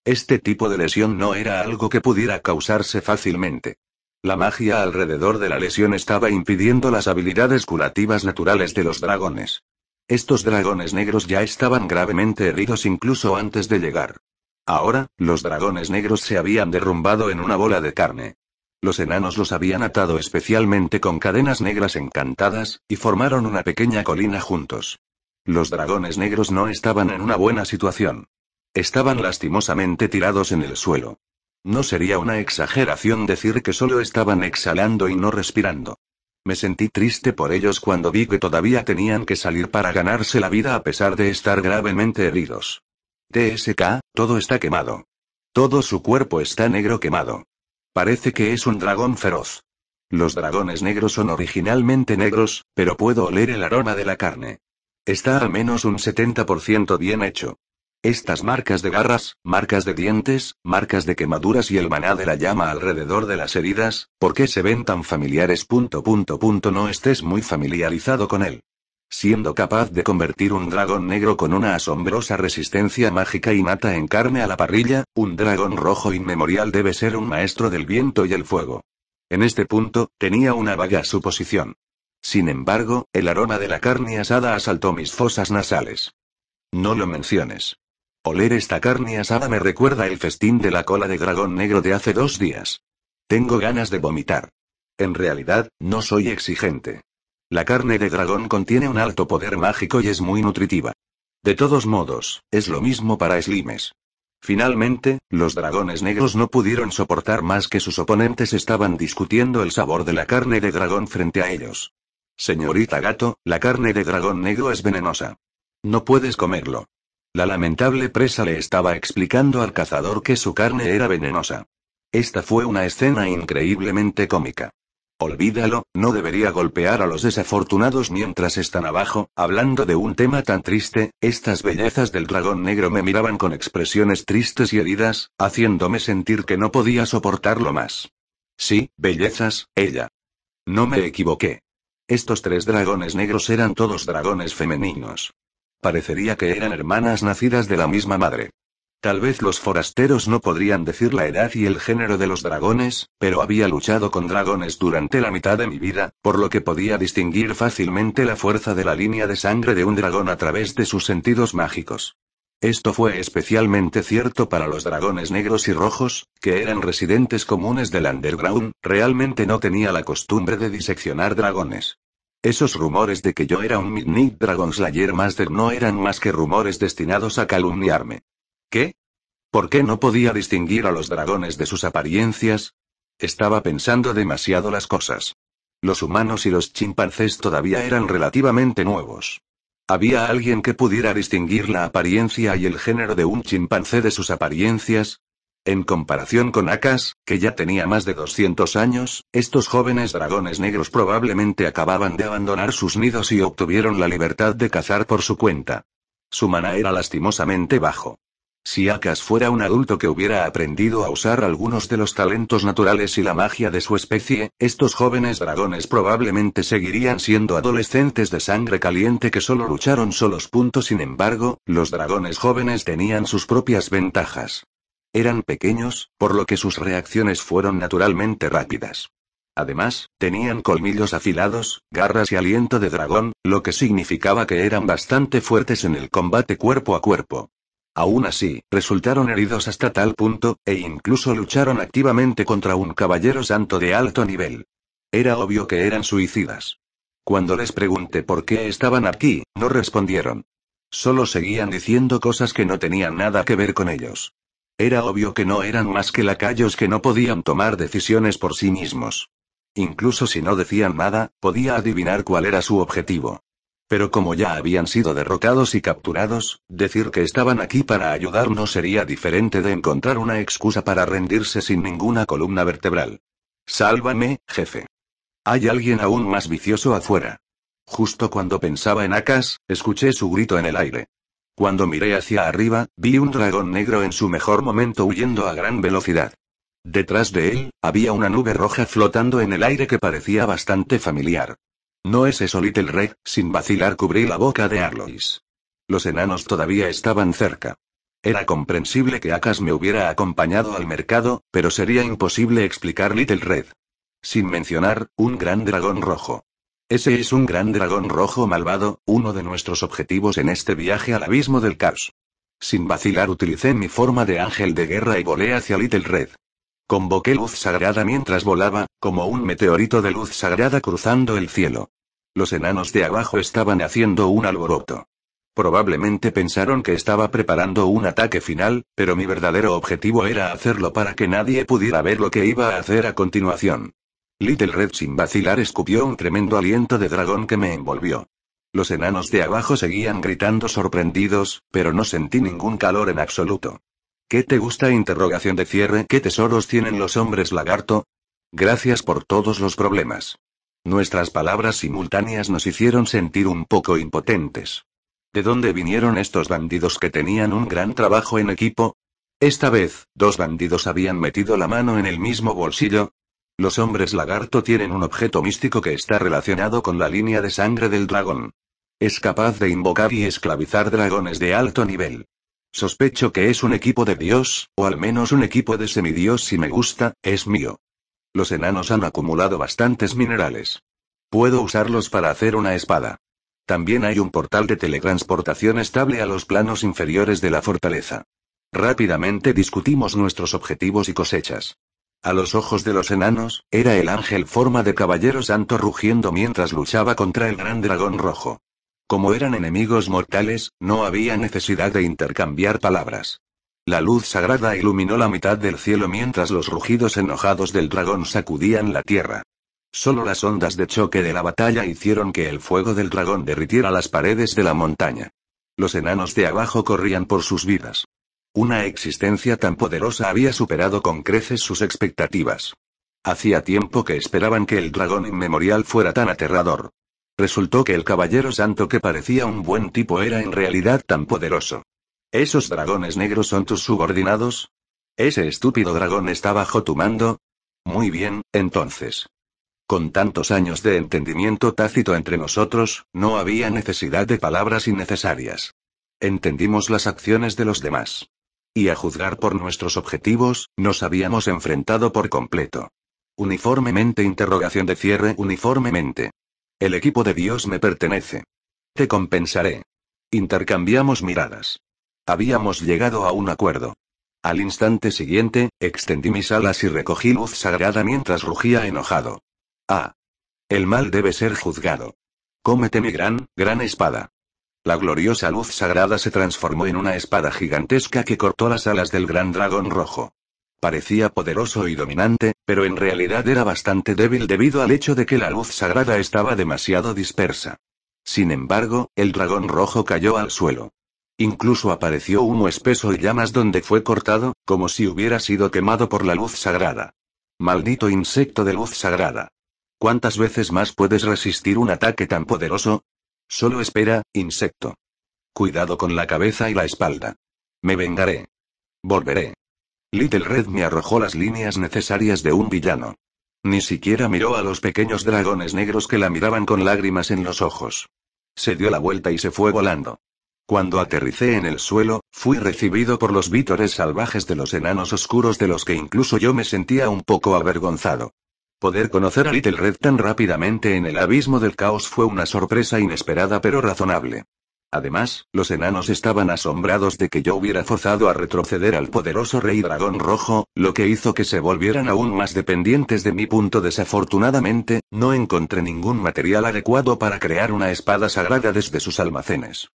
Speaker 1: Este tipo de lesión no era algo que pudiera causarse fácilmente. La magia alrededor de la lesión estaba impidiendo las habilidades curativas naturales de los dragones. Estos dragones negros ya estaban gravemente heridos incluso antes de llegar. Ahora, los dragones negros se habían derrumbado en una bola de carne. Los enanos los habían atado especialmente con cadenas negras encantadas, y formaron una pequeña colina juntos. Los dragones negros no estaban en una buena situación. Estaban lastimosamente tirados en el suelo. No sería una exageración decir que solo estaban exhalando y no respirando. Me sentí triste por ellos cuando vi que todavía tenían que salir para ganarse la vida a pesar de estar gravemente heridos. TSK, todo está quemado. Todo su cuerpo está negro quemado. Parece que es un dragón feroz. Los dragones negros son originalmente negros, pero puedo oler el aroma de la carne. Está al menos un 70% bien hecho. Estas marcas de garras, marcas de dientes, marcas de quemaduras y el maná de la llama alrededor de las heridas, ¿por qué se ven tan familiares? No estés muy familiarizado con él. Siendo capaz de convertir un dragón negro con una asombrosa resistencia mágica innata en carne a la parrilla, un dragón rojo inmemorial debe ser un maestro del viento y el fuego. En este punto, tenía una vaga suposición. Sin embargo, el aroma de la carne asada asaltó mis fosas nasales. No lo menciones. Oler esta carne asada me recuerda el festín de la cola de dragón negro de hace 2 días. Tengo ganas de vomitar. En realidad, no soy exigente. La carne de dragón contiene un alto poder mágico y es muy nutritiva. De todos modos, es lo mismo para Slimes. Finalmente, los dragones negros no pudieron soportar más que sus oponentes estaban discutiendo el sabor de la carne de dragón frente a ellos. Señorita Gato, la carne de dragón negro es venenosa. No puedes comerlo. La lamentable presa le estaba explicando al cazador que su carne era venenosa. Esta fue una escena increíblemente cómica. Olvídalo, no debería golpear a los desafortunados mientras están abajo, hablando de un tema tan triste. Estas bellezas del dragón negro me miraban con expresiones tristes y heridas, haciéndome sentir que no podía soportarlo más. Sí, bellezas, ella. No me equivoqué. Estos 3 dragones negros eran todos dragones femeninos. Parecería que eran hermanas nacidas de la misma madre. Tal vez los forasteros no podrían decir la edad y el género de los dragones, pero había luchado con dragones durante la mitad de mi vida, por lo que podía distinguir fácilmente la fuerza de la línea de sangre de un dragón a través de sus sentidos mágicos. Esto fue especialmente cierto para los dragones negros y rojos, que eran residentes comunes del underground. Realmente no tenía la costumbre de diseccionar dragones. Esos rumores de que yo era un Midnight Dragon Slayer Master no eran más que rumores destinados a calumniarme. ¿Qué? ¿Por qué no podía distinguir a los dragones de sus apariencias? Estaba pensando demasiado las cosas. Los humanos y los chimpancés todavía eran relativamente nuevos. ¿Había alguien que pudiera distinguir la apariencia y el género de un chimpancé de sus apariencias? En comparación con Akas, que ya tenía más de 200 años, estos jóvenes dragones negros probablemente acababan de abandonar sus nidos y obtuvieron la libertad de cazar por su cuenta. Su maná era lastimosamente bajo. Si Akas fuera un adulto que hubiera aprendido a usar algunos de los talentos naturales y la magia de su especie, estos jóvenes dragones probablemente seguirían siendo adolescentes de sangre caliente que solo lucharon solos. Sin embargo, los dragones jóvenes tenían sus propias ventajas. Eran pequeños, por lo que sus reacciones fueron naturalmente rápidas. Además, tenían colmillos afilados, garras y aliento de dragón, lo que significaba que eran bastante fuertes en el combate cuerpo a cuerpo. Aún así, resultaron heridos hasta tal punto, e incluso lucharon activamente contra un caballero santo de alto nivel. Era obvio que eran suicidas. Cuando les pregunté por qué estaban aquí, no respondieron. Solo seguían diciendo cosas que no tenían nada que ver con ellos. Era obvio que no eran más que lacayos que no podían tomar decisiones por sí mismos. Incluso si no decían nada, podía adivinar cuál era su objetivo. Pero como ya habían sido derrotados y capturados, decir que estaban aquí para ayudar no sería diferente de encontrar una excusa para rendirse sin ninguna columna vertebral. Sálvame, jefe. Hay alguien aún más vicioso afuera. Justo cuando pensaba en Akas, escuché su grito en el aire. Cuando miré hacia arriba, vi un dragón negro en su mejor momento huyendo a gran velocidad. Detrás de él, había una nube roja flotando en el aire que parecía bastante familiar. ¿No es eso Little Red? Sin vacilar cubrí la boca de Alois. Los enanos todavía estaban cerca. Era comprensible que Akas me hubiera acompañado al mercado, pero sería imposible explicar Little Red. Sin mencionar, un gran dragón rojo. Ese es un gran dragón rojo malvado, uno de nuestros objetivos en este viaje al abismo del caos. Sin vacilar utilicé mi forma de ángel de guerra y volé hacia Little Red. Convoqué luz sagrada mientras volaba, como un meteorito de luz sagrada cruzando el cielo. Los enanos de abajo estaban haciendo un alboroto. Probablemente pensaron que estaba preparando un ataque final, pero mi verdadero objetivo era hacerlo para que nadie pudiera ver lo que iba a hacer a continuación. Little Red sin vacilar escupió un tremendo aliento de dragón que me envolvió. Los enanos de abajo seguían gritando sorprendidos, pero no sentí ningún calor en absoluto. ¿Qué te gusta? Interrogación de cierre. ¿Qué tesoros tienen los hombres lagarto? Gracias por todos los problemas. Nuestras palabras simultáneas nos hicieron sentir un poco impotentes. ¿De dónde vinieron estos bandidos que tenían un gran trabajo en equipo? Esta vez, dos bandidos habían metido la mano en el mismo bolsillo. Los hombres lagarto tienen un objeto místico que está relacionado con la línea de sangre del dragón. Es capaz de invocar y esclavizar dragones de alto nivel. Sospecho que es un equipo de dios, o al menos un equipo de semidios. Si me gusta, es mío. Los enanos han acumulado bastantes minerales. Puedo usarlos para hacer una espada. También hay un portal de teletransportación estable a los planos inferiores de la fortaleza. Rápidamente discutimos nuestros objetivos y cosechas. A los ojos de los enanos, era el ángel forma de caballero santo rugiendo mientras luchaba contra el gran dragón rojo. Como eran enemigos mortales, no había necesidad de intercambiar palabras. La luz sagrada iluminó la mitad del cielo mientras los rugidos enojados del dragón sacudían la tierra. Solo las ondas de choque de la batalla hicieron que el fuego del dragón derritiera las paredes de la montaña. Los enanos de abajo corrían por sus vidas. Una existencia tan poderosa había superado con creces sus expectativas. Hacía tiempo que esperaban que el dragón inmemorial fuera tan aterrador. Resultó que el caballero santo que parecía un buen tipo era en realidad tan poderoso. ¿Esos dragones negros son tus subordinados? ¿Ese estúpido dragón está bajo tu mando? Muy bien, entonces. Con tantos años de entendimiento tácito entre nosotros, no había necesidad de palabras innecesarias. Entendimos las acciones de los demás. Y a juzgar por nuestros objetivos, nos habíamos enfrentado por completo. Uniformemente uniformemente. El equipo de Dios me pertenece. Te compensaré. Intercambiamos miradas. Habíamos llegado a un acuerdo. Al instante siguiente, extendí mis alas y recogí luz sagrada mientras rugía enojado. Ah. El mal debe ser juzgado. Cómete mi gran espada. La gloriosa luz sagrada se transformó en una espada gigantesca que cortó las alas del gran dragón rojo. Parecía poderoso y dominante, pero en realidad era bastante débil debido al hecho de que la luz sagrada estaba demasiado dispersa. Sin embargo, el dragón rojo cayó al suelo. Incluso apareció humo espeso y llamas donde fue cortado, como si hubiera sido quemado por la luz sagrada. Maldito insecto de luz sagrada. ¿Cuántas veces más puedes resistir un ataque tan poderoso? Solo espera, insecto. Cuidado con la cabeza y la espalda. Me vengaré. Volveré. Little Red me arrojó las líneas necesarias de un villano. Ni siquiera miró a los pequeños dragones negros que la miraban con lágrimas en los ojos. Se dio la vuelta y se fue volando. Cuando aterricé en el suelo, fui recibido por los vítores salvajes de los enanos oscuros de los que incluso yo me sentía un poco avergonzado. Poder conocer a Little Red tan rápidamente en el abismo del caos fue una sorpresa inesperada pero razonable. Además, los enanos estaban asombrados de que yo hubiera forzado a retroceder al poderoso rey dragón rojo, lo que hizo que se volvieran aún más dependientes de mí. Desafortunadamente, no encontré ningún material adecuado para crear una espada sagrada desde sus almacenes.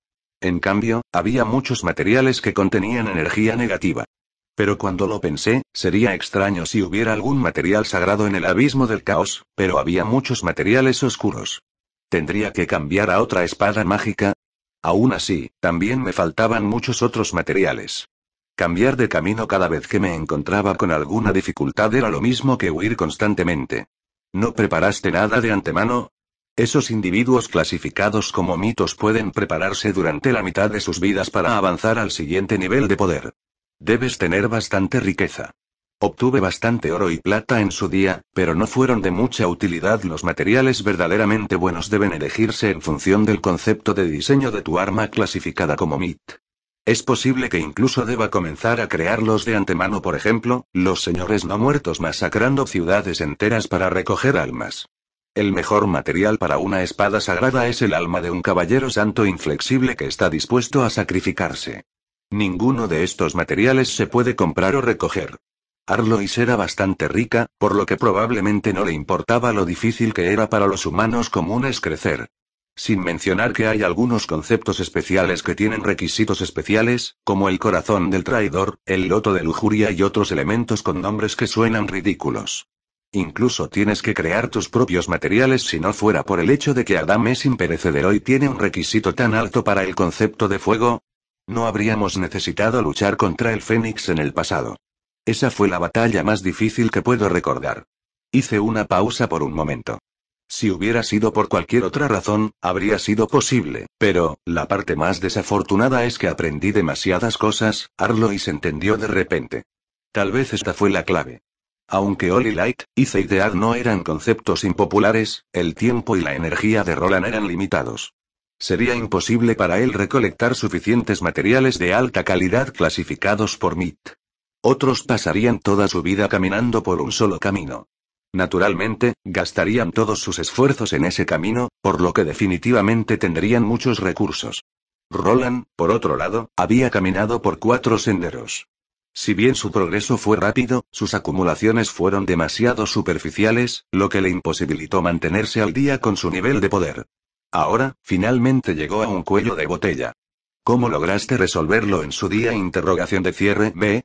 Speaker 1: En cambio, había muchos materiales que contenían energía negativa. Pero cuando lo pensé, sería extraño si hubiera algún material sagrado en el abismo del caos, pero había muchos materiales oscuros. ¿Tendría que cambiar a otra espada mágica? Aún así, también me faltaban muchos otros materiales. Cambiar de camino cada vez que me encontraba con alguna dificultad era lo mismo que huir constantemente. ¿No preparaste nada de antemano? Esos individuos clasificados como mitos pueden prepararse durante la mitad de sus vidas para avanzar al siguiente nivel de poder. Debes tener bastante riqueza. Obtuve bastante oro y plata en su día, pero no fueron de mucha utilidad. Los materiales verdaderamente buenos deben elegirse en función del concepto de diseño de tu arma clasificada como MIT. Es posible que incluso deba comenzar a crearlos de antemano, por ejemplo, los señores no muertos masacrando ciudades enteras para recoger almas. El mejor material para una espada sagrada es el alma de un caballero santo inflexible que está dispuesto a sacrificarse. Ninguno de estos materiales se puede comprar o recoger. Arlois era bastante rica, por lo que probablemente no le importaba lo difícil que era para los humanos comunes crecer. Sin mencionar que hay algunos conceptos especiales que tienen requisitos especiales, como el corazón del traidor, el loto de lujuria y otros elementos con nombres que suenan ridículos. Incluso tienes que crear tus propios materiales si no fuera por el hecho de que Adam es imperecedero y tiene un requisito tan alto para el concepto de fuego. No habríamos necesitado luchar contra el Fénix en el pasado. Esa fue la batalla más difícil que puedo recordar. Hice una pausa por un momento. Si hubiera sido por cualquier otra razón, habría sido posible, pero, la parte más desafortunada es que aprendí demasiadas cosas. Arlois entendió de repente. Tal vez esta fue la clave. Aunque Holy Light, Ice y Dead no eran conceptos impopulares, el tiempo y la energía de Roland eran limitados. Sería imposible para él recolectar suficientes materiales de alta calidad clasificados por MIT. Otros pasarían toda su vida caminando por un solo camino. Naturalmente, gastarían todos sus esfuerzos en ese camino, por lo que definitivamente tendrían muchos recursos. Roland, por otro lado, había caminado por 4 senderos. Si bien su progreso fue rápido, sus acumulaciones fueron demasiado superficiales, lo que le imposibilitó mantenerse al día con su nivel de poder. Ahora, finalmente llegó a un cuello de botella. ¿Cómo lograste resolverlo en su día? Interrogación de cierre. B.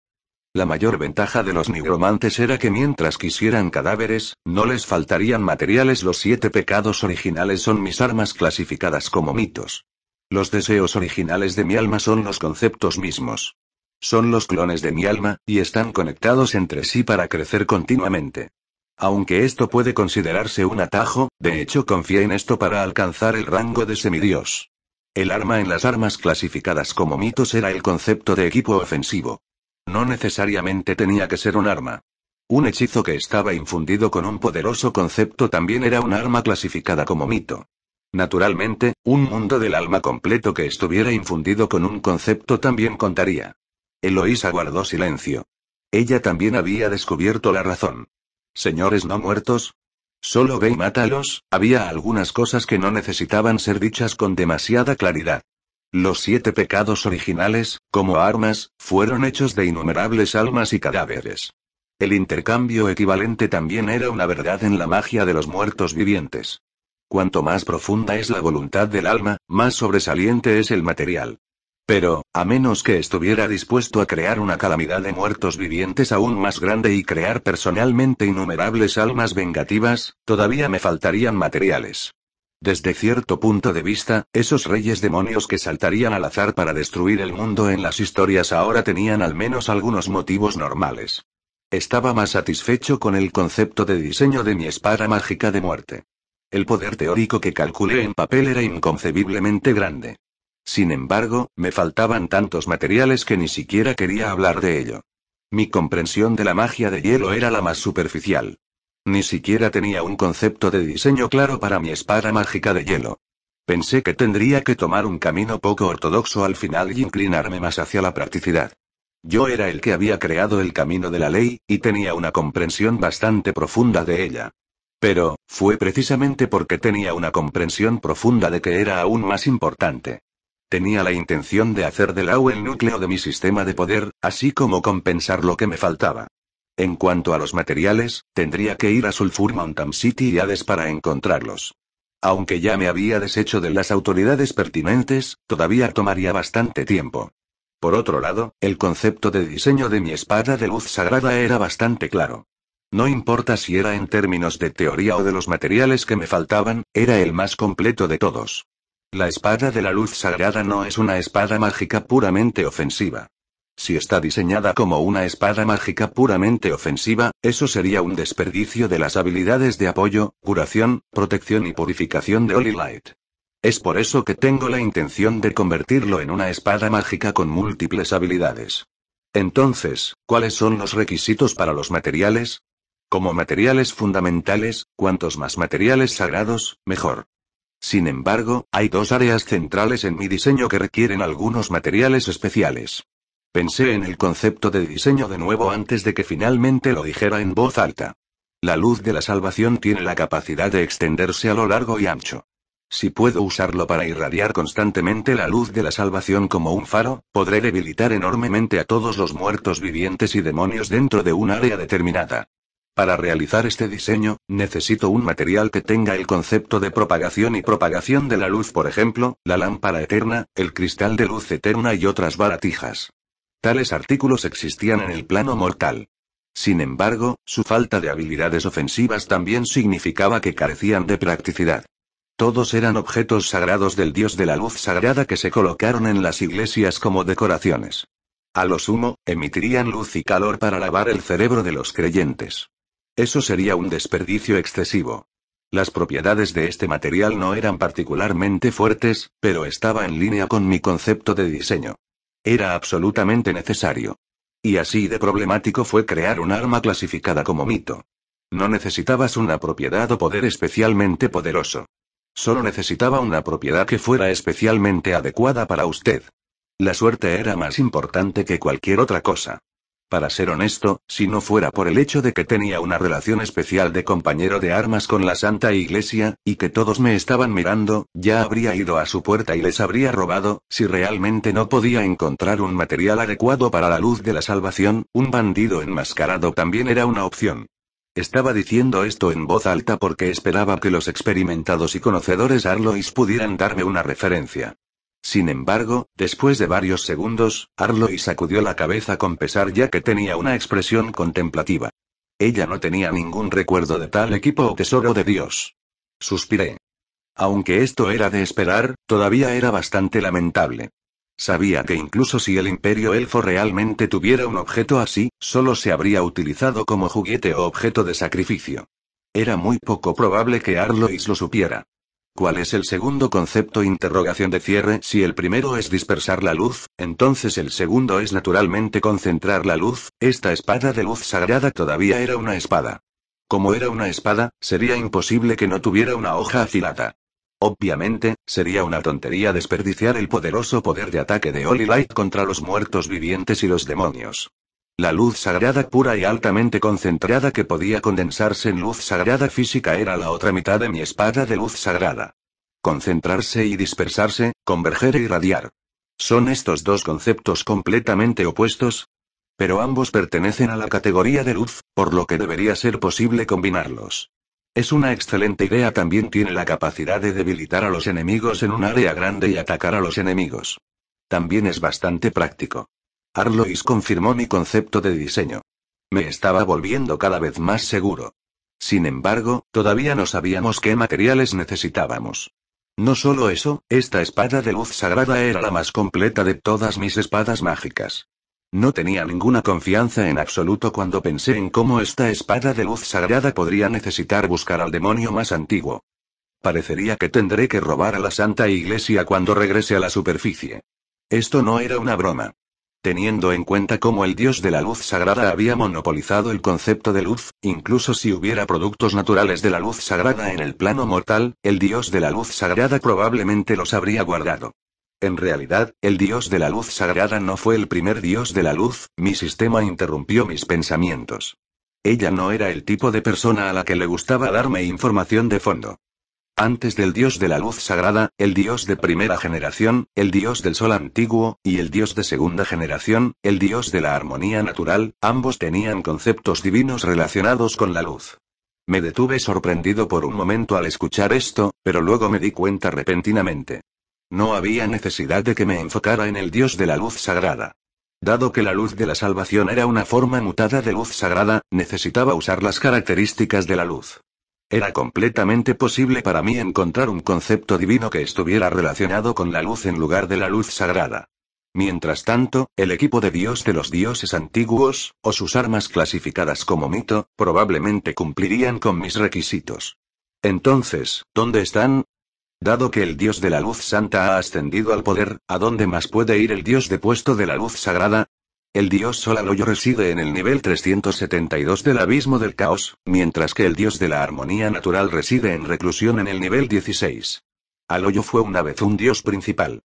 Speaker 1: La mayor ventaja de los nigromantes era que mientras quisieran cadáveres, no les faltarían materiales. Los 7 pecados originales son mis armas clasificadas como mitos. Los deseos originales de mi alma son los conceptos mismos. Son los clones de mi alma, y están conectados entre sí para crecer continuamente. Aunque esto puede considerarse un atajo, de hecho confié en esto para alcanzar el rango de semidios. El arma en las armas clasificadas como mitos era el concepto de equipo ofensivo. No necesariamente tenía que ser un arma. Un hechizo que estaba infundido con un poderoso concepto también era un arma clasificada como mito. Naturalmente, un mundo del alma completo que estuviera infundido con un concepto también contaría. Eloísa guardó silencio. Ella también había descubierto la razón. Señores no muertos. Solo ve y mátalos. Había algunas cosas que no necesitaban ser dichas con demasiada claridad. Los 7 pecados originales, como armas, fueron hechos de innumerables almas y cadáveres. El intercambio equivalente también era una verdad en la magia de los muertos vivientes. Cuanto más profunda es la voluntad del alma, más sobresaliente es el material. Pero, a menos que estuviera dispuesto a crear una calamidad de muertos vivientes aún más grande y crear personalmente innumerables almas vengativas, todavía me faltarían materiales. Desde cierto punto de vista, esos reyes demonios que saltarían al azar para destruir el mundo en las historias ahora tenían al menos algunos motivos normales. Estaba más satisfecho con el concepto de diseño de mi espada mágica de muerte. El poder teórico que calculé en papel era inconcebiblemente grande. Sin embargo, me faltaban tantos materiales que ni siquiera quería hablar de ello. Mi comprensión de la magia de hielo era la más superficial. Ni siquiera tenía un concepto de diseño claro para mi espada mágica de hielo. Pensé que tendría que tomar un camino poco ortodoxo al final y inclinarme más hacia la practicidad. Yo era el que había creado el camino de la ley, y tenía una comprensión bastante profunda de ella. Pero, fue precisamente porque tenía una comprensión profunda de que era aún más importante. Tenía la intención de hacer del Lau el núcleo de mi sistema de poder, así como compensar lo que me faltaba. En cuanto a los materiales, tendría que ir a Sulphur Mountain City y Hades para encontrarlos. Aunque ya me había deshecho de las autoridades pertinentes, todavía tomaría bastante tiempo. Por otro lado, el concepto de diseño de mi espada de luz sagrada era bastante claro. No importa si era en términos de teoría o de los materiales que me faltaban, era el más completo de todos. La espada de la luz sagrada no es una espada mágica puramente ofensiva. Si está diseñada como una espada mágica puramente ofensiva, eso sería un desperdicio de las habilidades de apoyo, curación, protección y purificación de Holy Light. Es por eso que tengo la intención de convertirlo en una espada mágica con múltiples habilidades. Entonces, ¿cuáles son los requisitos para los materiales? Como materiales fundamentales, cuantos más materiales sagrados, mejor. Sin embargo, hay 2 áreas centrales en mi diseño que requieren algunos materiales especiales. Pensé en el concepto de diseño de nuevo antes de que finalmente lo dijera en voz alta. La luz de la salvación tiene la capacidad de extenderse a lo largo y ancho. Si puedo usarlo para irradiar constantemente la luz de la salvación como un faro, podré debilitar enormemente a todos los muertos vivientes y demonios dentro de un área determinada. Para realizar este diseño, necesito un material que tenga el concepto de propagación y propagación de la luz, por ejemplo, la lámpara eterna, el cristal de luz eterna y otras baratijas. Tales artículos existían en el plano mortal. Sin embargo, su falta de habilidades ofensivas también significaba que carecían de practicidad. Todos eran objetos sagrados del dios de la luz sagrada que se colocaron en las iglesias como decoraciones. A lo sumo, emitirían luz y calor para lavar el cerebro de los creyentes. Eso sería un desperdicio excesivo. Las propiedades de este material no eran particularmente fuertes, pero estaba en línea con mi concepto de diseño. Era absolutamente necesario. Y así de problemático fue crear un arma clasificada como mito. No necesitabas una propiedad o poder especialmente poderoso. Solo necesitaba una propiedad que fuera especialmente adecuada para usted. La suerte era más importante que cualquier otra cosa. Para ser honesto, si no fuera por el hecho de que tenía una relación especial de compañero de armas con la Santa Iglesia, y que todos me estaban mirando, ya habría ido a su puerta y les habría robado. Si realmente no podía encontrar un material adecuado para la luz de la salvación, un bandido enmascarado también era una opción. Estaba diciendo esto en voz alta porque esperaba que los experimentados y conocedores Arlois pudieran darme una referencia. Sin embargo, después de varios segundos, Arlois sacudió la cabeza con pesar ya que tenía una expresión contemplativa. Ella no tenía ningún recuerdo de tal equipo o tesoro de Dios. Suspiré. Aunque esto era de esperar, todavía era bastante lamentable. Sabía que incluso si el Imperio Elfo realmente tuviera un objeto así, solo se habría utilizado como juguete o objeto de sacrificio. Era muy poco probable que Arlois lo supiera. ¿Cuál es el segundo concepto? Interrogación de cierre. Si el primero es dispersar la luz, entonces el segundo es naturalmente concentrar la luz. Esta espada de luz sagrada todavía era una espada. Como era una espada, sería imposible que no tuviera una hoja afilada. Obviamente, sería una tontería desperdiciar el poderoso poder de ataque de Holy Light contra los muertos vivientes y los demonios. La luz sagrada pura y altamente concentrada que podía condensarse en luz sagrada física era la otra mitad de mi espada de luz sagrada. Concentrarse y dispersarse, converger e irradiar. ¿Son estos dos conceptos completamente opuestos? Pero ambos pertenecen a la categoría de luz, por lo que debería ser posible combinarlos. Es una excelente idea. También tiene la capacidad de debilitar a los enemigos en un área grande y atacar a los enemigos. También es bastante práctico. Arlois confirmó mi concepto de diseño. Me estaba volviendo cada vez más seguro. Sin embargo, todavía no sabíamos qué materiales necesitábamos. No solo eso, esta espada de luz sagrada era la más completa de todas mis espadas mágicas. No tenía ninguna confianza en absoluto cuando pensé en cómo esta espada de luz sagrada podría necesitar buscar al demonio más antiguo. Parecería que tendré que robar a la Santa Iglesia cuando regrese a la superficie. Esto no era una broma. Teniendo en cuenta cómo el dios de la luz sagrada había monopolizado el concepto de luz, incluso si hubiera productos naturales de la luz sagrada en el plano mortal, el dios de la luz sagrada probablemente los habría guardado. En realidad, el dios de la luz sagrada no fue el primer dios de la luz. Mi sistema interrumpió mis pensamientos. Ella no era el tipo de persona a la que le gustaba darme información de fondo. Antes del dios de la luz sagrada, el dios de primera generación, el dios del sol antiguo, y el dios de segunda generación, el dios de la armonía natural, ambos tenían conceptos divinos relacionados con la luz. Me detuve sorprendido por un momento al escuchar esto, pero luego me di cuenta repentinamente. No había necesidad de que me enfocara en el dios de la luz sagrada. Dado que la luz de la salvación era una forma mutada de luz sagrada, necesitaba usar las características de la luz. Era completamente posible para mí encontrar un concepto divino que estuviera relacionado con la luz en lugar de la luz sagrada. Mientras tanto, el equipo de Dios de los dioses antiguos, o sus armas clasificadas como mito, probablemente cumplirían con mis requisitos. Entonces, ¿dónde están? Dado que el dios de la luz santa ha ascendido al poder, ¿a dónde más puede ir el dios depuesto de la luz sagrada? El dios Sol Aloyo reside en el nivel 372 del abismo del caos, mientras que el dios de la armonía natural reside en reclusión en el nivel 16. Aloyo fue una vez un dios principal.